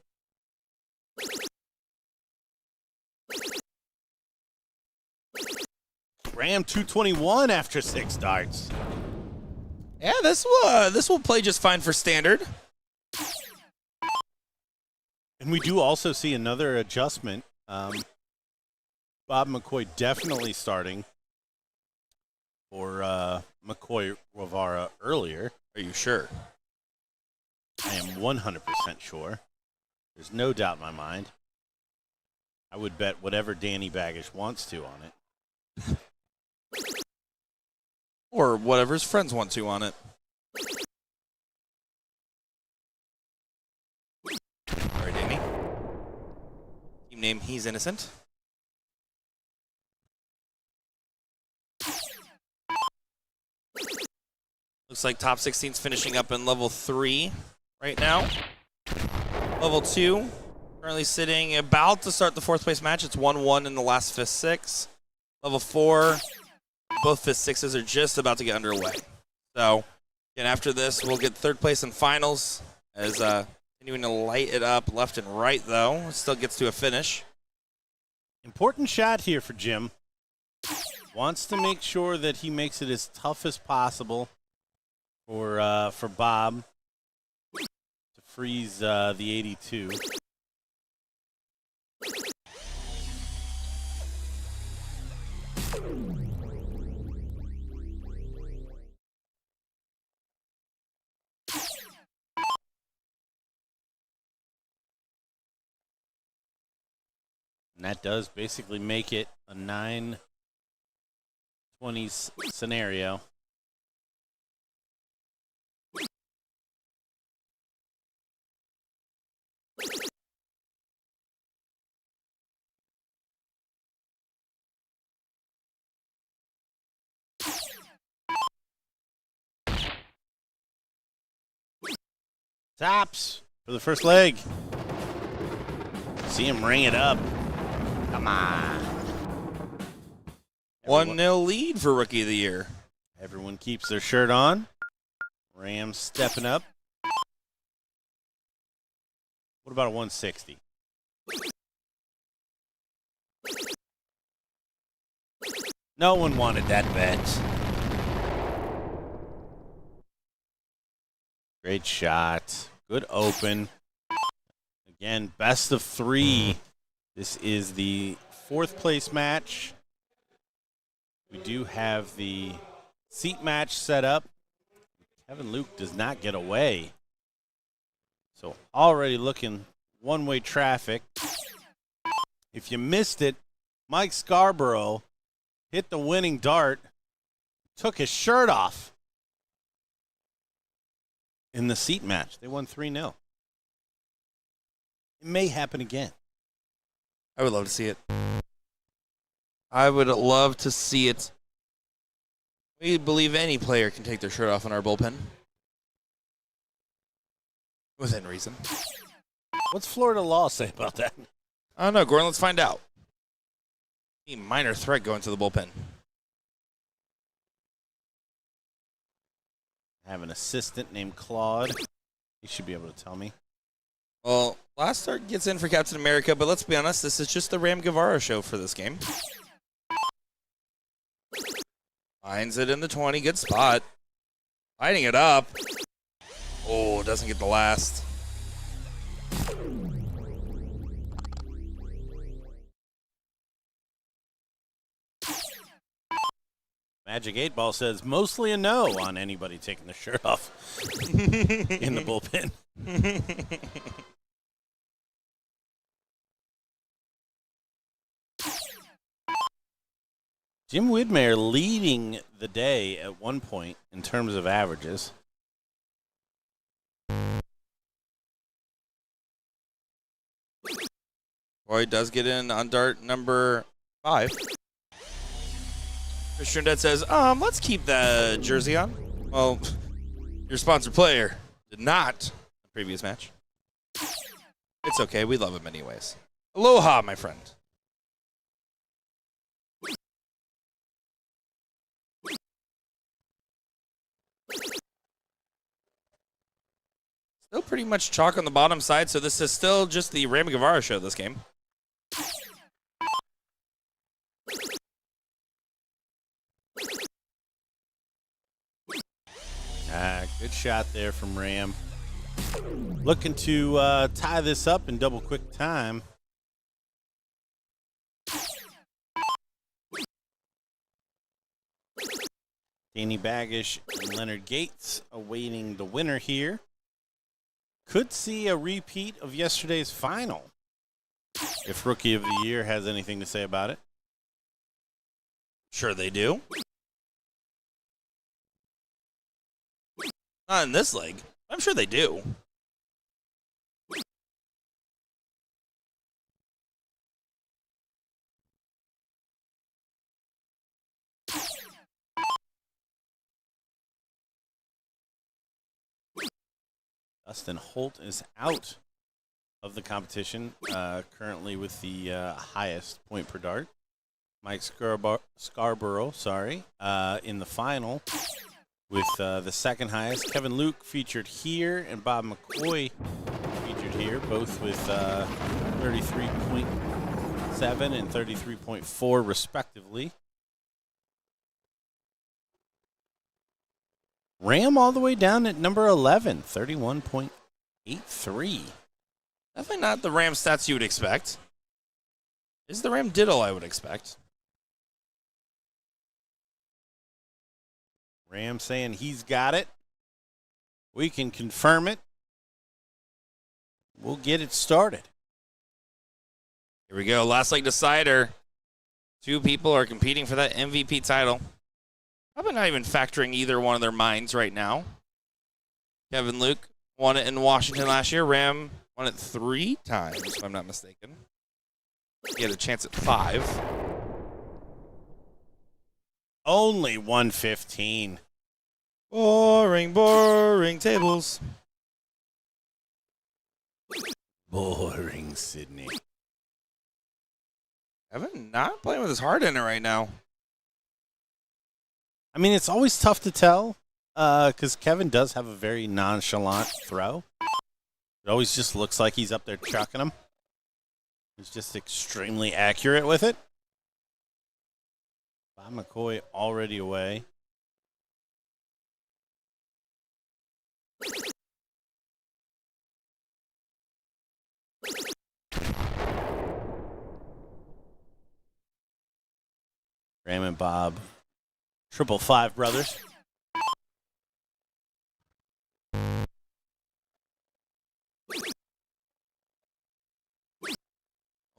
Ram 221 after 6 darts. Yeah, this will play just fine for standard. And we do also see another adjustment. Bob McCoy definitely starting for McCoy Guevara earlier. Are you sure? I am 100% sure. There's no doubt in my mind. I would bet whatever Danny Baggish wants to on it. Or whatever his friends want to on it. All right, Amy. Team name, He's Innocent. Looks like top 16's finishing up in level 3 right now. Level 2, currently sitting about to start the 4th place match. It's 1-1 in the last 5th 6. Level 4, both 5th 6s are just about to get underway. So, again, after this, we'll get 3rd place in finals as continuing to light it up left and right, though. It still gets to a finish. Important shot here for Jim. Wants to make sure that he makes it as tough as possible for Bob to freeze the 82. And that does basically make it a 9-20 scenario. Tops for the first leg. See him ring it up. Come on. 1-0 lead for Rookie of the Year. Everyone keeps their shirt on. Rams stepping up. What about a 160? No one wanted that bet. Great shot. Good open. Again, best of 3. This is the 4th place match. We do have the seat match set up. Kevin Luke does not get away. So already looking one-way traffic. If you missed it, Mike Scarborough hit the winning dart, took his shirt off in the seat match. They won 3-0. It may happen again. I would love to see it. I would love to see it. We believe any player can take their shirt off in our bullpen. Within reason. What's Florida law say about that? I don't know, Gordon. Let's find out. A minor threat going to the bullpen. I have an assistant named Claude. He should be able to tell me. Well, last start gets in for Captain America, but let's be honest, this is just the Ram Guevara show for this game. Finds it in the 20, good spot. Lighting it up. Oh, doesn't get the last. Magic 8 Ball says mostly a no on anybody taking their shirt off in the bullpen. Jim Widmer leading the day at one point in terms of averages. Roy does get in on dart number 5. Christian Dead says, let's keep the jersey on. Well, your sponsored player did not in the previous match. It's okay. We love him anyways. Aloha, my friend. Still pretty much chalk on the bottom side, so this is still just the Ram Guevara show this game. Good shot there from Ram. Looking to tie this up in double quick time. Danny Baggish and Leonard Gates awaiting the winner here. Could see a repeat of yesterday's final if Rookie of the Year has anything to say about it. Sure they do. Not in this leg. I'm sure they do. Dustin Holt is out of the competition, currently with the highest point per dart. Mike Scarborough, in the final with the second highest. Kevin Luke featured here, and Bob McCoy featured here, both with 33.7 and 33.4 respectively. Ram all the way down at number 11, 31.83. Definitely not the Ram stats you would expect. Is the Ram diddle I would expect. Ram saying he's got it. We can confirm it. We'll get it started. Here we go. Last leg decider. 2 people are competing for that MVP title. Probably not even factoring either one of their minds right now. Kevin Luke won it in Washington last year. Ram won it 3 times, if I'm not mistaken. He had a chance at 5. Only 115. Boring, boring tables. Boring, Sydney. Kevin not playing with his heart in it right now. I mean, it's always tough to tell because Kevin does have a very nonchalant throw. It always just looks like he's up there chucking them. He's just extremely accurate with it. Bob McCoy already away. Ram and Bob. 555 brothers.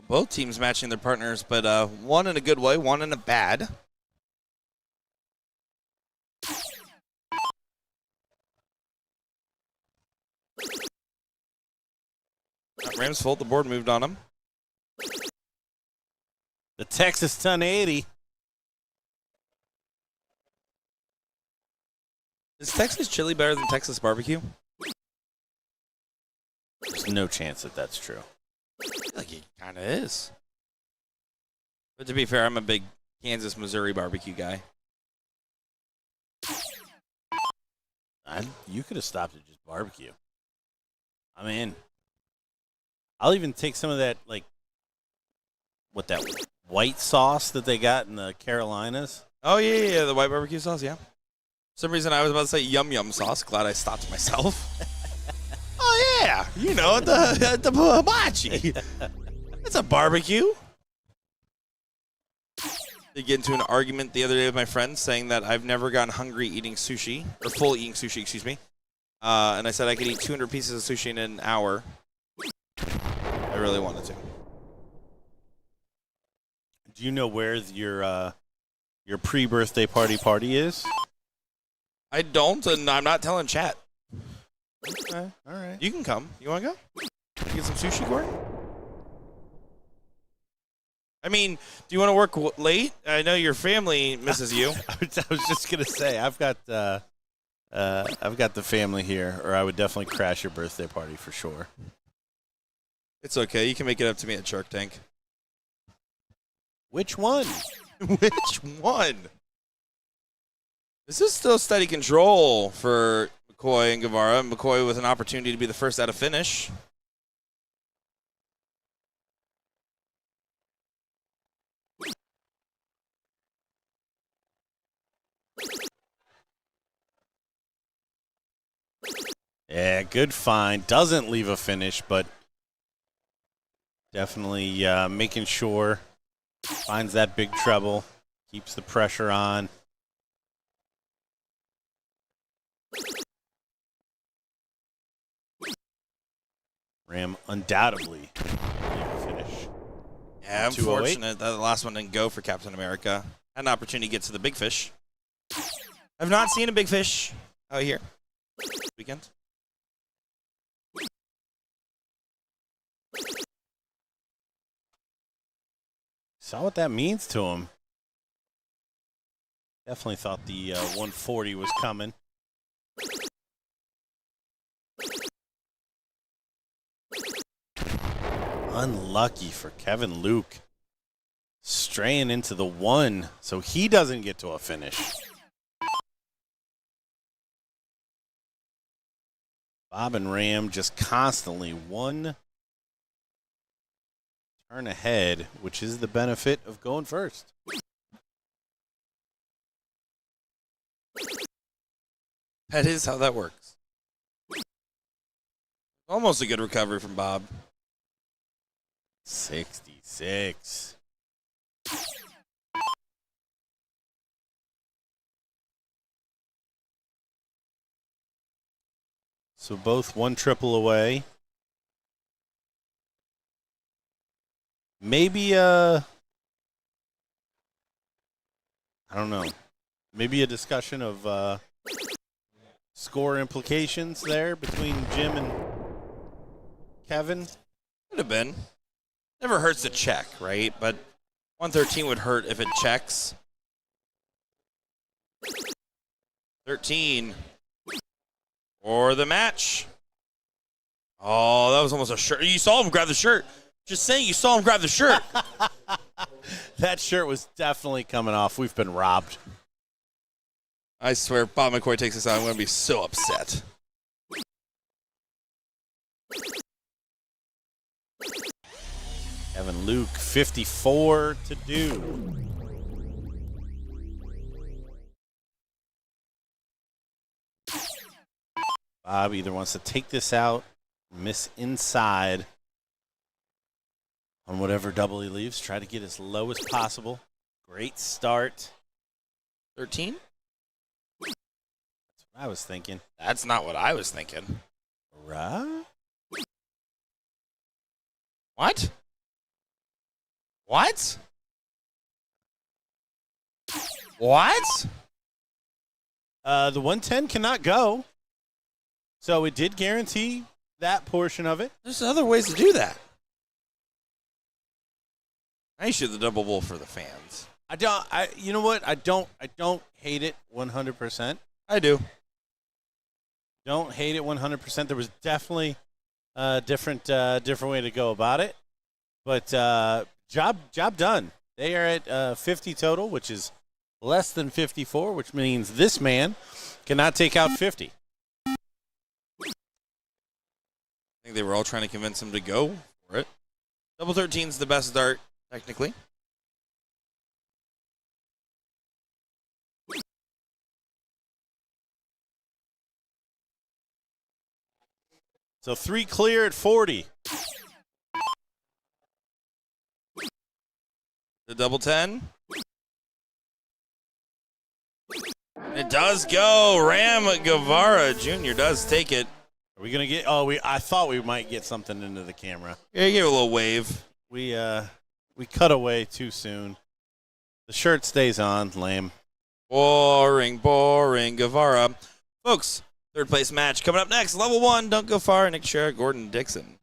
Both teams matching their partners, but one in a good way, one in a bad. Rams full, the board moved on him. The Texas Ton 80. Is Texas chili better than Texas barbecue? There's no chance that that's true. I feel like it kind of is. But to be fair, I'm a big Kansas, Missouri barbecue guy. You could have stopped at just barbecue. I'm in. I'll even take some of that, like, that white sauce that they got in the Carolinas. Oh, yeah, the white barbecue sauce, yeah. For some reason, I was about to say yum sauce. Glad I stopped myself. Oh, yeah. You know, the hibachi. It's a barbecue. Did get into an argument the other day with my friends saying that I've never gotten hungry eating sushi, or full eating sushi, excuse me. And I said I could eat 200 pieces of sushi in an hour. I really wanted to. Do you know where your your pre-birthday party is? I don't, and I'm not telling chat. Okay, all right. You can come. You want to go? Get some sushi, Gordon? I mean, do you want to work late? I know your family misses you. I was just gonna say I've got the family here, or I would definitely crash your birthday party for sure. It's okay. You can make it up to me at Shark Tank. Which one? Which one? This is still steady control for McCoy and Guevara. McCoy with an opportunity to be the first out of finish. Yeah, good find. Doesn't leave a finish, but definitely making sure finds that big treble, keeps the pressure on. Ram undoubtedly leave a finish. Yeah, unfortunate that the last one didn't go for Captain America. Had an opportunity to get to the big fish. I've not seen a big fish out here this weekend. Saw what that means to him. Definitely thought the 140 was coming. Unlucky for Kevin Luke. Straying into the 1, so he doesn't get to a finish. Bob and Ram just constantly one turn ahead, which is the benefit of going first. That is how that works. Almost a good recovery from Bob. 66. So both one triple away. Maybe I don't know. Maybe a discussion of score implications there between Jim and Kevin. Could have been. Never hurts to check, right? But 113 would hurt if it checks. 13. For the match. Oh, that was almost a shirt. You saw him grab the shirt. Just saying, you saw him grab the shirt. That shirt was definitely coming off. We've been robbed. I swear, if Bob McCoy takes this out, I'm going to be so upset. Kevin Luke, 54 to do. Bob either wants to take this out, miss inside on whatever double he leaves, try to get as low as possible. Great start. 13? That's what I was thinking. That's not what I was thinking. Right? What? What? What? The 110 cannot go. So it did guarantee that portion of it. There's other ways to do that. I shoot the double bull for the fans. You know what? I don't hate it 100%. I do. Don't hate it 100%. There was definitely a different way to go about it. But job done. They are at 50 total, which is less than 54, which means this man cannot take out 50. I think they were all trying to convince him to go for it. Double 13's the best dart, technically. So 3 clear at 40. The double 10. It does go. Ram Guevara Jr. does take it. Are we gonna get? I thought we might get something into the camera. Yeah, you give it a little wave. We cut away too soon. The shirt stays on. Lame. Boring, boring. Guevara. Folks, third place match coming up next. Level 1, don't go far. Nick Teixeira, Gordon Dixon.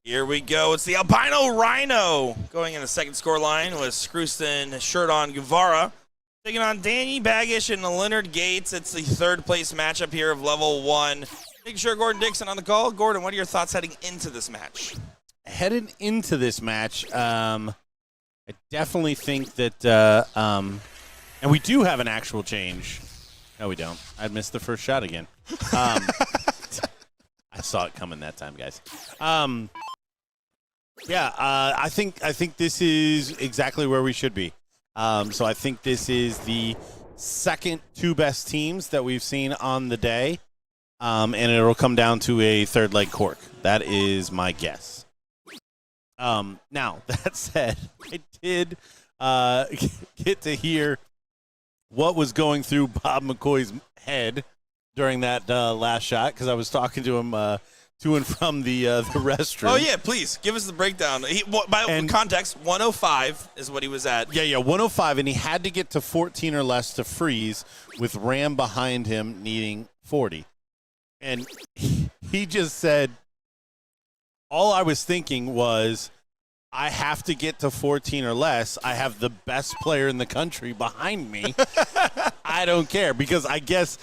Here we go. It's the Albino Rhino going in the second score line with Screwston, shirt on, Guevara. Taking on Danny Baggish and Leonard Gates. It's the third place matchup here of level 1. Make sure Gordon Dixon on the call. Gordon, what are your thoughts heading into this match? Heading into this match, I definitely think that, and we do have an actual change. No, we don't. I missed the first shot again. I saw it coming that time, guys. I think this is exactly where we should be. So I think this is the second two best teams that we've seen on the day, and it'll come down to a third leg cork. That is my guess. Now, that said, I did get to hear what was going through Bob McCoy's head during that last shot because I was talking to him to and from the restroom. Oh, yeah, please. Give us the breakdown. By context, 105 is what he was at. Yeah, 105, and he had to get to 14 or less to freeze with Ram behind him needing 40. And he just said, all I was thinking was, I have to get to 14 or less. I have the best player in the country behind me. I don't care because I guess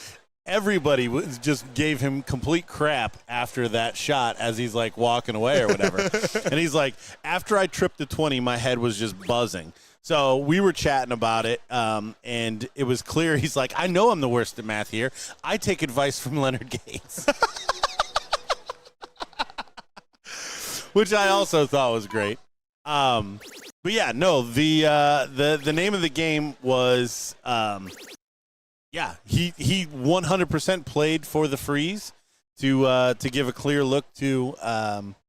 everybody just gave him complete crap after that shot as he's like walking away or whatever. And he's like, after I tripped the 20, my head was just buzzing. So we were chatting about it, and it was clear. He's like, I know I'm the worst at math here. I take advice from Leonard Gates. Which I also thought was great. But yeah, no, the name of the game was he 100% played for the freeze to give a clear look to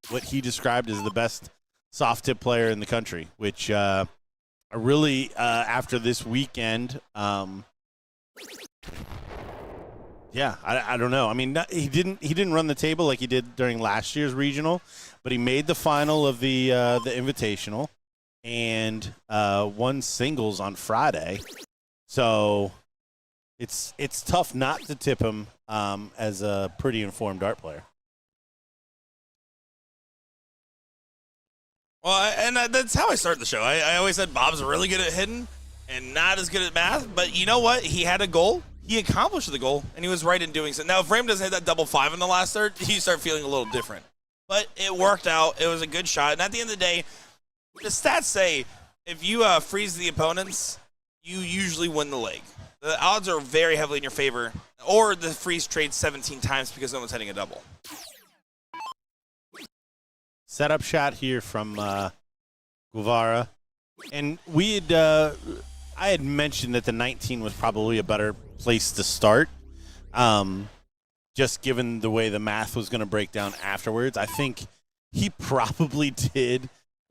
what he described as the best soft tip player in the country, which I really after this weekend I don't know. I mean, he didn't run the table like he did during last year's regional, but he made the final of the Invitational and won singles on Friday. So it's tough not to tip him as a pretty informed dart player. Well, and that's how I started the show. I always said Bob's really good at hitting and not as good at math, but you know what? He had a goal. He accomplished the goal, and he was right in doing so. Now, if Ram doesn't hit that double 5 in the last third, you start feeling a little different. But it worked out. It was a good shot. And at the end of the day, the stats say if you freeze the opponents, you usually win the leg. The odds are very heavily in your favor, or the freeze trades 17 times because no one's hitting a double. Setup shot here from Guevara. And I had mentioned that the 19 was probably a better place to start, just given the way the math was going to break down afterwards. I think he probably did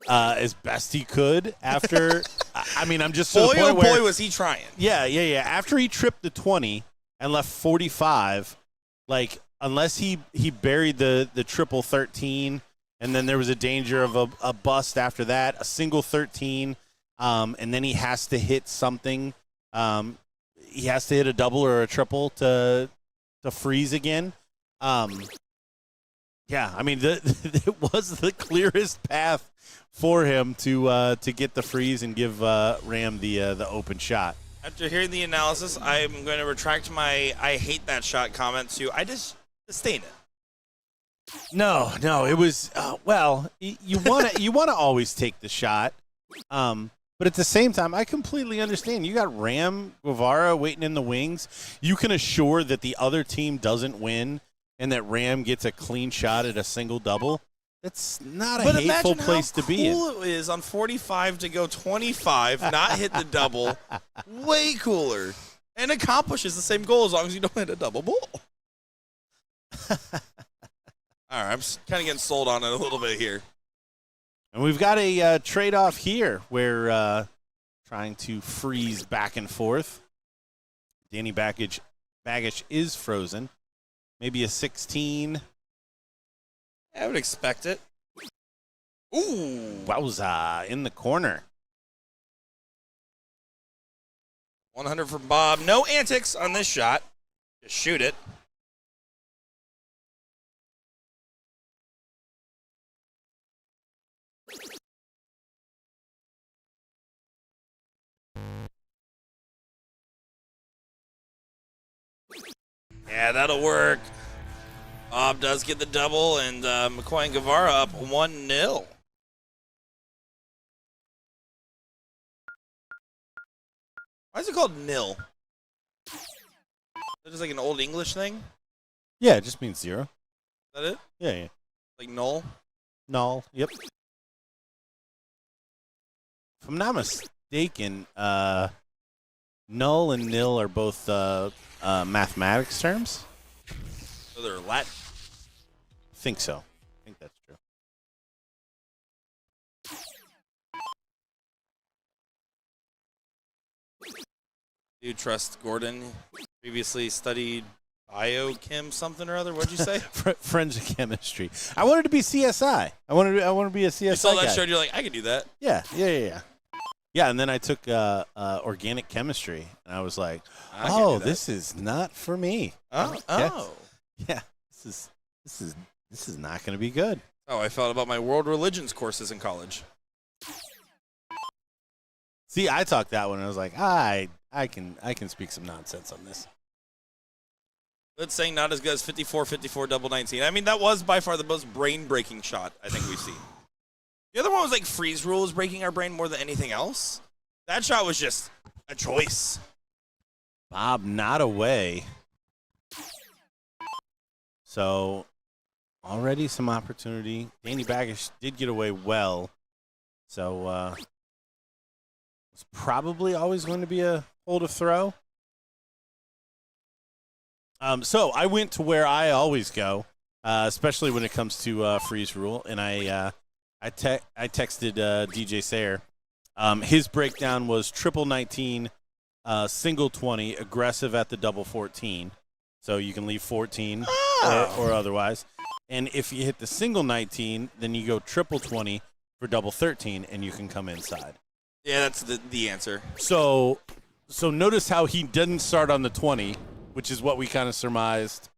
as best he could after. I mean, I'm just boy, oh boy, was he trying. Yeah. After he tripped the 20 and left 45, like unless he buried the triple 13, and then there was a danger of a bust after that, a single 13. And then he has to hit something. He has to hit a double or a triple to freeze again. I mean, it was the clearest path for him to get the freeze and give Ram the open shot. After hearing the analysis, I'm going to retract my "I hate that shot" comment to "I just disdain it." No, it was you want to always take the shot. But at the same time, I completely understand. You got Ram Guevara waiting in the wings. You can assure that the other team doesn't win and that Ram gets a clean shot at a single double. That's not a hateful place to be in. But imagine how cool it is on 45 to go 25, not hit the double. Way cooler. And accomplishes the same goal as long as you don't hit a double ball. All right, I'm kind of getting sold on it a little bit here. And we've got a trade-off here where trying to freeze back and forth. Danny Baggish is frozen. Maybe a 16. I would expect it. Ooh. Wowza, in the corner. 100 from Bob. No antics on this shot. Just shoot it. Yeah, that'll work. Bob does get the double, and McCoy and Guevara up 1-0. Why is it called nil? Is that just like an old English thing? Is Yeah, it just means 0. that it? Yeah. Like null? Null. Yep. If I'm not mistaken, null and nil are both mathematics terms. So they're Latin. I think so. I think that's true. Do you trust Gordon? Previously studied biochem something or other. What'd you say? Forensic chemistry. I wanted to be CSI. I wanted to be a CSI You saw that guy. show and you're like, I could do that. Yeah. Yeah, and then I took organic chemistry, and I was like, I can do that. this is not for me. Oh. Yeah, this is not going to be good. Oh, I felt about my world religions courses in college. See, I talked that one, and I was like, I can speak some nonsense on this. Let's say not as good as 54-54 double 19. I mean, that was by far the most brain-breaking shot I think we've seen. The other one was like freeze rule was breaking our brain more than anything else. That shot was just a choice. Bob not away. So already some opportunity. Danny Baggish did get away well. So it's probably always going to be a hold of throw. So I went to where I always go, especially when it comes to freeze rule, and I texted DJ Sayer. His breakdown was triple 19, single 20, aggressive at the double 14. So you can leave 14 or otherwise. And if you hit the single 19, then you go triple 20 for double 13, and you can come inside. Yeah, that's the answer. So notice how he didn't start on the 20, which is what we kind of surmised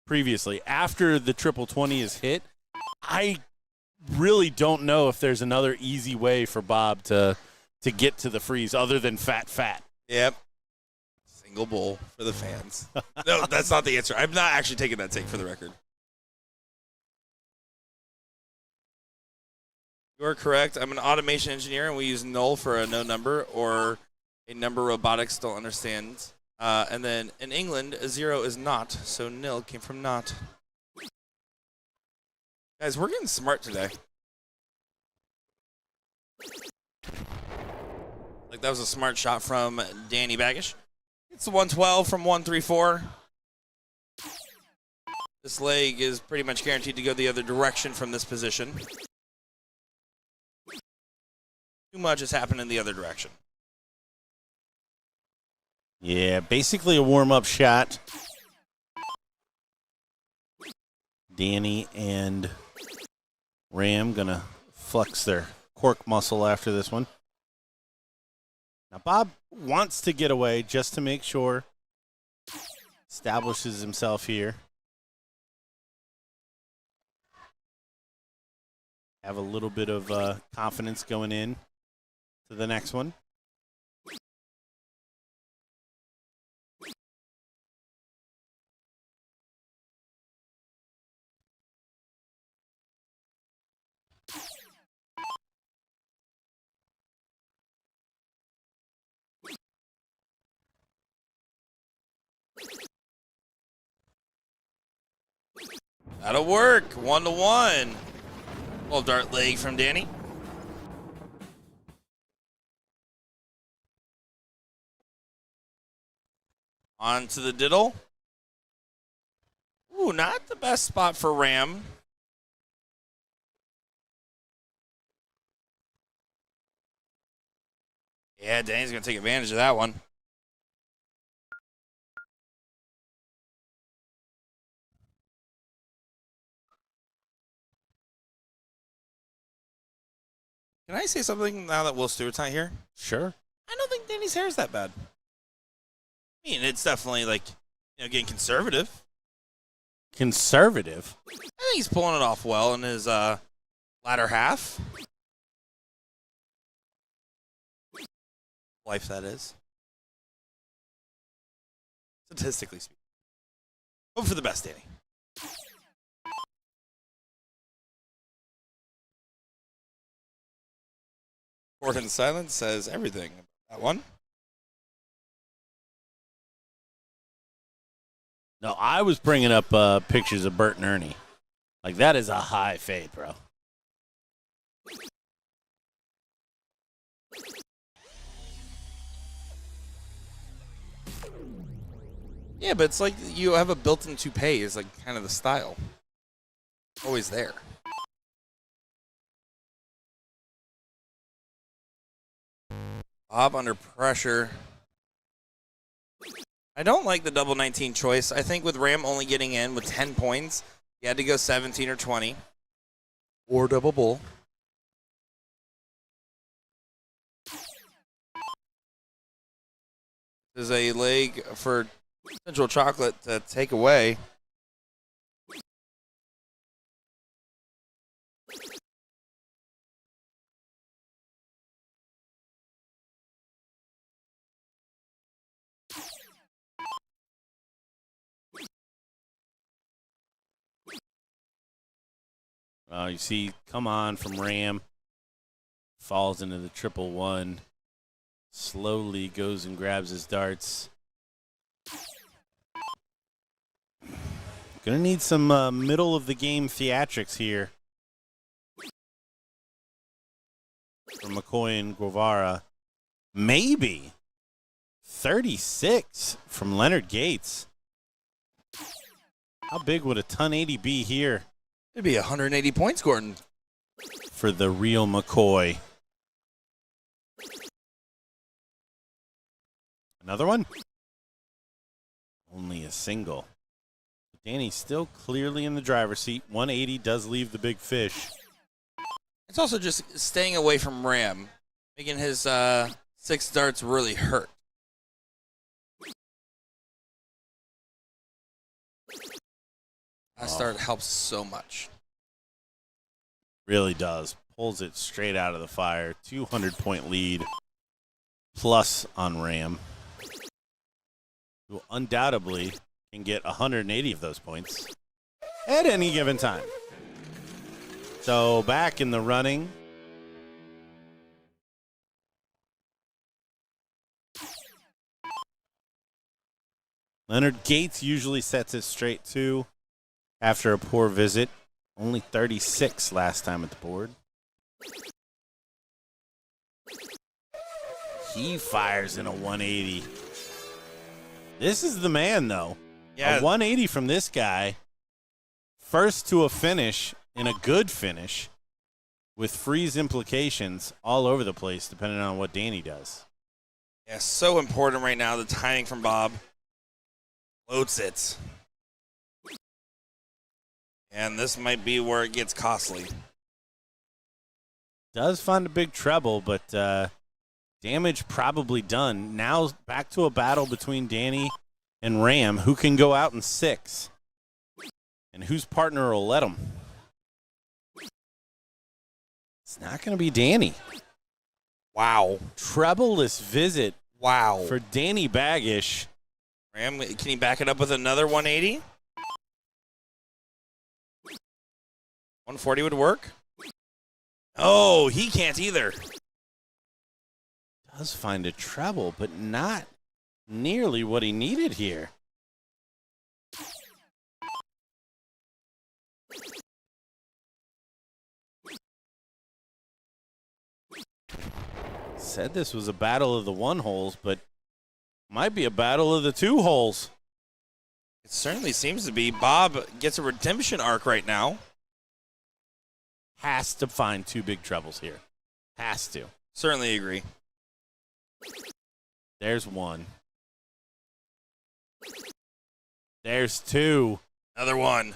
previously. After the triple 20 is hit, I really don't know if there's another easy way for Bob to get to the freeze other than fat. Yep. Single bull for the fans. No, that's not the answer. I'm not actually taking that take for the record. You are correct. I'm an automation engineer, and we use null for a no number or a number robotics don't understand. And then in England, a 0 is not, so nil came from not. Guys, we're getting smart today. Like that was a smart shot from Danny Baggish. It's the 112 from 134. This leg is pretty much guaranteed to go the other direction from this position. Too much has happened in the other direction. Yeah, basically a warm-up shot. Danny and Ram going to flex their cork muscle after this one. Now, Bob wants to get away just to make sure. Establishes himself here. Have a little bit of confidence going in to the next one. That'll work. 1-1. Little dart leg from Danny. On to the diddle. Ooh, not the best spot for Ram. Yeah, Danny's going to take advantage of that one. Can I say something now that Will Stewart's not here? Sure. I don't think Danny's hair is that bad. I mean, it's definitely like, getting conservative. Conservative? I think he's pulling it off well in his latter half. Life, that is. Statistically speaking. Hope for the best, Danny. Gordon Silence says everything about that one. No, I was bringing up pictures of Bert and Ernie. Like, that is a high fade, bro. Yeah, but it's like you have a built-in toupee is like kind of the style. Always there. Bob under pressure. I don't like the double 19 choice. I think with Ram only getting in with 10 points, he had to go 17 or 20. Or double bull. There's a leg for Central Chocolate to take away. You see, come on from Ram. Falls into the 111. Slowly goes and grabs his darts. Gonna need some middle of the game theatrics here from McCoy and Guevara. Maybe 36 from Leonard Gates. How big would a ton 80 be here? It'd be 180 points, Gordon. For the real McCoy. Another one? Only a single. Danny's still clearly in the driver's seat. 180 does leave the big fish. It's also just staying away from Ram, making his 6 darts really hurt. That start helps so much. Really does. Pulls it straight out of the fire. 200-point lead plus on Ram, who undoubtedly can get 180 of those points at any given time. So back in the running. Leonard Gates usually sets it straight too after a poor visit. Only 36 last time at the board. He fires in a 180. This is the man, though. Yeah. A 180 from this guy. First to a finish, in a good finish, with freeze implications all over the place, depending on what Danny does. Yeah, so important right now. The timing from Bob. Loads it. And this might be where it gets costly. Does find a big treble, but damage probably done. Now back to a battle between Danny and Ram. Who can go out in 6? And whose partner will let him? It's not going to be Danny. Wow. Treble-less visit. Wow. For Danny Baggish. Ram, can he back it up with another 180? 140 would work. Oh, he can't either. Does find a treble, but not nearly what he needed here. Said this was a battle of the 1 holes, but might be a battle of the 2 holes. It certainly seems to be. Bob gets a redemption arc right now. Has to find 2 big trebles here. Has to. Certainly agree. There's 1. There's 2. Another one.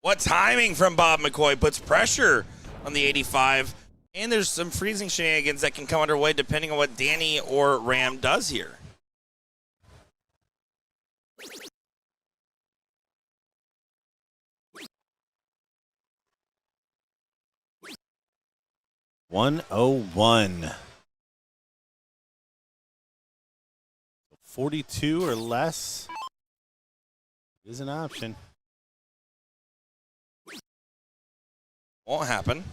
What timing from Bob McCoy puts pressure on the 85. And there's some freezing shenanigans that can come underway depending on what Danny or Ram does here. $101. 42 or less is an option. Won't happen.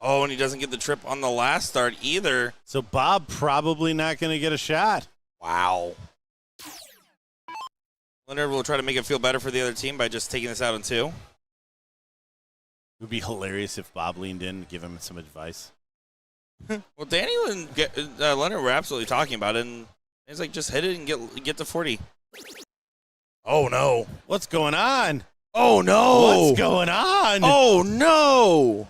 Oh, and he doesn't get the trip on the last start either. So Bob probably not going to get a shot. Wow. Leonard will try to make it feel better for the other team by just taking this out in 2. It would be hilarious if Bob leaned in and give him some advice. Well, Danny and Leonard were absolutely talking about it, and he's like, just hit it and get to 40. Oh, no. What's going on? Oh, no. What's going on? Oh, no.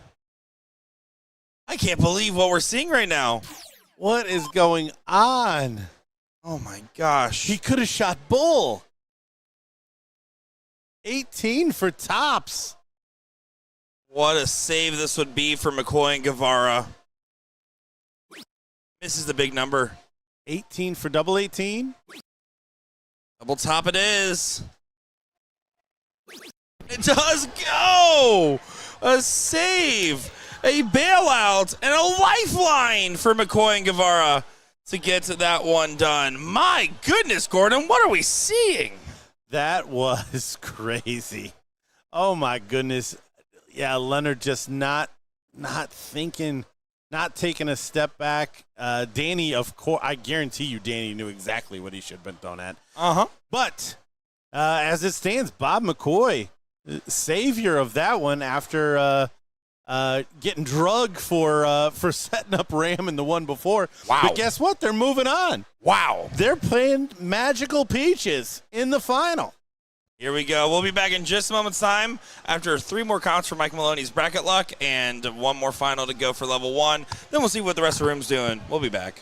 I can't believe what we're seeing right now. What is going on? Oh, my gosh. He could have shot Bull. 18 for tops. What a save this would be for McCoy and Guevara. Misses the big number. 18 for double 18. Double top it is. It does go. A save, a bailout, and a lifeline for McCoy and Guevara to get that one done. My goodness, Gordon, what are we seeing? That was crazy. Oh, my goodness. Yeah, Leonard just not thinking, not taking a step back. Danny, of course, I guarantee you Danny knew exactly what he should have been thrown at. Uh-huh. But as it stands, Bob McCoy, savior of that one after getting drugged for setting up Ram in the one before. Wow. But guess what? They're moving on. Wow. They're playing Magical Peaches in the final. Here we go. We'll be back in just a moment's time after 3 more counts for Mike Maloney's bracket luck and 1 more final to go for level 1. Then we'll see what the rest of the room's doing. We'll be back.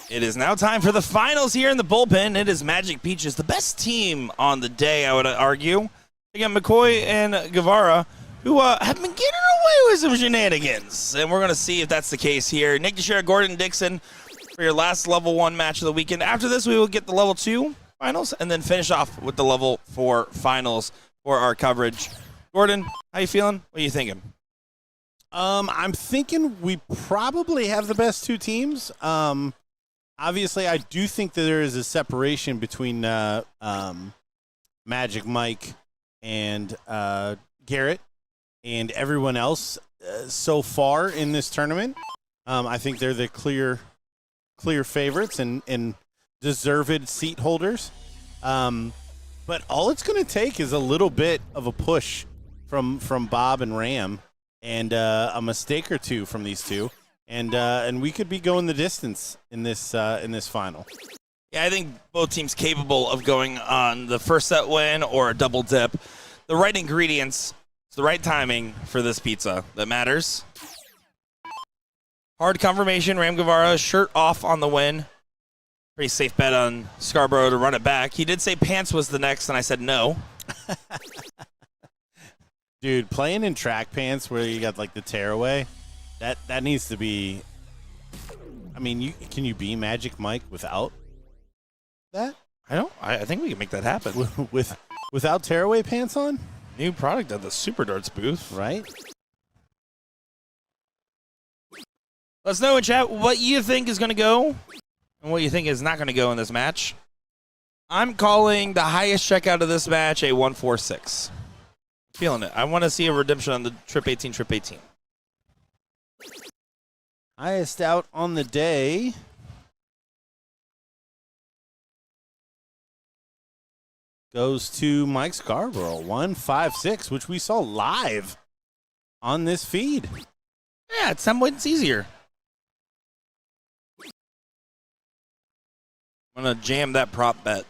It is now time for the finals here in the bullpen. It is Magic Peaches, the best team on the day, I would argue. Again, McCoy and Guevara, who have been getting away with some shenanigans. And we're going to see if that's the case here. Nick Teixeira, Gordon Dixon for your last level 1 match of the weekend. After this, we will get the level 2 finals and then finish off with the level 4 finals for our coverage. Gordon, how you feeling? What are you thinking? I'm thinking we probably have the best 2 teams. Obviously, I do think that there is a separation between Magic Mike and Garrett and everyone else so far in this tournament. I think they're the clear favorites and deserved seat holders. But all it's going to take is a little bit of a push from Bob and Ram and a mistake or two from these two. And we could be going the distance in this final. Yeah, I think both teams capable of going on the first set win or a double dip. The right ingredients, it's the right timing for this pizza that matters. Hard confirmation, Ram Guevara, shirt off on the win. Pretty safe bet on Scarborough to run it back. He did say pants was the next, and I said no. Dude, playing in track pants where you got like the tearaway, that needs to be. I mean, can you be Magic Mike without that? I think we can make that happen. Without tearaway pants on? New product at the Super Darts booth. Right? Let us know in chat what you think is going to go and what you think is not going to go in this match. I'm calling the highest checkout of this match a 146. Feeling it. I want to see a redemption on the trip 18. Highest out on the day. Goes to Mike Scarborough, 156, which we saw live on this feed. Yeah, it's some points easier. I'm going to jam that prop bet.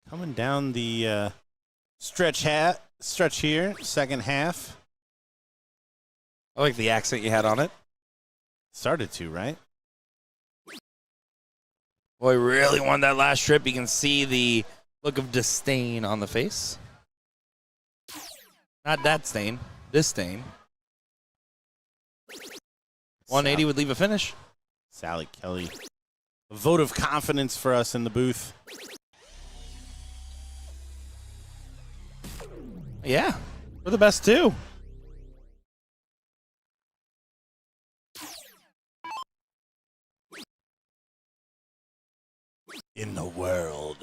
Coming down the stretch here, second half. I like the accent you had on it. Started to, right? Boy, really won that last trip. You can see the look of disdain on the face. Not that stain, this stain. 180 would leave a finish. Sally Kelly. A vote of confidence for us in the booth. Yeah, we're the best too. In the world.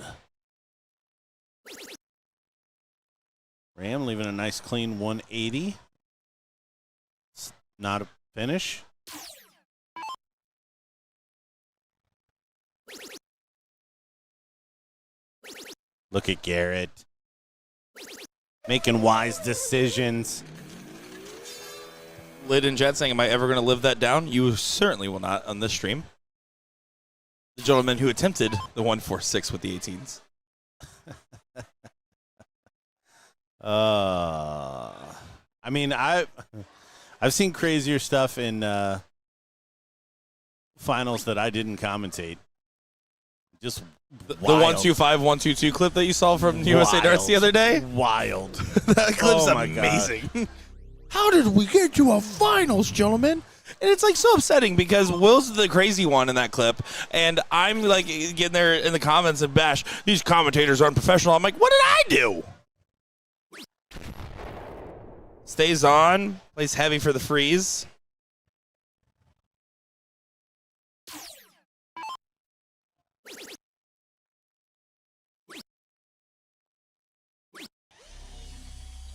Ram leaving a nice clean 180. It's not a finish. Look at Garrett. Making wise decisions. Lid in chat saying, am I ever going to live that down? You certainly will not on this stream. The gentleman who attempted the 146 with the 18s. I mean, I've seen crazier stuff in finals that I didn't commentate. Just the 125, 122 clip that you saw from USA Darts the other day? Wild. That clip's amazing. How did we get to a finals, gentlemen? And it's like so upsetting because Will's the crazy one in that clip, and I'm like getting there in the comments and bash, these commentators are unprofessional. I'm like, what did I do? Stays on, plays heavy for the freeze.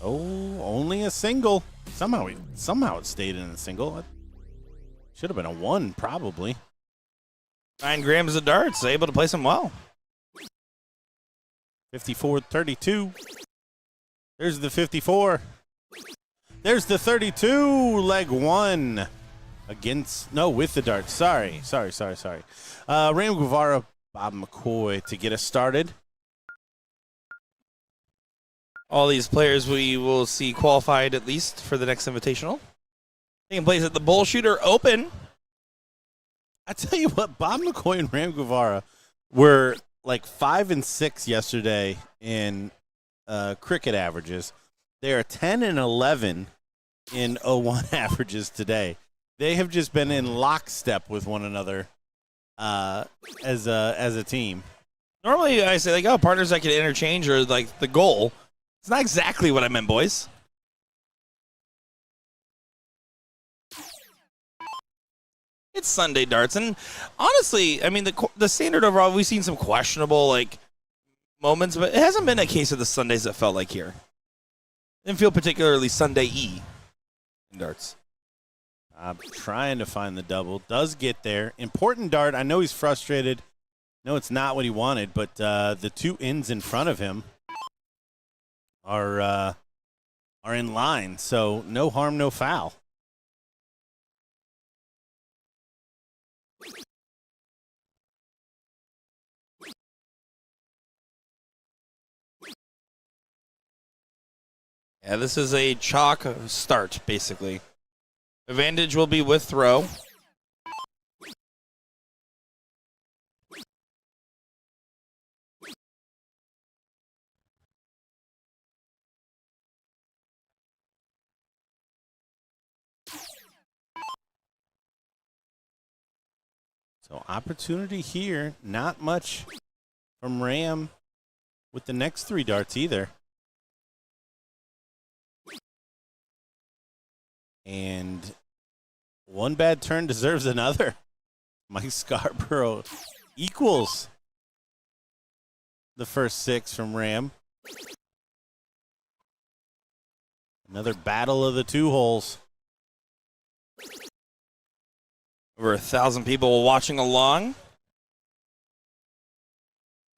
Oh, only a single. Somehow it stayed in a single. Should have been a 1, probably. 9 grams of darts, able to place them well. 54-32. There's the 54. There's the 32. Leg 1 with the darts. Sorry. Ram Guevara, Bob McCoy to get us started. All these players we will see qualified at least for the next invitational. Taking place at the BullShooter Open. I tell you what, Bob McCoy and Ram Guevara were like 5 and 6 yesterday in cricket averages. They are 10 and 11 in 01 averages today. They have just been in lockstep with one another as a team. Normally I say, like, oh, partners that can interchange are like the goal. It's not exactly what I meant, boys. It's Sunday darts, and honestly, I mean, the standard overall, we've seen some questionable like moments, but it hasn't been a case of the Sundays that felt like here. Didn't feel particularly Sunday-y in darts. I'm trying to find the double. Does get there. Important dart. I know he's frustrated. No, it's not what he wanted, but the two ins in front of him are in line, so no harm, no foul. Yeah, this is a chalk start, basically. Advantage will be with throw. So opportunity here. Not much from Ram with the next three darts either. And one bad turn deserves another. Mike Scarborough equals the first 6 from Ram. Another battle of the 2 holes. Over 1,000 people watching along.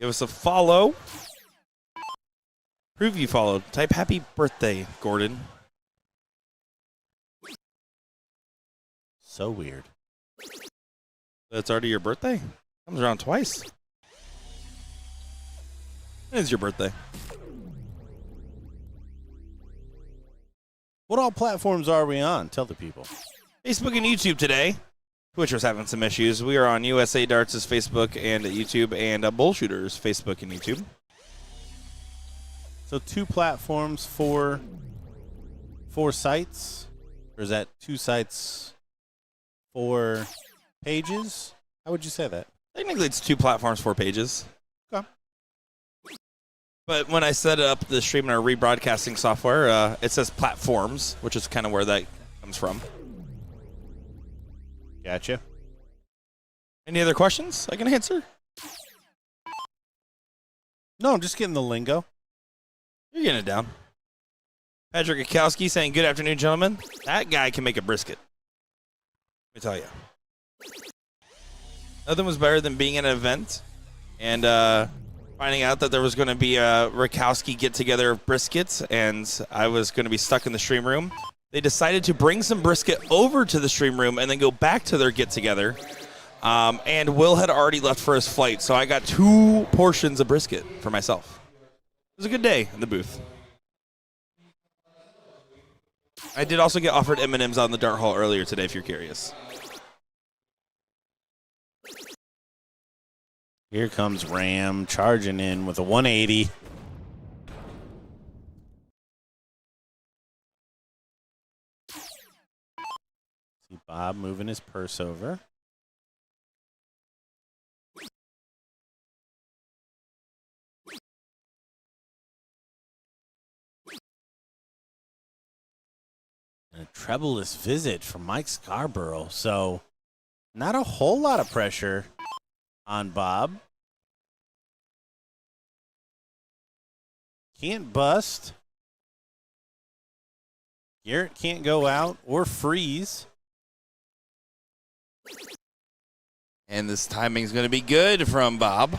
Give us a follow. Prove you followed. Type happy birthday, Gordon. So weird. That's already your birthday? Comes around twice. When is your birthday? What all platforms are we on? Tell the people. Facebook and YouTube today. Twitch was having some issues. We are on USA Darts' Facebook and YouTube, and BullShooter's Facebook and YouTube. So 2 platforms, 4 sites? Or is that 2 sites, 4 pages? How would you say that? Technically, it's 2 platforms, 4 pages. Okay. But when I set up the stream in our rebroadcasting software, it says platforms, which is kind of where that comes from. Gotcha. Any other questions I can answer? No, I'm just getting the lingo. You're getting it down. Patrick Akowski saying, good afternoon, gentlemen. That guy can make a brisket. Let me tell you. Nothing was better than being at an event and finding out that there was going to be a Rakowski get-together of briskets, and I was going to be stuck in the stream room. They decided to bring some brisket over to the stream room and then go back to their get-together. And Will had already left for his flight, so I got 2 portions of brisket for myself. It was a good day in the booth. I did also get offered M&Ms on the dart hall earlier today, if you're curious. Here comes Ram charging in with a 180. See Bob moving his purse over. And a trebleless visit from Mike Scarborough. So not a whole lot of pressure on Bob. Can't bust. Garrett can't go out or freeze. And this timing's going to be good from Bob.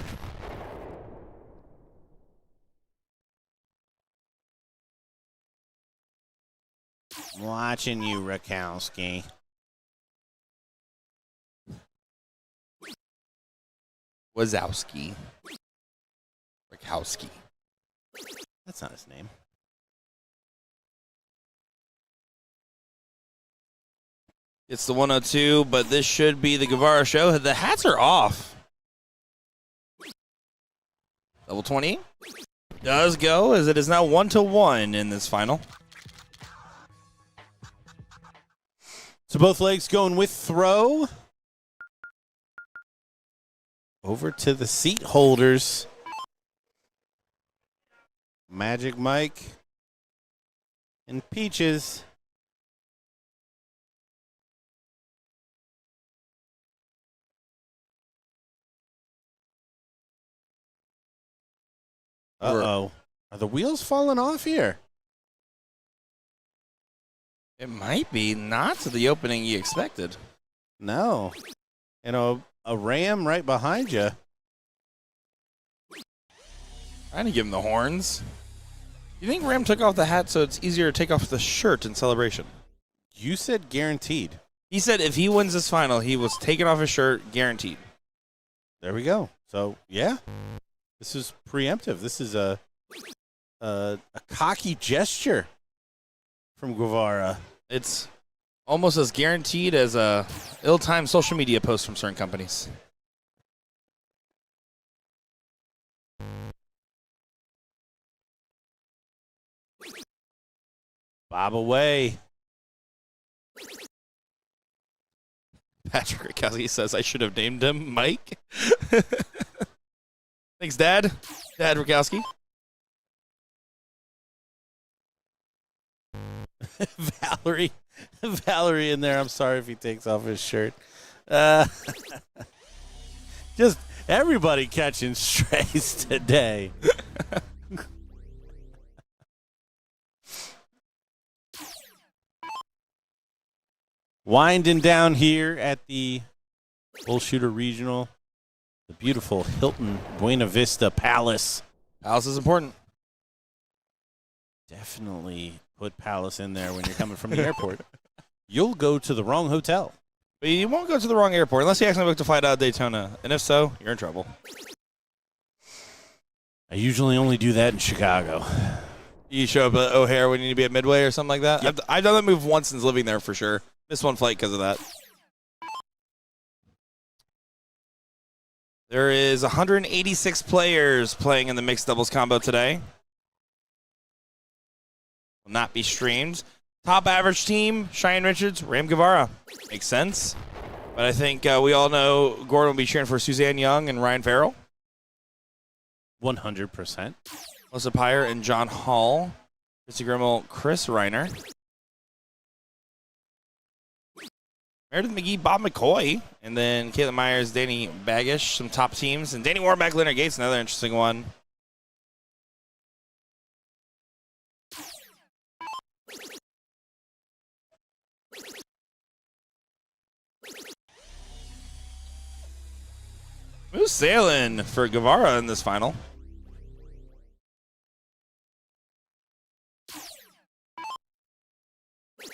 I'm watching you, Rakowski. Wazowski. Rakowski. That's not his name. It's the 102, but this should be the Guevara show. The hats are off. Double 20 does go, as it is now 1-1 in this final. So both legs going with throw. Over to the seat holders. Magic Mike and Peaches. Uh-oh. Are the wheels falling off here? It might be not to the opening you expected. No. And a ram right behind you. Trying to give him the horns. You think Ram took off the hat so it's easier to take off the shirt in celebration? You said guaranteed. He said if he wins this final, he was taking off his shirt, guaranteed. There we go. So, yeah. This is preemptive. This is a cocky gesture from Guevara. It's almost as guaranteed as a ill-timed social media post from certain companies. Bob away. Patrick Rakowski says I should have named him Mike. Thanks, Dad. Dad Rakowski. Valerie in there. I'm sorry if he takes off his shirt. Just everybody catching strays today. Winding down here at the BullShooter Regional, the beautiful Hilton Buena Vista Palace. Palace is important. Definitely put Palace in there when you're coming from the airport. You'll go to the wrong hotel. But you won't go to the wrong airport unless you accidentally booked a flight out of Daytona. And if so, you're in trouble. I usually only do that in Chicago. You show up at O'Hare when you need to be at Midway or something like that? Yep. I've done that move once since living there for sure. Missed one flight because of that. There is 186 players playing in the mixed doubles combo today. Will not be streamed. Top average team, Cheyenne Richards, Ram Guevara. Makes sense. But I think we all know Gordon will be cheering for Suzanne Young and Ryan Farrell. 100%. Melissa Pyre and John Hall. Christy Grimmel, Chris Reiner. Meredith McGee, Bob McCoy. And then Caitlin Myers, Danny Baggish, some top teams. And Danny Warback, Leonard Gates, another interesting one. Who's sailing for Guevara in this final?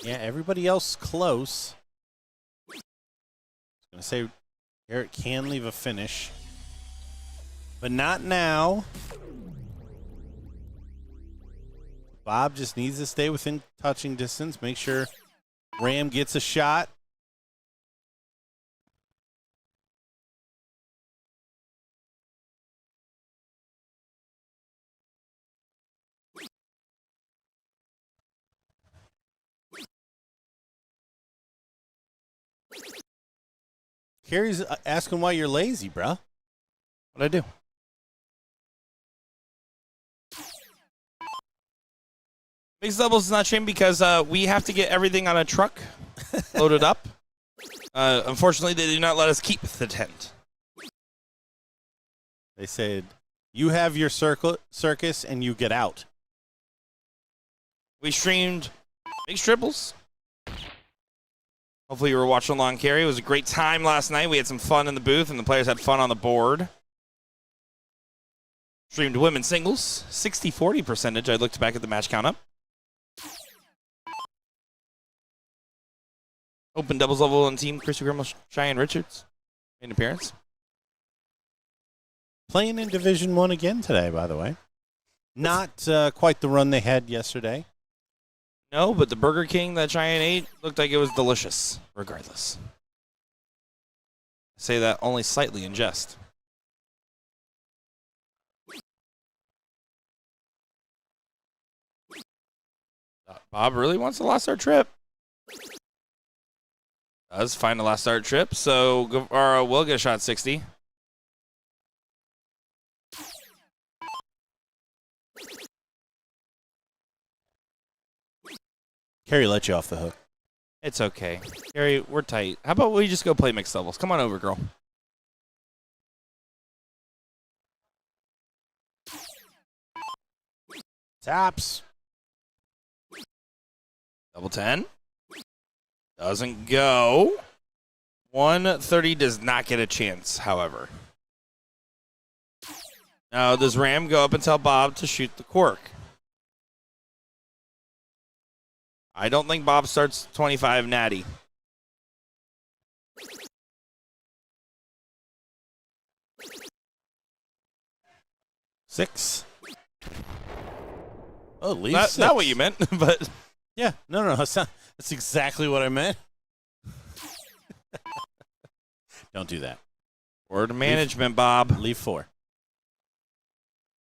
Yeah, everybody else close. I was going to say Eric can leave a finish, but not now. Bob just needs to stay within touching distance. Make sure Ram gets a shot. Carrie's asking why you're lazy, bruh. What'd I do? Mixed doubles is not streamed because we have to get everything on a truck loaded up. Unfortunately, they do not let us keep the tent. They said, you have your circus and you get out. We streamed mixed triples. Hopefully you were watching along, Carrie. It was a great time last night. We had some fun in the booth, and the players had fun on the board. Streamed women's singles, 60-40 percentage. I looked back at the match count up. Open doubles level on team, Christy Grimmel, Cheyenne Richards made an appearance. Playing in Division I again today, by the way. Not quite the run they had yesterday. No, but the Burger King that Cheyenne ate looked like it was delicious, regardless. I say that only slightly in jest. Bob really wants the last start trip. Does find the last start trip, so Guevara will get a shot 60. Carrie let you off the hook. It's okay. Gary, we're tight. How about we just go play mixed doubles? Come on over, girl. Taps. Double 10. Doesn't go. 130 does not get a chance, however. Now, does Ram go up and tell Bob to shoot the cork? I don't think Bob starts 25 natty. Six. Oh, leave Not, six. not what you meant, but Yeah, no, that's exactly what I meant. Don't do that. word management, Bob. Leave 4.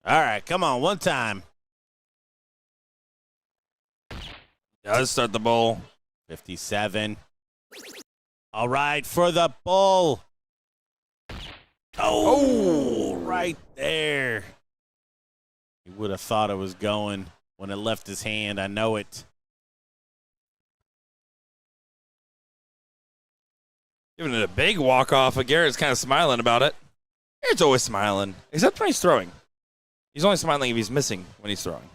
All right, come on, one time. Does start the bowl. 57. All right, for the bull. Oh, right there. He would have thought it was going when it left his hand. I know it. Giving it a big walk-off. Garrett's kind of smiling about it. Garrett's always smiling, except when he's throwing. He's only smiling if he's missing when he's throwing.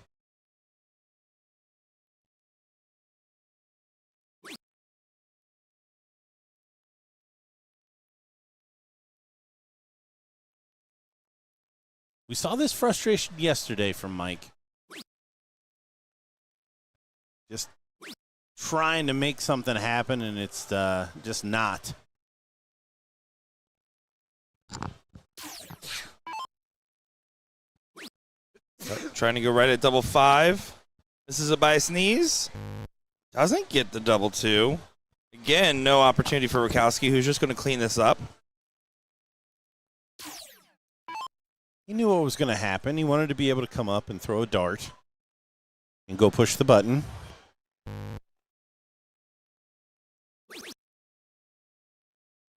We saw this frustration yesterday from Mike. Just trying to make something happen, and it's just not. Trying to go right at double 5. This is a by a sneeze. Doesn't get the double 2. Again, no opportunity for Rakowski, who's just going to clean this up. He knew what was going to happen. He wanted to be able to come up and throw a dart and go push the button.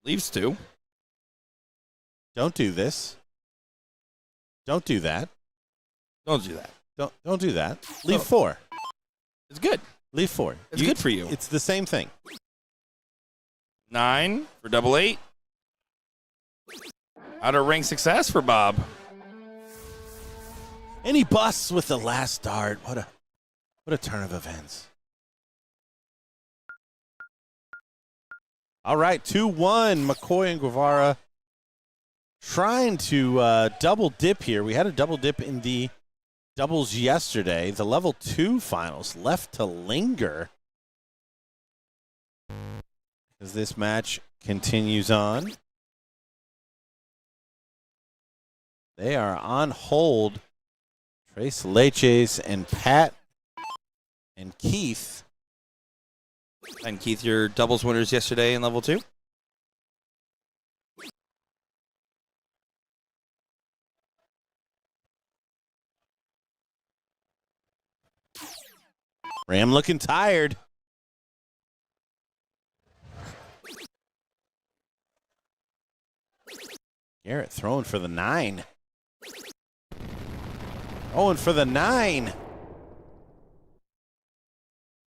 Leaves 2. Don't do this. Don't do that. Don't do that. Don't do that. Leave Oh. 4. It's good. Leave 4. It's good for you. It's the same thing. 9 for double 8. Outer ring success for Bob. And he busts with the last dart. What a turn of events. All right, 2-1. McCoy and Guevara trying to double dip here. We had a double dip in the doubles yesterday. The level 2 finals left to linger as this match continues on. They are on hold. Trace Leches and Pat and Keith. And Keith, your doubles winners yesterday in level 2. Ram looking tired. Garrett throwing for the 9. Oh, and for the 9.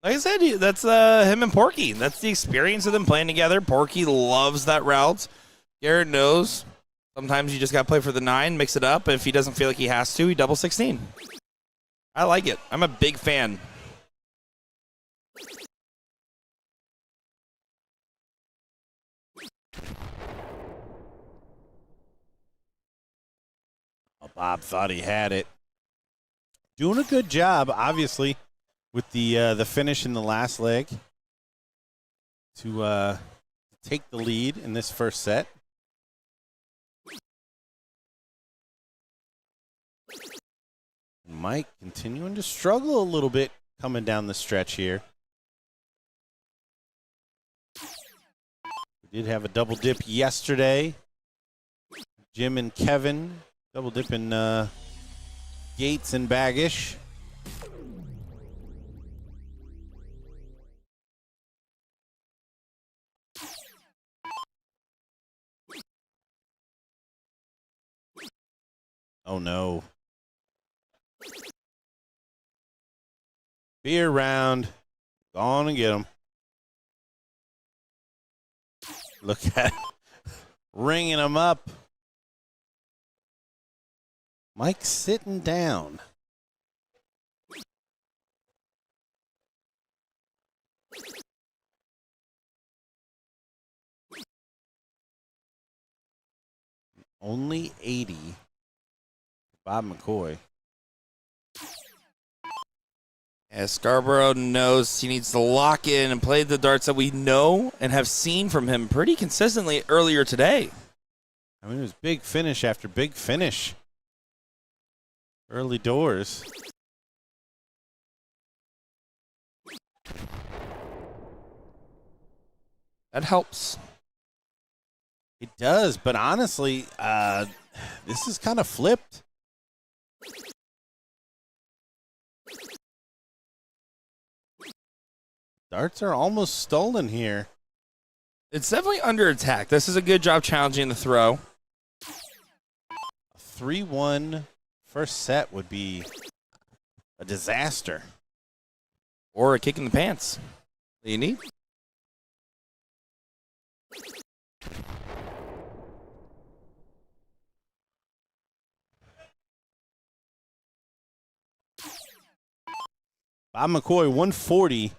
Like I said, that's him and Porky. That's the experience of them playing together. Porky loves that route. Garrett knows sometimes you just got to play for the 9, mix it up. If he doesn't feel like he has to, he double 16. I like it. I'm a big fan. Oh, Bob thought he had it. Doing a good job, obviously, with the finish in the last leg to take the lead in this first set. Mike continuing to struggle a little bit coming down the stretch here. We did have a double dip yesterday. Jim and Kevin double dipping Gates and Baggish. Oh no. Beer round. Go on and get him. Look at ringing him up. Mike's sitting down. Only 80. Bob McCoy. As Scarborough knows he needs to lock in and play the darts that we know and have seen from him pretty consistently earlier today. I mean, it was big finish after big finish. Early doors. That helps. It does, but honestly, this is kind of flipped. Darts are almost stolen here. It's definitely under attack. This is a good job challenging the throw. A 3-1 first set would be a disaster. Or a kick in the pants that you need. Bob McCoy, 140.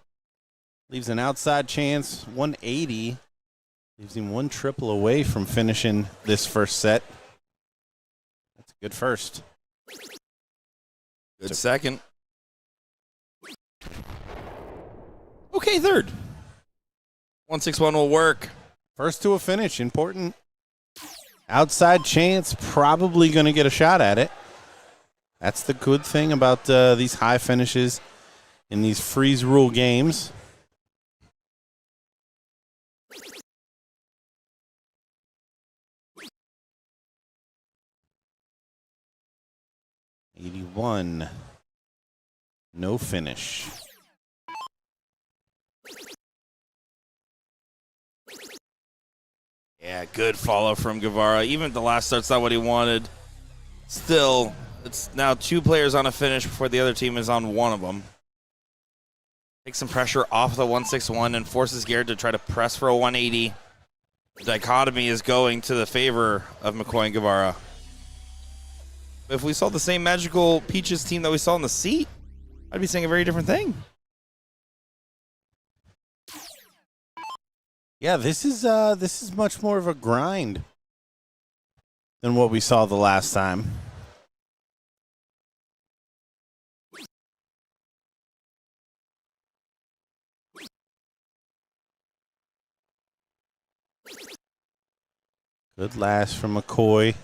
Leaves an outside chance. 180. Leaves him one triple away from finishing this first set. That's a good first. Good second. Okay, third. 161 will work. First to a finish, important. Outside chance, probably going to get a shot at it. That's the good thing about these high finishes in these freeze rule games. $81. No finish. Yeah, good follow from Guevara. Even if the last start's not what he wanted, still, it's now two players on a finish before the other team is on one of them. Takes some pressure off the 161 and forces Garrett to try to press for a 180. The dichotomy is going to the favor of McCoy and Guevara. If we saw the same magical Peaches team that we saw in the seat, I'd be saying a very different thing. Yeah, this is much more of a grind than what we saw the last time. Good last from McCoy.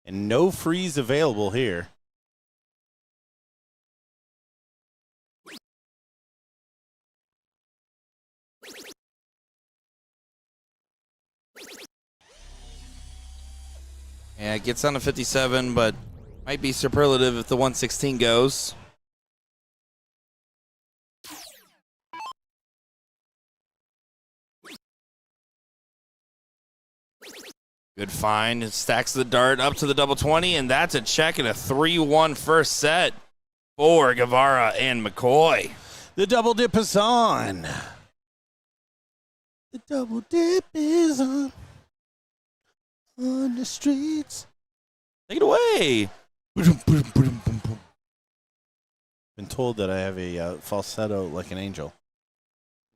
And no freeze available here. Yeah, it gets down to 57, but might be superlative if the 116 goes. Good find. It stacks the dart up to the double 20, and that's a check and a 3-1 first set for Guevara and McCoy. The double dip is on. The double dip is on the streets. Take it away. Been told that I have a falsetto like an angel.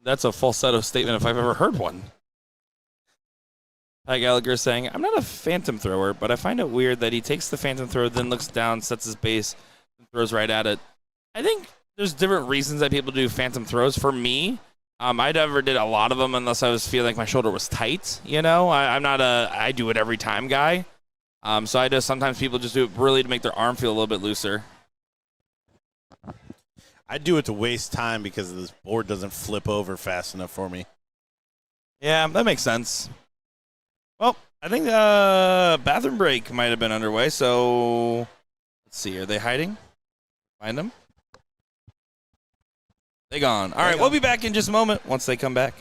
That's a falsetto statement if I've ever heard one. Pat Gallagher saying, I'm not a phantom thrower, but I find it weird that he takes the phantom throw, then looks down, sets his base, and throws right at it. I think there's different reasons that people do phantom throws. For me, I never did a lot of them unless I was feeling like my shoulder was tight. You know, I'm not a I do it every time guy. So I know sometimes people just do it really to make their arm feel a little bit looser. I do it to waste time because this board doesn't flip over fast enough for me. Yeah, that makes sense. Well, I think bathroom break might have been underway, so let's see. Are they hiding? Find them. They gone. All right, we'll be back in just a moment once they come back.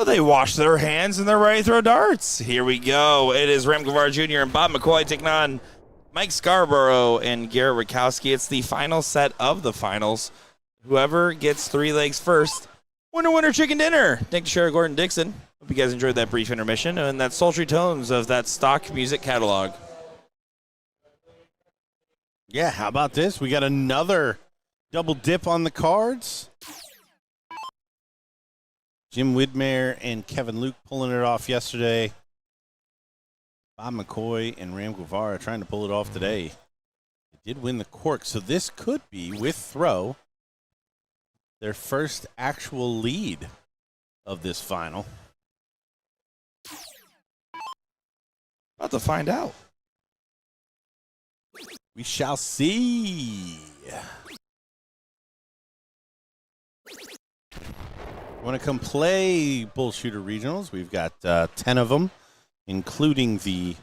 Oh, they wash their hands and they're ready to throw darts. Here we go. It is Ram Guevara Jr. and Bob McCoy taking on Mike Scarborough and Garrett Rakowski. It's the final set of the finals. Whoever gets 3 legs first, winner, chicken dinner. Nick DeShera, Gordon Dixon. Hope you guys enjoyed that brief intermission and that sultry tones of that stock music catalog. Yeah, how about this? We got another double dip on the cards. Jim Widmer and Kevin Luke pulling it off yesterday. Bob McCoy and Ram Guevara trying to pull it off today. They did win the cork, so this could be, with throw, their first actual lead of this final. About to find out. We shall see. Want to come play BullShooter Regionals? We've got 10 of them, including the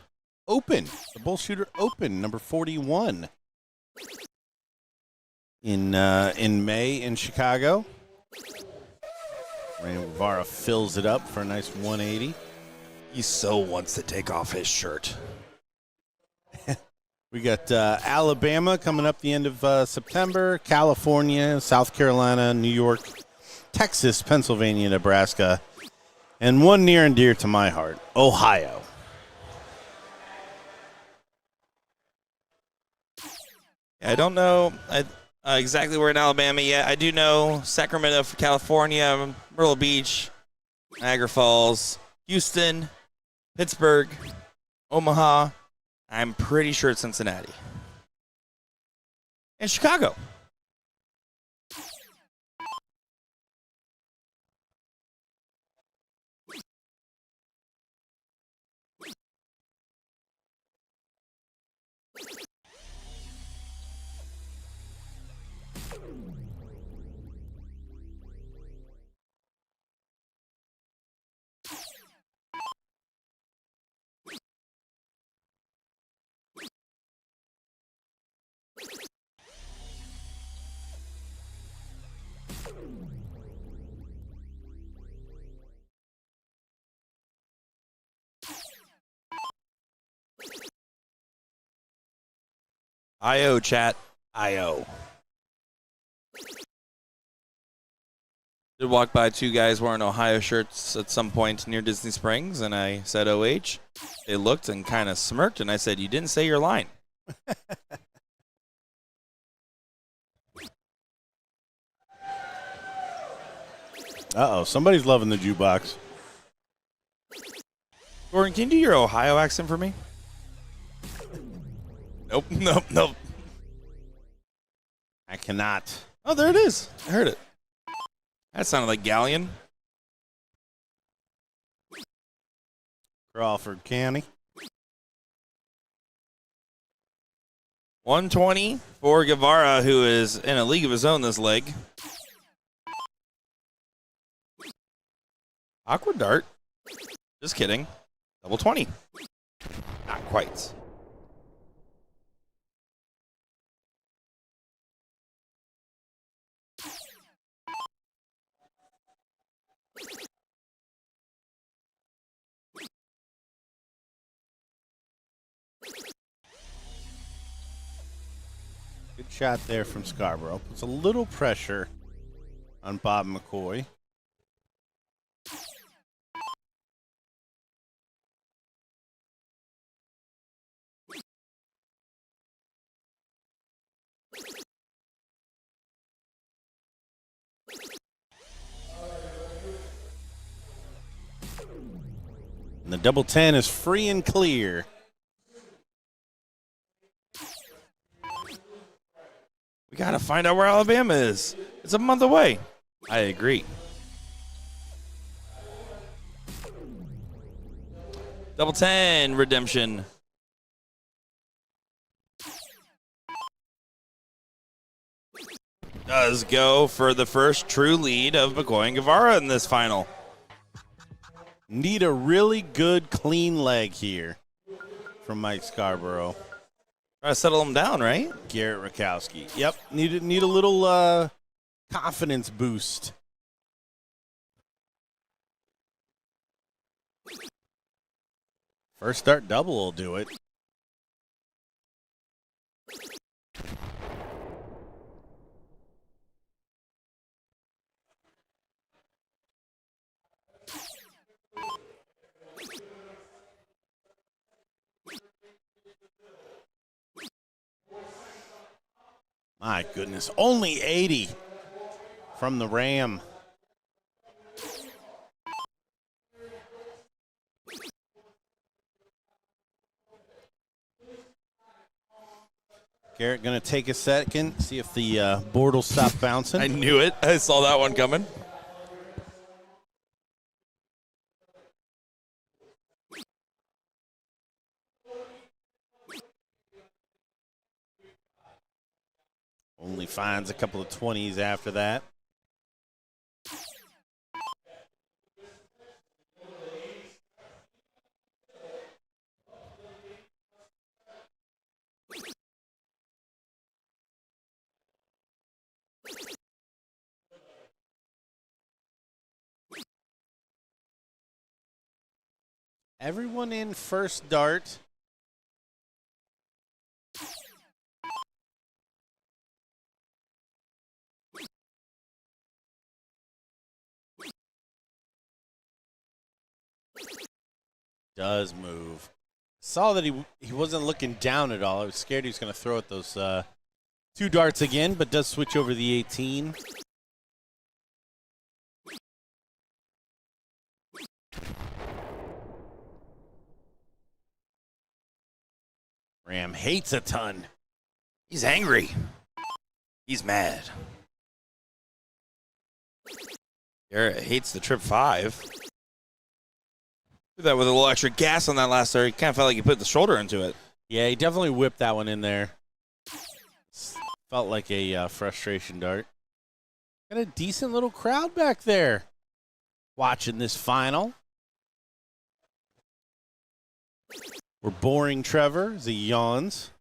Open, the BullShooter Open, number 41, in May in Chicago. Ram Guevara fills it up for a nice 180. He so wants to take off his shirt. We got Alabama coming up the end of September, California, South Carolina, New York, Texas, Pennsylvania, Nebraska, and one near and dear to my heart, Ohio. I don't know exactly where in Alabama yet. I do know Sacramento, California, Myrtle Beach, Niagara Falls, Houston, Pittsburgh, Omaha. I'm pretty sure it's Cincinnati. And Chicago. IO chat. IO. Did walk by 2 guys wearing Ohio shirts at some point near Disney Springs, and I said OH. They looked and kind of smirked, and I said, "You didn't say your line." Uh-oh, somebody's loving the jukebox. Gordon, can you do your Ohio accent for me? Nope. I cannot. Oh, there it is. I heard it. That sounded like Galleon. Crawford County. 120 for Guevara, who is in a league of his own this leg. Awkward dart. Just kidding. Double 20. Not quite. Good shot there from Scarborough. Puts a little pressure on Bob McCoy. And the double 10 is free and clear. We got to find out where Alabama is. It's a month away. I agree. Double 10 redemption. Does go for the first true lead of McCoy and Guevara in this final. Need a really good, clean leg here from Mike Scarborough. Try to settle him down, right? Garrett Rakowski. Yep, need a little confidence boost. First start double will do it. My goodness, only 80 from the Ram. Garrett going to take a second, see if the board will stop bouncing. I knew it. I saw that one coming. Only finds a couple of 20s after that. Everyone in first dart. Does move. Saw that he wasn't looking down at all. I was scared he was going to throw at those 2 darts again, but does switch over the 18. Ram hates a ton. He's angry. He's mad. Garrett hates the trip 5. Did that with a little extra gas on that last there. He kind of felt like he put the shoulder into it. Yeah, he definitely whipped that one in there. Felt like a frustration dart. Got a decent little crowd back there watching this final. We're boring Trevor as he yawns.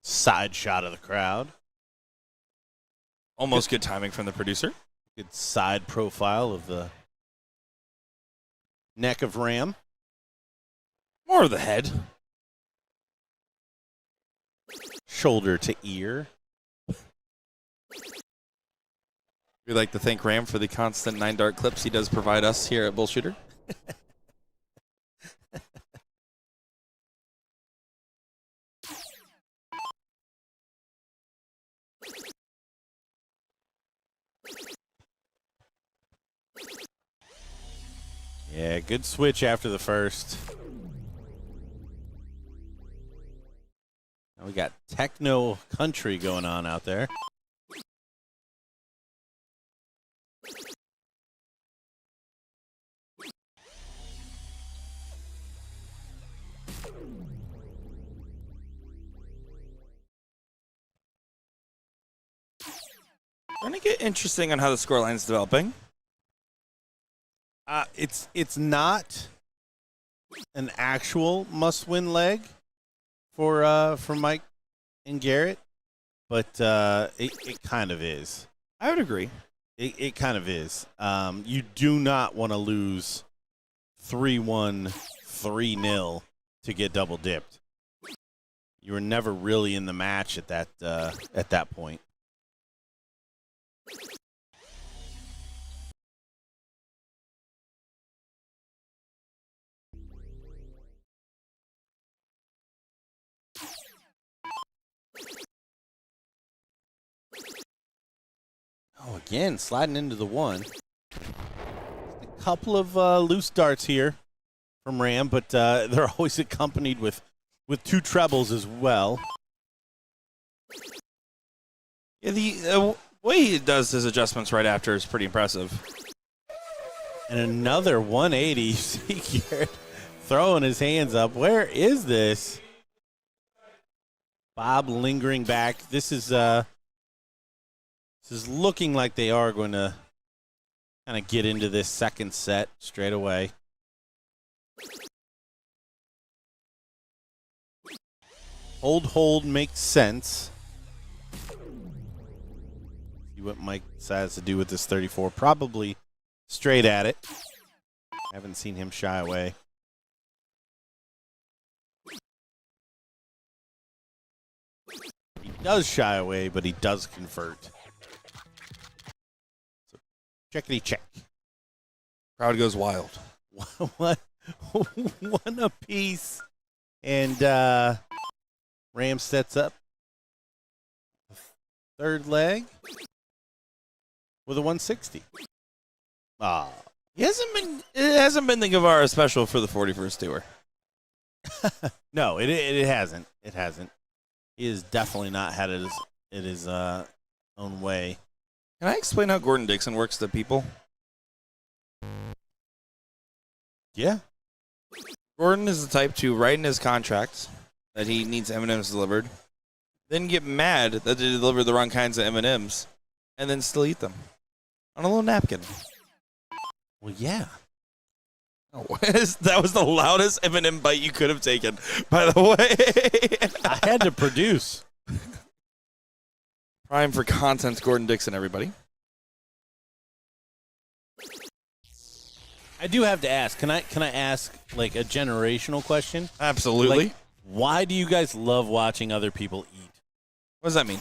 Side shot of the crowd. Almost good timing from the producer. Good side profile of the neck of Ram. More of the head. Shoulder to ear. We'd like to thank Ram for the constant 9-dart clips he does provide us here at BullShooter. Yeah, good switch after the first. Now we got techno country going on out there. Going to get interesting on how the scoreline is developing. It's not an actual must-win leg for Mike and Garrett, but it kind of is. I would agree. It kind of is. You do not want to lose 3-1, 3-0 to get double dipped. You were never really in the match at that point. Oh, again, sliding into the 1. A couple of loose darts here from Ram, but they're always accompanied with 2 trebles as well. Yeah, the way he does his adjustments right after is pretty impressive. And another 180. See Garrett throwing his hands up. Where is this? Bob lingering back. This is looking like they are going to kind of get into this second set straight away. Hold makes sense. See what Mike decides to do with this 34. Probably straight at it. Haven't seen him shy away. He does shy away, but he does convert. So, checkity check. Crowd goes wild. One apiece. And Ram sets up third leg with a 160. It hasn't been the Guevara special for the 41st Tour. No, it hasn't. It hasn't. He has definitely not had it his own way. Can I explain how Gordon Dixon works to people? Yeah. Gordon is the type to write in his contract that he needs M&Ms delivered, then get mad that they delivered the wrong kinds of M&Ms, and then still eat them on a little napkin. Well, yeah. Oh, that was the loudest M&M bite you could have taken, by the way. I had to produce. Prime for content, Gordon Dixon, everybody. I do have to ask. Can I ask like a generational question? Absolutely. Like, why do you guys love watching other people eat? What does that mean?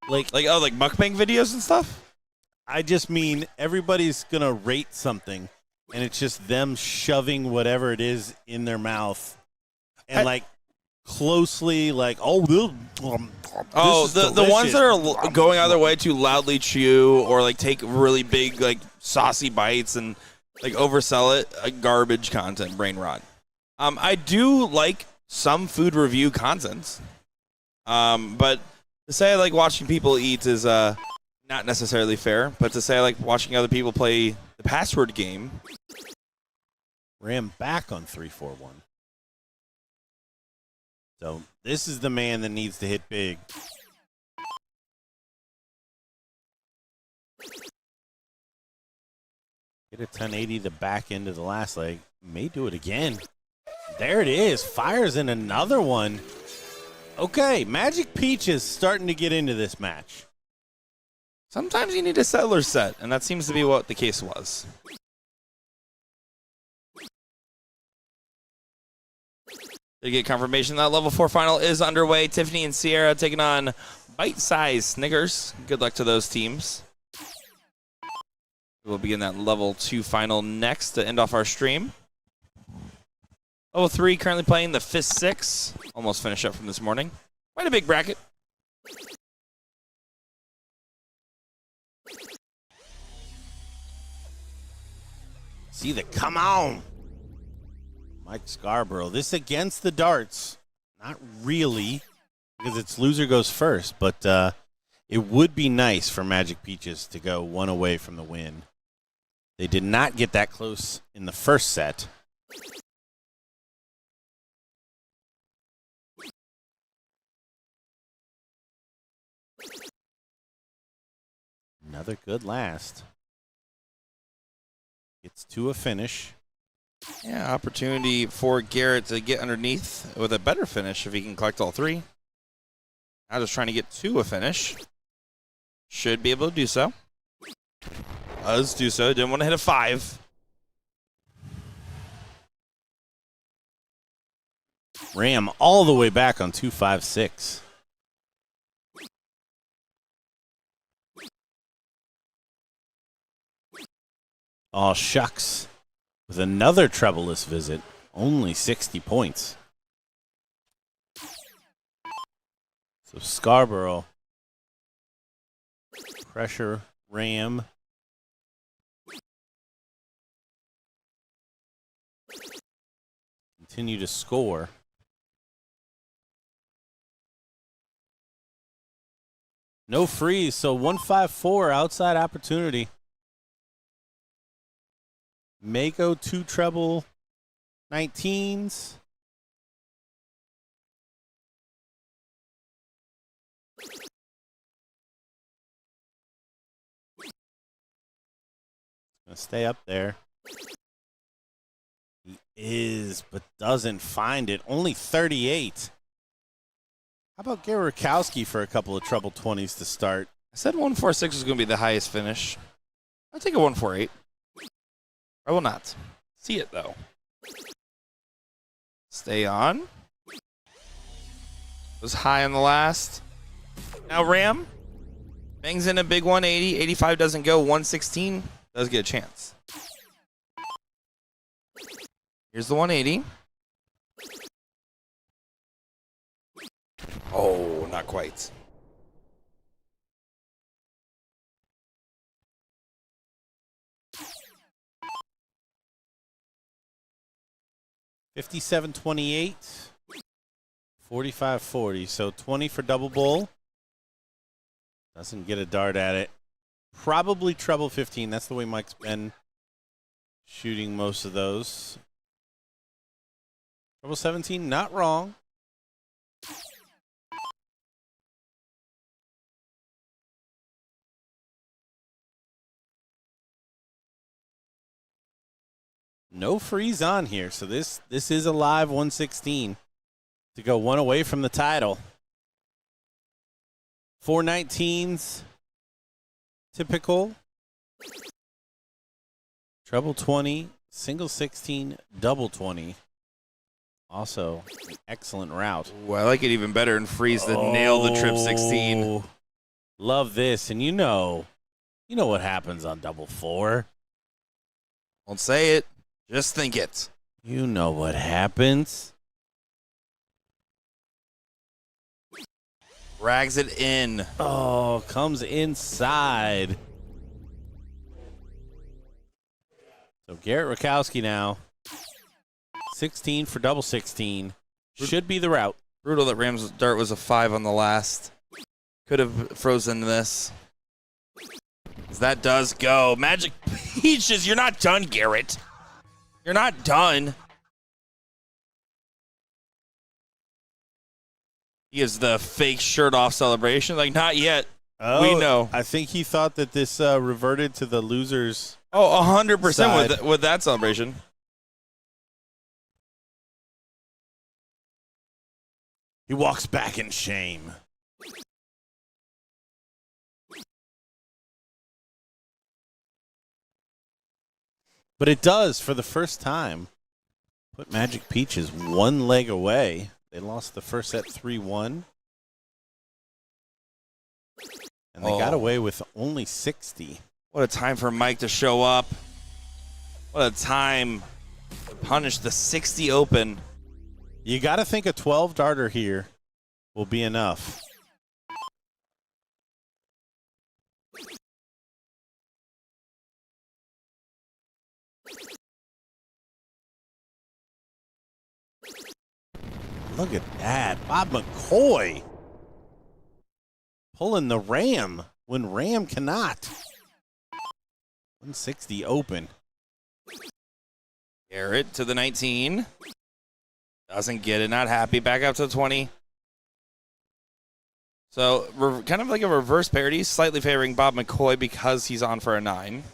Like Mukbang videos and stuff? I just mean everybody's gonna rate something, and it's just them shoving whatever it is in their mouth, and closely the ones that are going out of their way to loudly chew or take really big saucy bites and oversell it, garbage content, brain rot. I do like some food review content, but to say I like watching people eat is not necessarily fair. But to say I like watching other people play the password game. Ram back on 3-4-1. So this is the man that needs to hit big. Get a 1080 the back end of the last leg. May do it again. There it is. Fires in another one. Okay, Magic Peach is starting to get into this match. Sometimes you need a settler set, and that seems to be what the case was. To get confirmation that level 4 final is underway. Tiffany and Sierra taking on Bite-Size Snickers. Good luck to those teams. We'll begin that level 2 final next to end off our stream. Level 3 currently playing the Fist 6. Almost finished up from this morning. Quite a big bracket. See the come on. Mike Scarborough. This against the darts. Not really, because it's loser goes first, but it would be nice for Magic Peaches to go one away from the win. They did not get that close in the first set. Another good last. Gets to a finish. Yeah, opportunity for Garrett to get underneath with a better finish if he can collect all 3. Now just trying to get to a finish. Should be able to do so. Does do so. Didn't want to hit a 5. Ram all the way back on 2-5-6. Oh, shucks. With another trebleless visit, only 60 points. So Scarborough. Pressure, Ram. Continue to score. No freeze, so 1-5-4 outside opportunity. May go 2 treble 19s. Gonna stay up there. He is, but doesn't find it. Only 38. How about Garikowski for a couple of treble 20s to start? I said 146 was going to be the highest finish. I'll take a 148. I will not. See it, though. Stay on. Was high on the last. Now Ram bangs in a big 180. 85 doesn't go. 116 does get a chance. Here's the 180. Oh, not quite. $57.28, $45.40. So 20 for double bull. Doesn't get a dart at it. Probably treble 15. That's the way Mike's been shooting most of those. Treble 17, not wrong. No freeze on here, so this is a live 116 to go one away from the title. 419s, typical. Treble 20, single 16, double 20. Also, an excellent route. Well, I like it even better and freeze the nail the trip 16. Love this, and you know what happens on double 4. Won't say it. Just think it. You know what happens. Rags it in. Oh, comes inside. So Garrett Rakowski now. 16 for double 16. Should be the route. Brutal that Rams' dart was a 5 on the last. Could have frozen this. That does go. Magic Peaches, you're not done, Garrett. You're not done. He is the fake shirt off celebration. Like, not yet. Oh, we know. I think he thought that this reverted to the losers. Oh, 100% with that celebration. He walks back in shame. But it does, for the first time, put Magic Peaches one leg away. They lost the first set 3-1. And they got away with only 60. What a time for Mike to show up. What a time to punish the 60 Open. You got to think a 12 darter here will be enough. Look at that. Bob McCoy pulling the Ram when Ram cannot. 160 Open. Garrett to the 19. Doesn't get it. Not happy. Back up to the 20. So kind of like a reverse parity, slightly favoring Bob McCoy because he's on for a 9.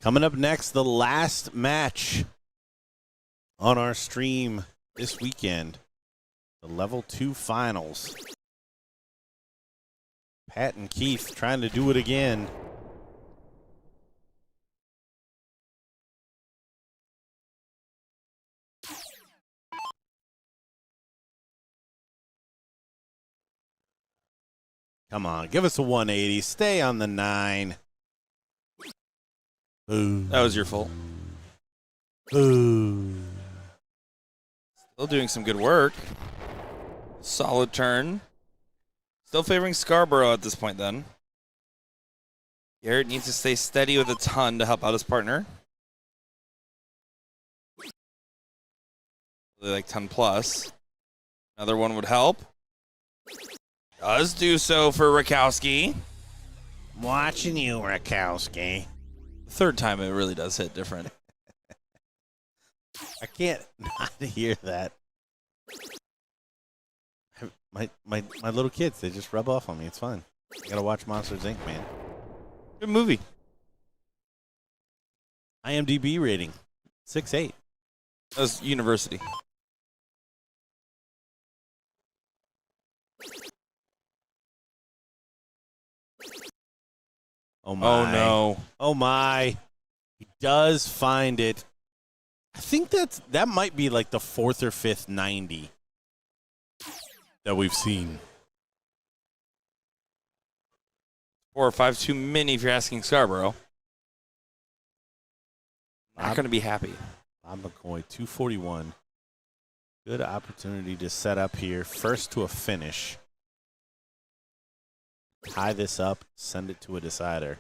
Coming up next, the last match on our stream this weekend, the Level 2 Finals. Pat and Keith trying to do it again. Come on, give us a 180. Stay on the 9. Ooh. That was your fault. Ooh. Still doing some good work. Solid turn. Still favoring Scarborough at this point then. Garrett needs to stay steady with a ton to help out his partner. Really like 10 plus. Another one would help. Does do so for Rakowski. Watching you, Rakowski. Third time it really does hit different. I can't not hear that. My little kids, they just rub off on me. It's fine. You gotta watch Monsters Inc., man. Good movie. IMDb rating 6.8. That was University. Oh my. Oh no. Oh my. He does find it. I think that might be like the 4th or 5th 90 that we've seen. 4 or 5 too many if you're asking Scarborough. Not going to be happy. Bob McCoy, 241. Good opportunity to set up here. First to a finish. Tie this up, send it to a decider.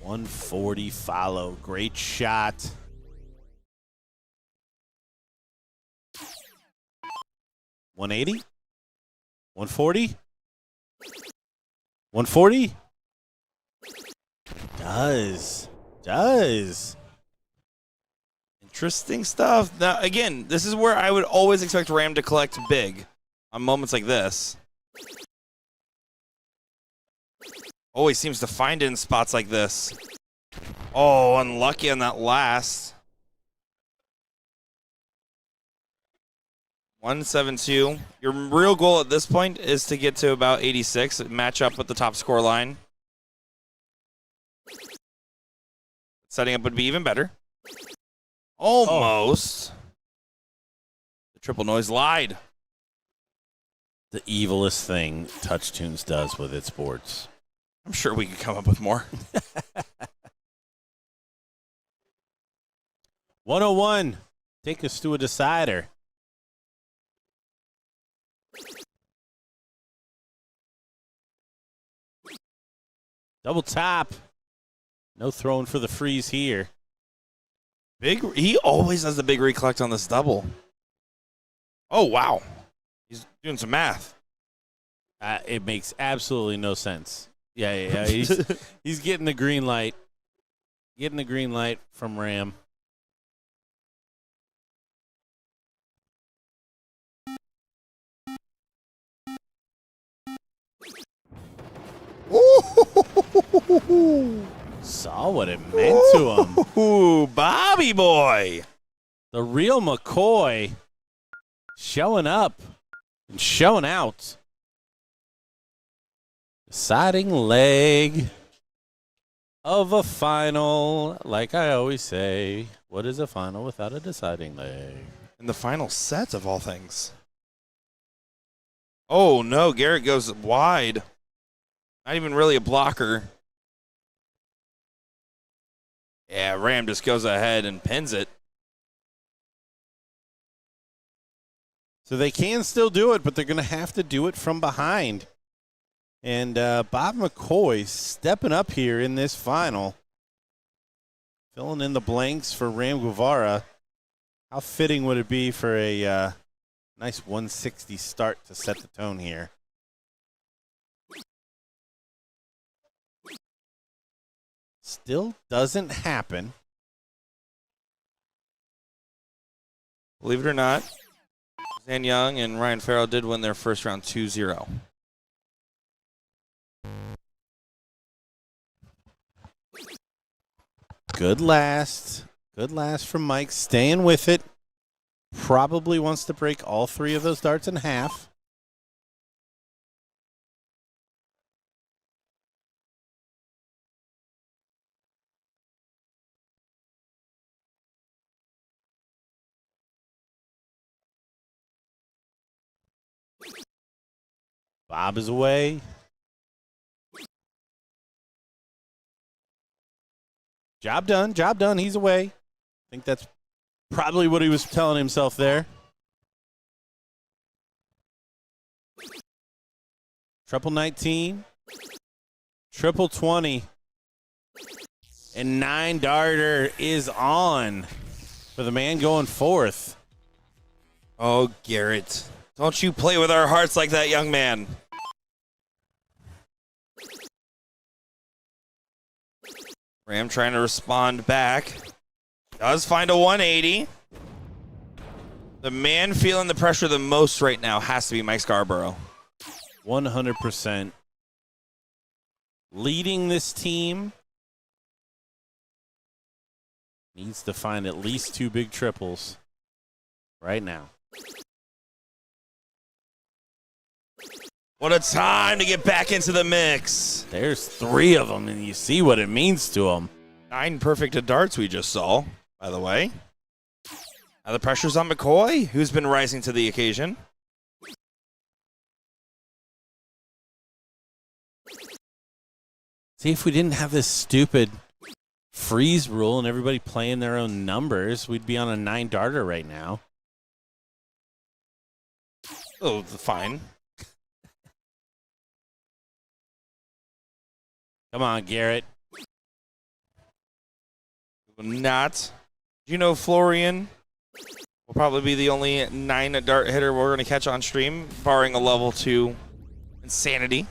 140 follow. Great shot. $180? $140? $140? Does. Interesting stuff. Now, again, this is where I would always expect Ram to collect big on moments like this. Always seems to find it in spots like this. Oh, unlucky on that last. 172. Your real goal at this point is to get to about 86, match up with the top score line. Setting up would be even better. Almost. The triple noise lied. The evilest thing Touch Tunes does with its boards. I'm sure we could come up with more. 101. Take us to a decider. Double top. No throwing for the freeze here. He always has the big recollect on this double. Oh, wow. He's doing some math. It makes absolutely no sense. Yeah. He's getting the green light. Getting the green light from Ram. Saw what it meant to him. Ooh, Bobby boy. The real McCoy showing up and showing out. Deciding leg of a final. Like I always say, what is a final without a deciding leg? In the final set of all things. Oh, no. Garrett goes wide. Not even really a blocker. Yeah, Ram just goes ahead and pins it. So they can still do it, but they're going to have to do it from behind. And Bob McCoy stepping up here in this final. Filling in the blanks for Ram Guevara. How fitting would it be for a nice 160 start to set the tone here? Still doesn't happen. Believe it or not, Zan Young and Ryan Farrell did win their first round 2-0. Good last. Good last from Mike. Staying with it. Probably wants to break all three of those darts in half. Bob is away. Job done. Job done. He's away. I think that's probably what he was telling himself there. Triple 19. Triple 20. And 9 darter is on for the man going fourth. Oh, Garrett. Don't you play with our hearts like that, young man. Ram trying to respond back. Does find a 180. The man feeling the pressure the most right now has to be Mike Scarborough. 100%. Leading this team. Needs to find at least 2 big triples right now. What a time to get back into the mix. There's 3 of them, and you see what it means to them. 9 perfect at darts we just saw, by the way. Now the pressure's on McCoy, who's been rising to the occasion. See, if we didn't have this stupid freeze rule and everybody playing their own numbers, we'd be on a 9-darter right now. Oh, fine. Come on, Garrett. Not. Gino Florian will probably be the only 9-dart hitter we're going to catch on stream, barring a level 2 insanity.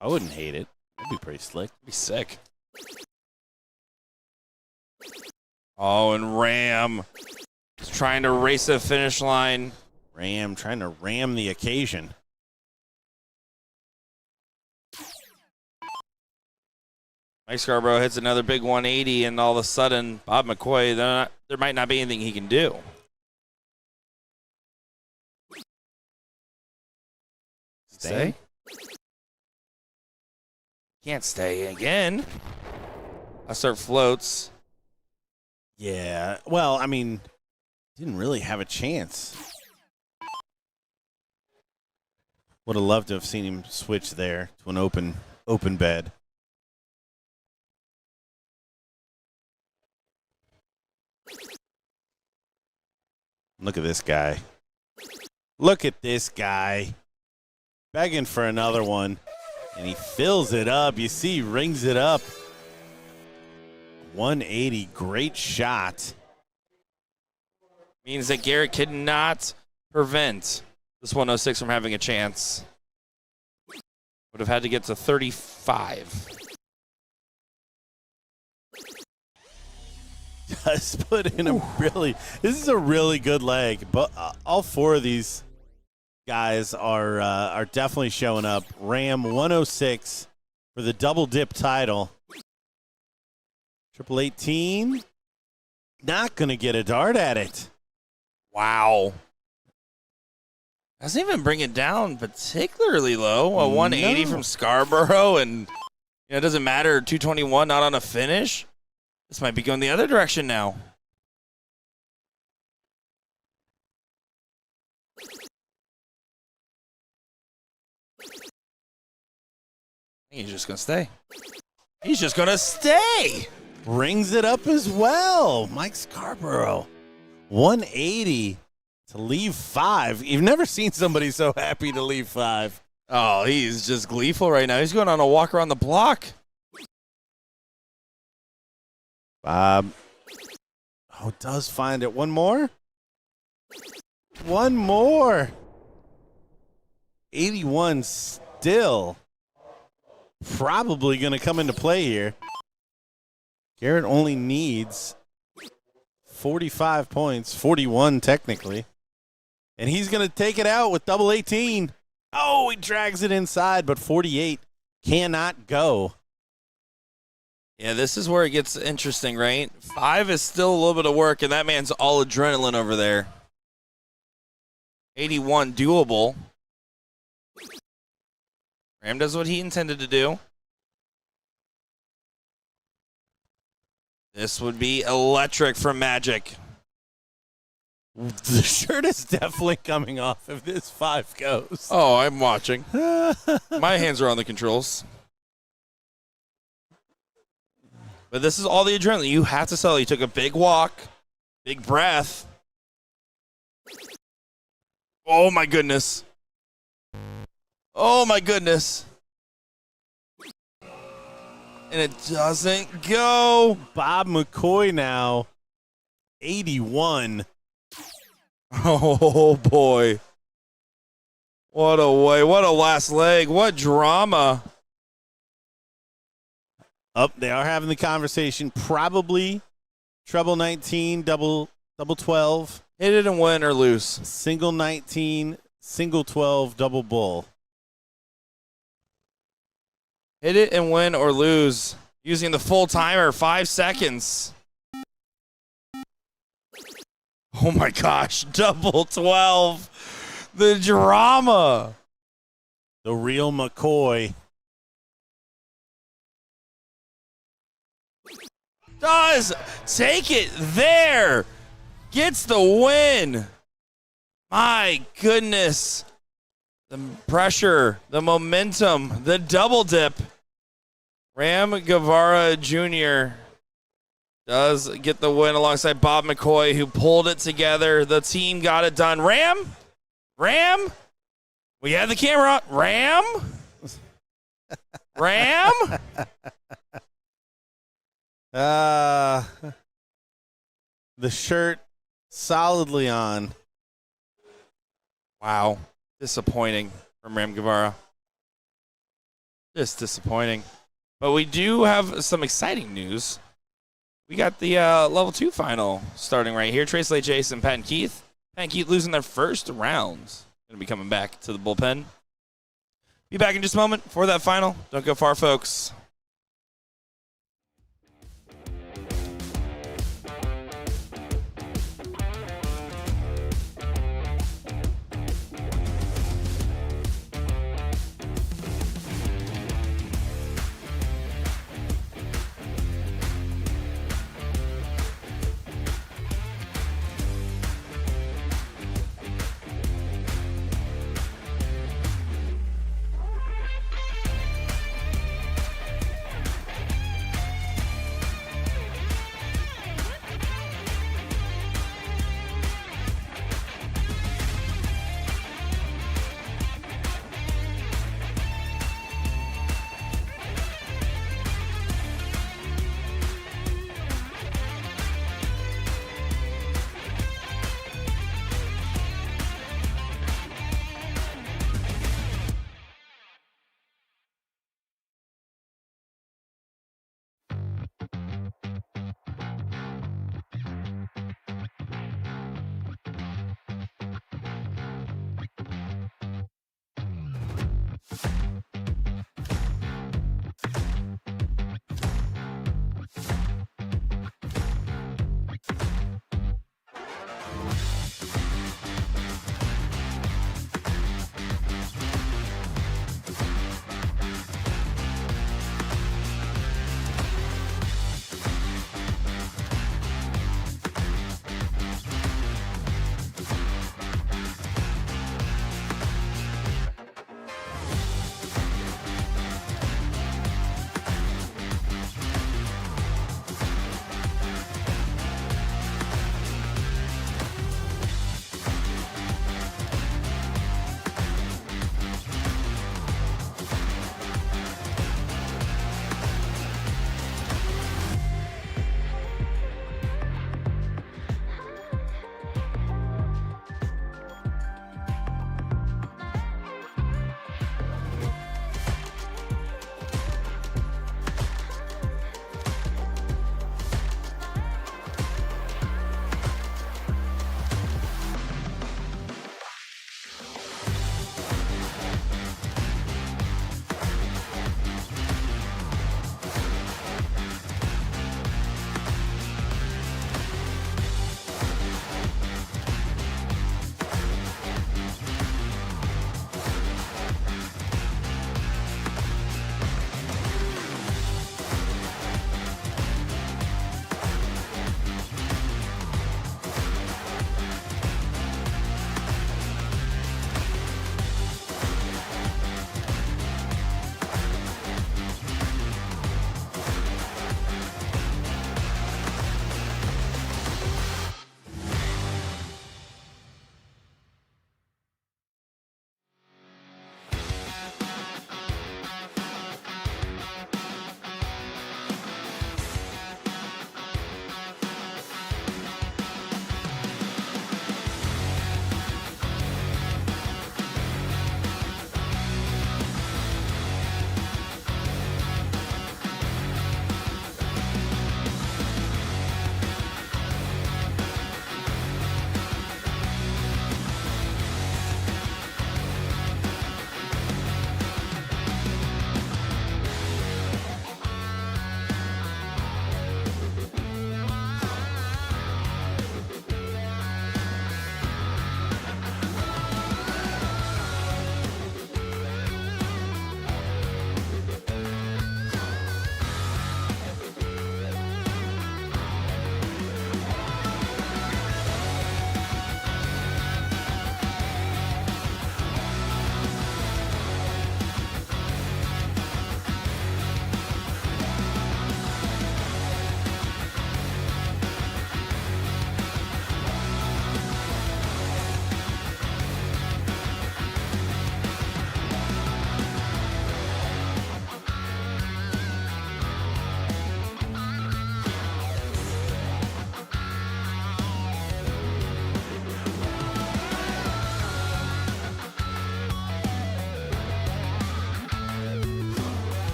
I wouldn't hate it. That'd be pretty slick. Be sick. Oh, and Ram is trying to race the finish line. Ram trying to ram the occasion. Mike Scarborough hits another big 180, and all of a sudden, Bob McCoy, there might not be anything he can do. Stay? Can't stay again. I start floats. Yeah. Well, I mean, didn't really have a chance. Would have loved to have seen him switch there to an open bed. Look at this guy. Look at this guy. Begging for another one. And he fills it up. You see, he rings it up. 180. Great shot. Means that Garrett cannot prevent this 106 from having a chance. Would have had to get to 35. Does put in a really, this is a really good leg. But all 4 of these guys are definitely showing up. Ram 106 for the double dip title. Triple 18, not gonna get a dart at it. Wow. Doesn't even bring it down particularly low. A 180 from Scarborough, and it doesn't matter. 221 not on a finish. This might be going the other direction now. He's just going to stay. He's just going to stay. Rings it up as well. Mike Scarborough, 180 to leave 5. You've never seen somebody so happy to leave 5. Oh, he's just gleeful right now. He's going on a walk around the block. Bob. Oh, does find it. One more. One more. 81 still probably going to come into play here. Garrett only needs 45 points, 41 technically. And he's going to take it out with double 18. Oh, he drags it inside, but 48 cannot go. Yeah, this is where it gets interesting, right? 5 is still a little bit of work, and that man's all adrenaline over there. 81 doable. Ram does what he intended to do. This would be electric from Magic. The shirt is definitely coming off if this 5 goes. Oh, I'm watching. My hands are on the controls. But this is all the adrenaline. You have to sell. You took a big walk, big breath. Oh, my goodness. Oh, my goodness. And it doesn't go. Bob McCoy now, 81. Oh, boy. What a way. What a last leg. What drama. Up, they are having the conversation. Probably Treble 19, double 12. Hit it and win or lose. Single 19, single 12, double bull. Hit it and win or lose. Using the full timer, 5 seconds. Oh my gosh, double 12. The drama. The real McCoy. Does take it there. Gets the win. My goodness. The pressure, the momentum, the double dip. Ram Guevara Jr. does get the win alongside Bob McCoy, who pulled it together. The team got it done. Ram? We have the camera. Ram? The shirt solidly on. Wow. Disappointing from Ram Guevara. Just disappointing. But we do have some exciting news. We got the level 2 final starting right here. Trace Lay Jason, Pat and Keith. Pat and Keith losing their first rounds. Going to be coming back to the bullpen. Be back in just a moment for that final. Don't go far, folks.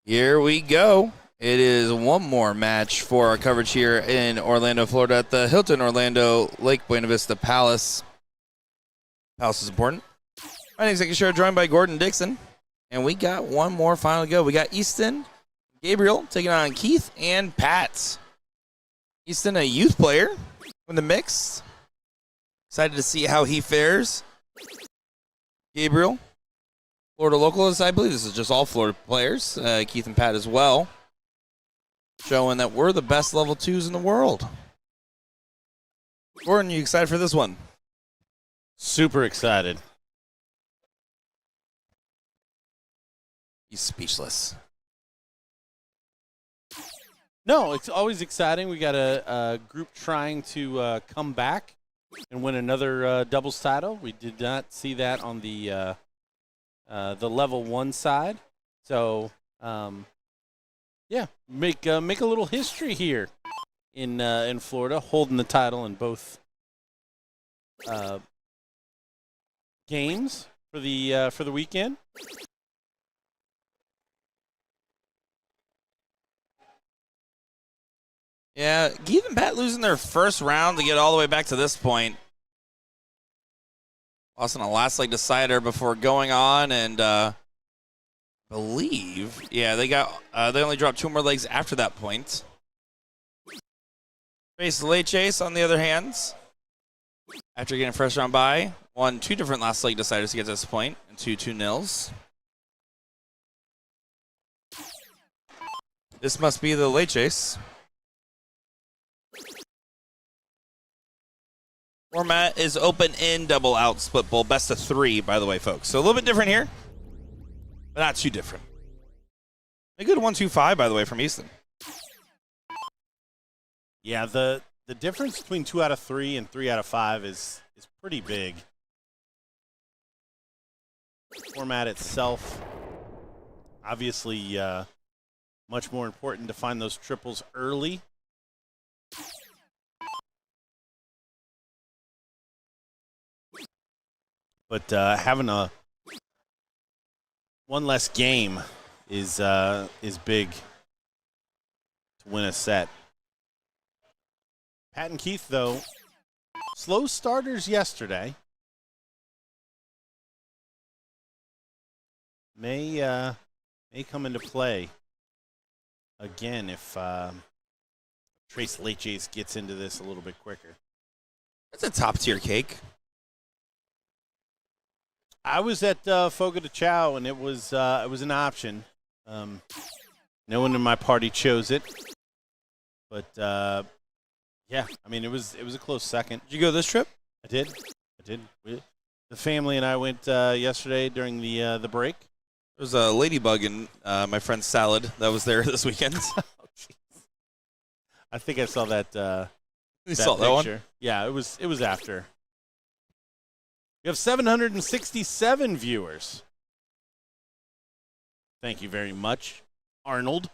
Here we go. It is one more match for our coverage here in Orlando, Florida at the Hilton Orlando Lake Buena Vista Palace. Palace is important. My name's Nick Teixeira, joined by Gordon Dixon. And we got one more final to go. We got Easton, Gabriel taking on Keith and Pat. Easton, a youth player in the mix. Excited to see how he fares. Gabriel, Florida locals. I believe this is just all Florida players. Keith and Pat as well. Showing that we're the best level 2s in the world. Gordon, you excited for this one? Super excited. He's speechless. No, it's always exciting. We got a group trying to come back and win another doubles title. We did not see that on the level 1 side. So, yeah, make a little history here in Florida, holding the title in both games for the weekend. Yeah, Keith and Pat losing their first round to get all the way back to this point. Lost in a last leg decider before going on, and believe, yeah, they only dropped 2 more legs after that point. Face Late Chase, on the other hand, after getting first round bye, won 2 different last leg deciders to get to this point, and 2-2-0s. This must be the Late Chase. Format is open in double out split bowl, best of 3, by the way, folks. So a little bit different here, but not too different. A good 1-2-5, by the way, from Easton. Yeah, the difference between 2 out of 3 and 3 out of 5 is pretty big. The format itself, obviously, much more important to find those triples early. But having one less game is big to win a set. Pat and Keith, though, slow starters yesterday. May come into play again if Trace Leches gets into this a little bit quicker. That's a top tier cake. I was at Fogo de Chao, and it was an option. No one in my party chose it, but yeah, I mean it was a close second. Did you go this trip? I did. The family and I went yesterday during the break. There was a ladybug in my friend's salad that was there this weekend. Oh, jeez. I think I saw that. You saw that one? Yeah, it was after. We have 767 viewers. Thank you very much, Arnold.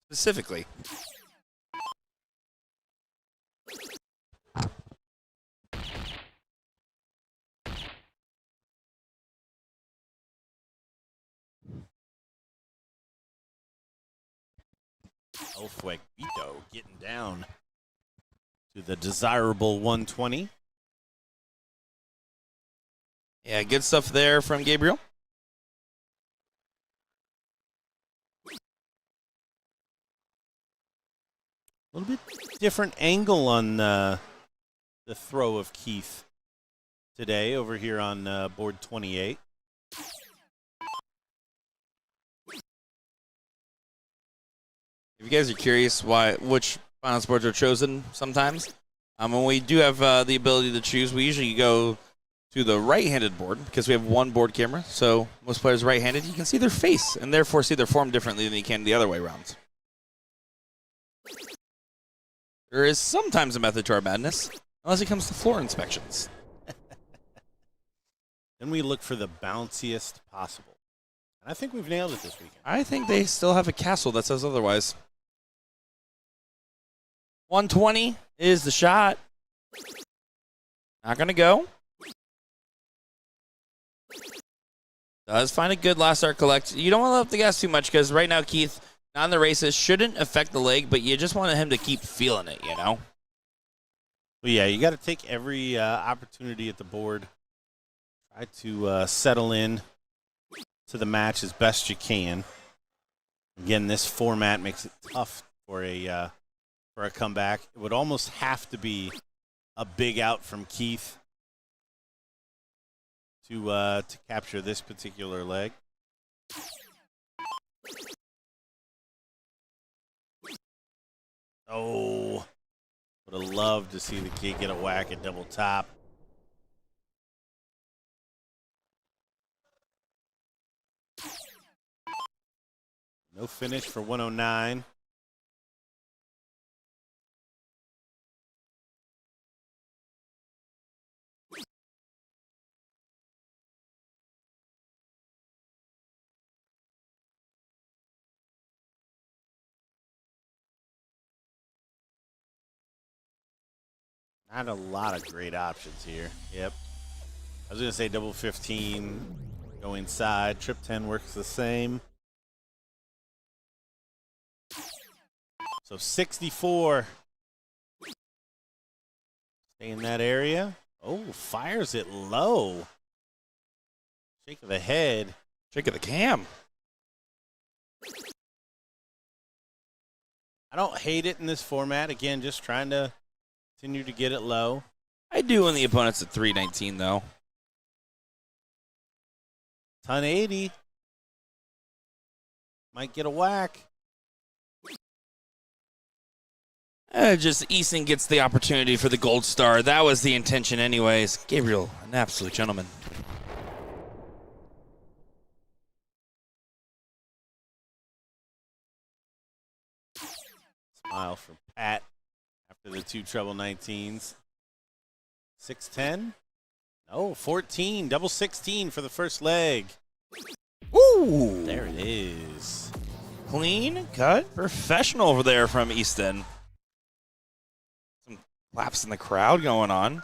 Specifically. El Fueguito getting down to the desirable 120. Yeah, good stuff there from Gabriel. A little bit different angle on the throw of Keith today over here on board 28. If you guys are curious which finals boards are chosen sometimes, when we do have the ability to choose, we usually go to the right-handed board because we have one board camera. So most players right-handed, you can see their face and therefore see their form differently than you can the other way around. There is sometimes a method to our madness, unless it comes to floor inspections. Then we look for the bounciest possible. And I think we've nailed it this weekend. I think they still have a castle that says otherwise. 120 is the shot. Not going to go. Does find a good last start collect. You don't want to let up the gas too much because right now Keith, not in the races, shouldn't affect the leg, but you just want him to keep feeling it, you know? Well, yeah, you got to take every opportunity at the board. Try to settle in to the match as best you can. Again, this format makes it tough for a comeback. It would almost have to be a big out from Keith to capture this particular leg. Oh, would have loved to see the kid get a whack at double top. No finish for 109. Not a lot of great options here. Yep. I was going to say double 15, go inside. Trip 10 works the same. So 64. Stay in that area. Oh, fires it low. Shake of the head. Shake of the cam. I don't hate it in this format. Again, just trying to continue to get it low. I do when the opponent's at 319, though. Ton 80. Might get a whack. Just Easton gets the opportunity for the gold star. That was the intention anyways. Gabriel, an absolute gentleman. Smile for Pat after the two treble 19s. 610. Oh, 14. Double 16 for the first leg. Ooh. There it is. Clean cut. Professional over there from Easton. Some claps in the crowd going on.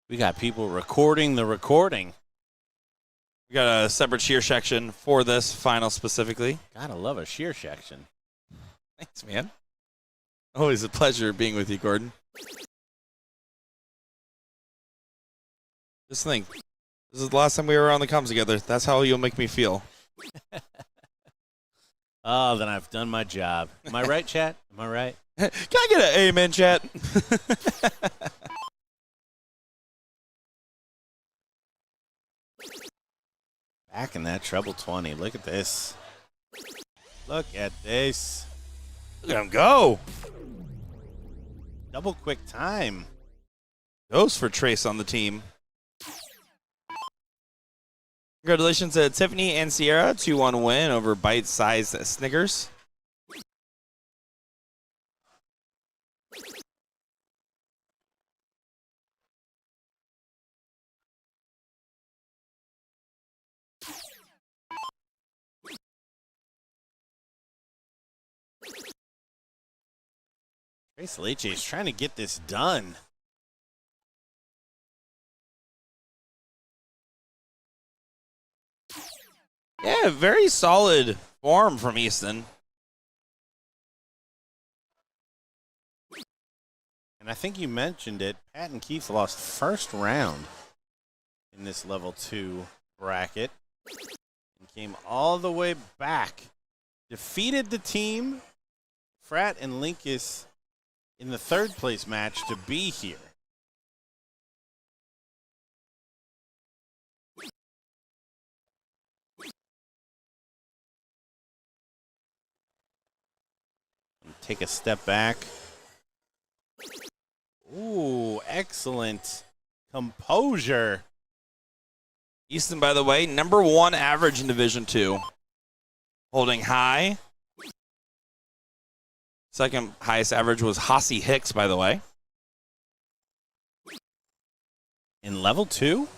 We got people recording the recording. We got a separate cheer section for this final specifically. Gotta love a sheer section. Thanks, man. Always a pleasure being with you, Gordon. Just think, this is the last time we were on the comms together. That's how you'll make me feel. Oh, then I've done my job. Am I right, chat? Am I right? Can I get an amen, chat? Back in that treble 20. Look at this. Look at this. Look at him go. Double quick time. Goes for Trace on the team. Congratulations to Tiffany and Sierra. 2-1 win over bite-sized Snickers. Trace Leche is trying to get this done. Yeah, very solid form from Easton. And I think you mentioned it. Pat and Keith lost first round in this level 2 bracket. And came all the way back. Defeated the team, Frat and Linkus, in the third place match to be here. Take a step back. Ooh, excellent composure. Easton, by the way, #1 average in Division 2. Holding high. Second highest average was Hossie Hicks, by the way. In level 2?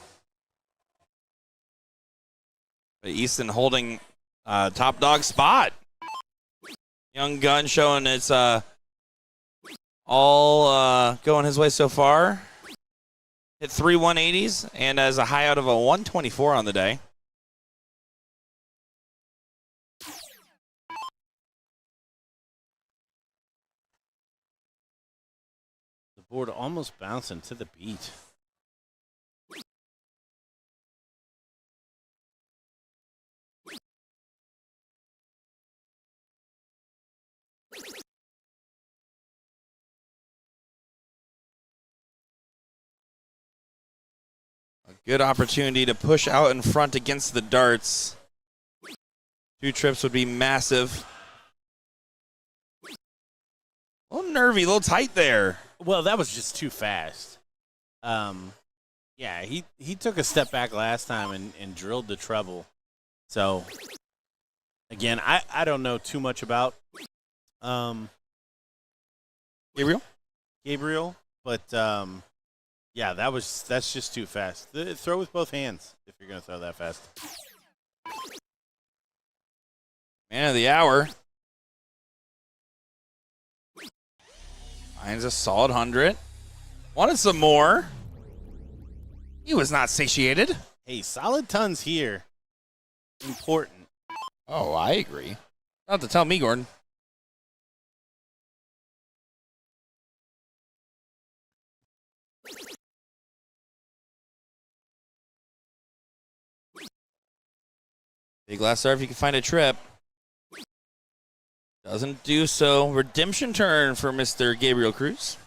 But Easton holding top dog spot. Young gun showing its all going his way so far. Hit 3 180s and has a high out of a 124 on the day. The board almost bouncing to the beat. A good opportunity to push out in front against the darts. 2 trips would be massive. A little nervy, a little tight there. Well, that was just too fast. Yeah, he took a step back last time and drilled the treble. So, again, I don't know too much about Gabriel, but yeah, that's just too fast. Throw with both hands if you're going to throw that fast. Man of the hour. Finds a solid 100. Wanted some more. He was not satiated. Hey, solid tons here. Important. Oh, I agree. Not to tell me, Gordon. Big last serve, you can find a trip. Doesn't do so. Redemption turn for Mr. Gabriel Cruz.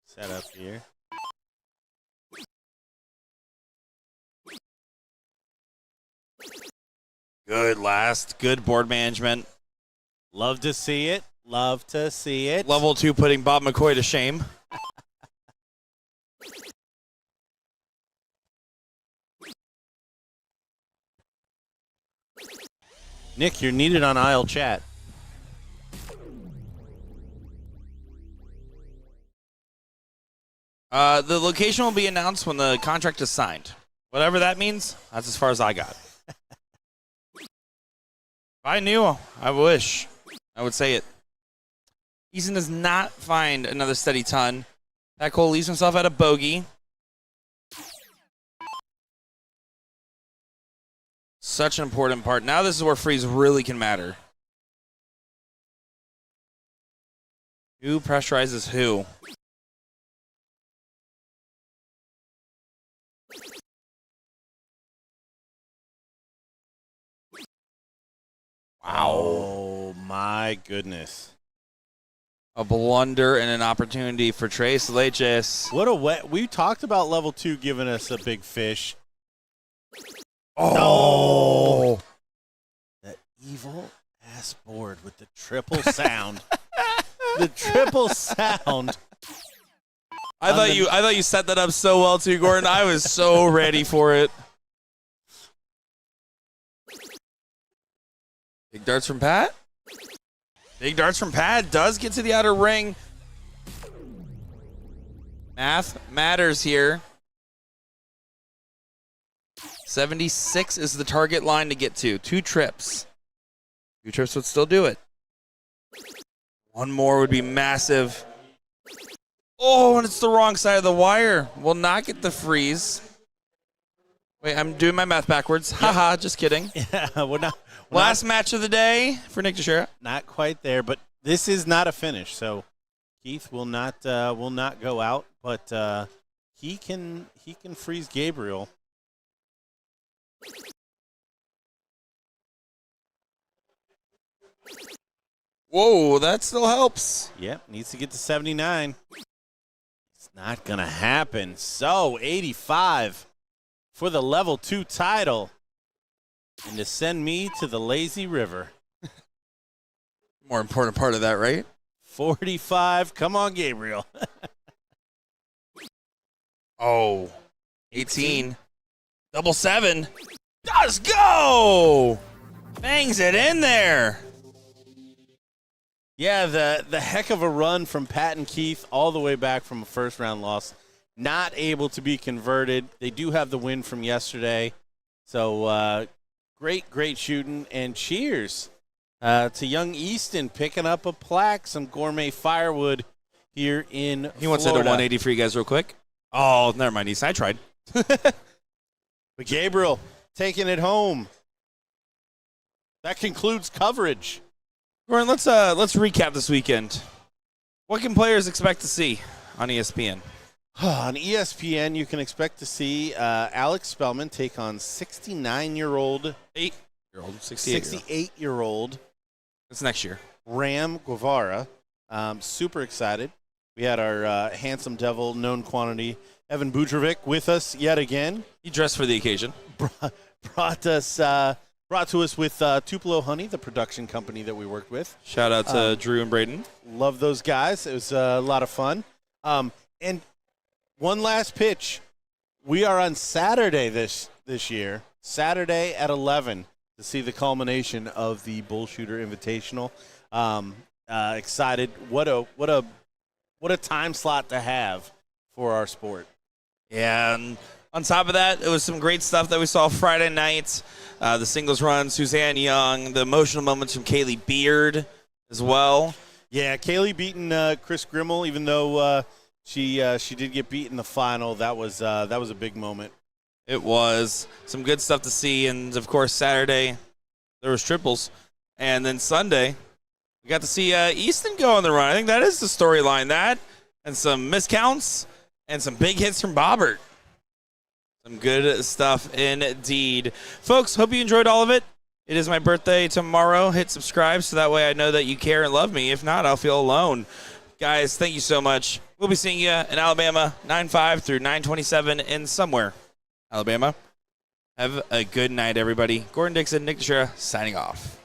Set up here. Good last. Good board management. Love to see it. Love to see it. Level 2 putting Bob McCoy to shame. Nick, you're needed on aisle chat. The location will be announced when the contract is signed. Whatever that means, that's as far as I got. If I knew, I wish. I would say it. Eason does not find another steady ton. That Cole leaves himself at a bogey. Such an important part. Now this is where freeze really can matter. Who pressurizes who? Wow. Oh, my goodness. A blunder and an opportunity for Tres Leches. What a wet. We talked about level 2 giving us a big fish. Oh. That evil ass board with the triple sound. The triple sound. I thought you set that up so well too, Gordon. I was so ready for it. Big darts from Pat. Big darts from Pat does get to the outer ring. Math matters here. 76 is the target line to get to. 2 trips. 2 trips would still do it. 1 more would be massive. Oh, and it's the wrong side of the wire. Will not get the freeze. Wait, I'm doing my math backwards. Haha, just kidding. Yeah, Last match of the day for Nick Teixeira. Not quite there, but this is not a finish. So Keith will not go out, but he can freeze Gabriel. Whoa, that still helps. Yep, needs to get to 79. It's not going to happen. So 85 for the level 2 title. And to send me to the lazy river. More important part of that, right? 45. Come on, Gabriel. Oh, 18. Double 7. Does go! Bangs it in there. Yeah, the heck of a run from Pat and Keith all the way back from a first-round loss. Not able to be converted. They do have the win from yesterday. So, great shooting. And cheers To young Easton picking up a plaque, some gourmet firewood here in He wants Florida. to hit a 180 for you guys real quick. Oh, never mind, Easton. I tried. But Gabriel taking it home. That concludes coverage. Gordon, let's recap this weekend. What can players expect to see on ESPN? On ESPN, you can expect to see Alex Spellman take on 68-year-old. 68-year-old. That's next year. Ram Guevara. Super excited. We had our handsome devil, known quantity, Evan Budrovic, with us yet again. He dressed for the occasion. Brought to us with Tupelo Honey, the production company that we worked with. Shout out to Drew and Braden. Love those guys. It was a lot of fun. And one last pitch. We are on Saturday this year, Saturday at 11, to see the culmination of the BullShooter Invitational. Excited. What a time slot to have for our sport. Yeah, and on top of that, it was some great stuff that we saw Friday night. The singles run, Suzanne Young, the emotional moments from Kaylee Beard as well. Yeah, Kaylee beating Chris Grimmel, even though she did get beat in the final. That was a big moment. It was some good stuff to see, and of course Saturday there was triples, and then Sunday we got to see Easton go on the run. I think that is the storyline. That and some miscounts and some big hits from Bobbert. Some good stuff indeed. Folks, hope you enjoyed all of it. It is my birthday tomorrow. Hit subscribe so that way I know that you care and love me. If not, I'll feel alone. Guys, thank you so much. We'll be seeing you in Alabama 9-5 through 9-27 in somewhere, Alabama. Have a good night, everybody. Gordon Dixon, Nick Teixeira, signing off.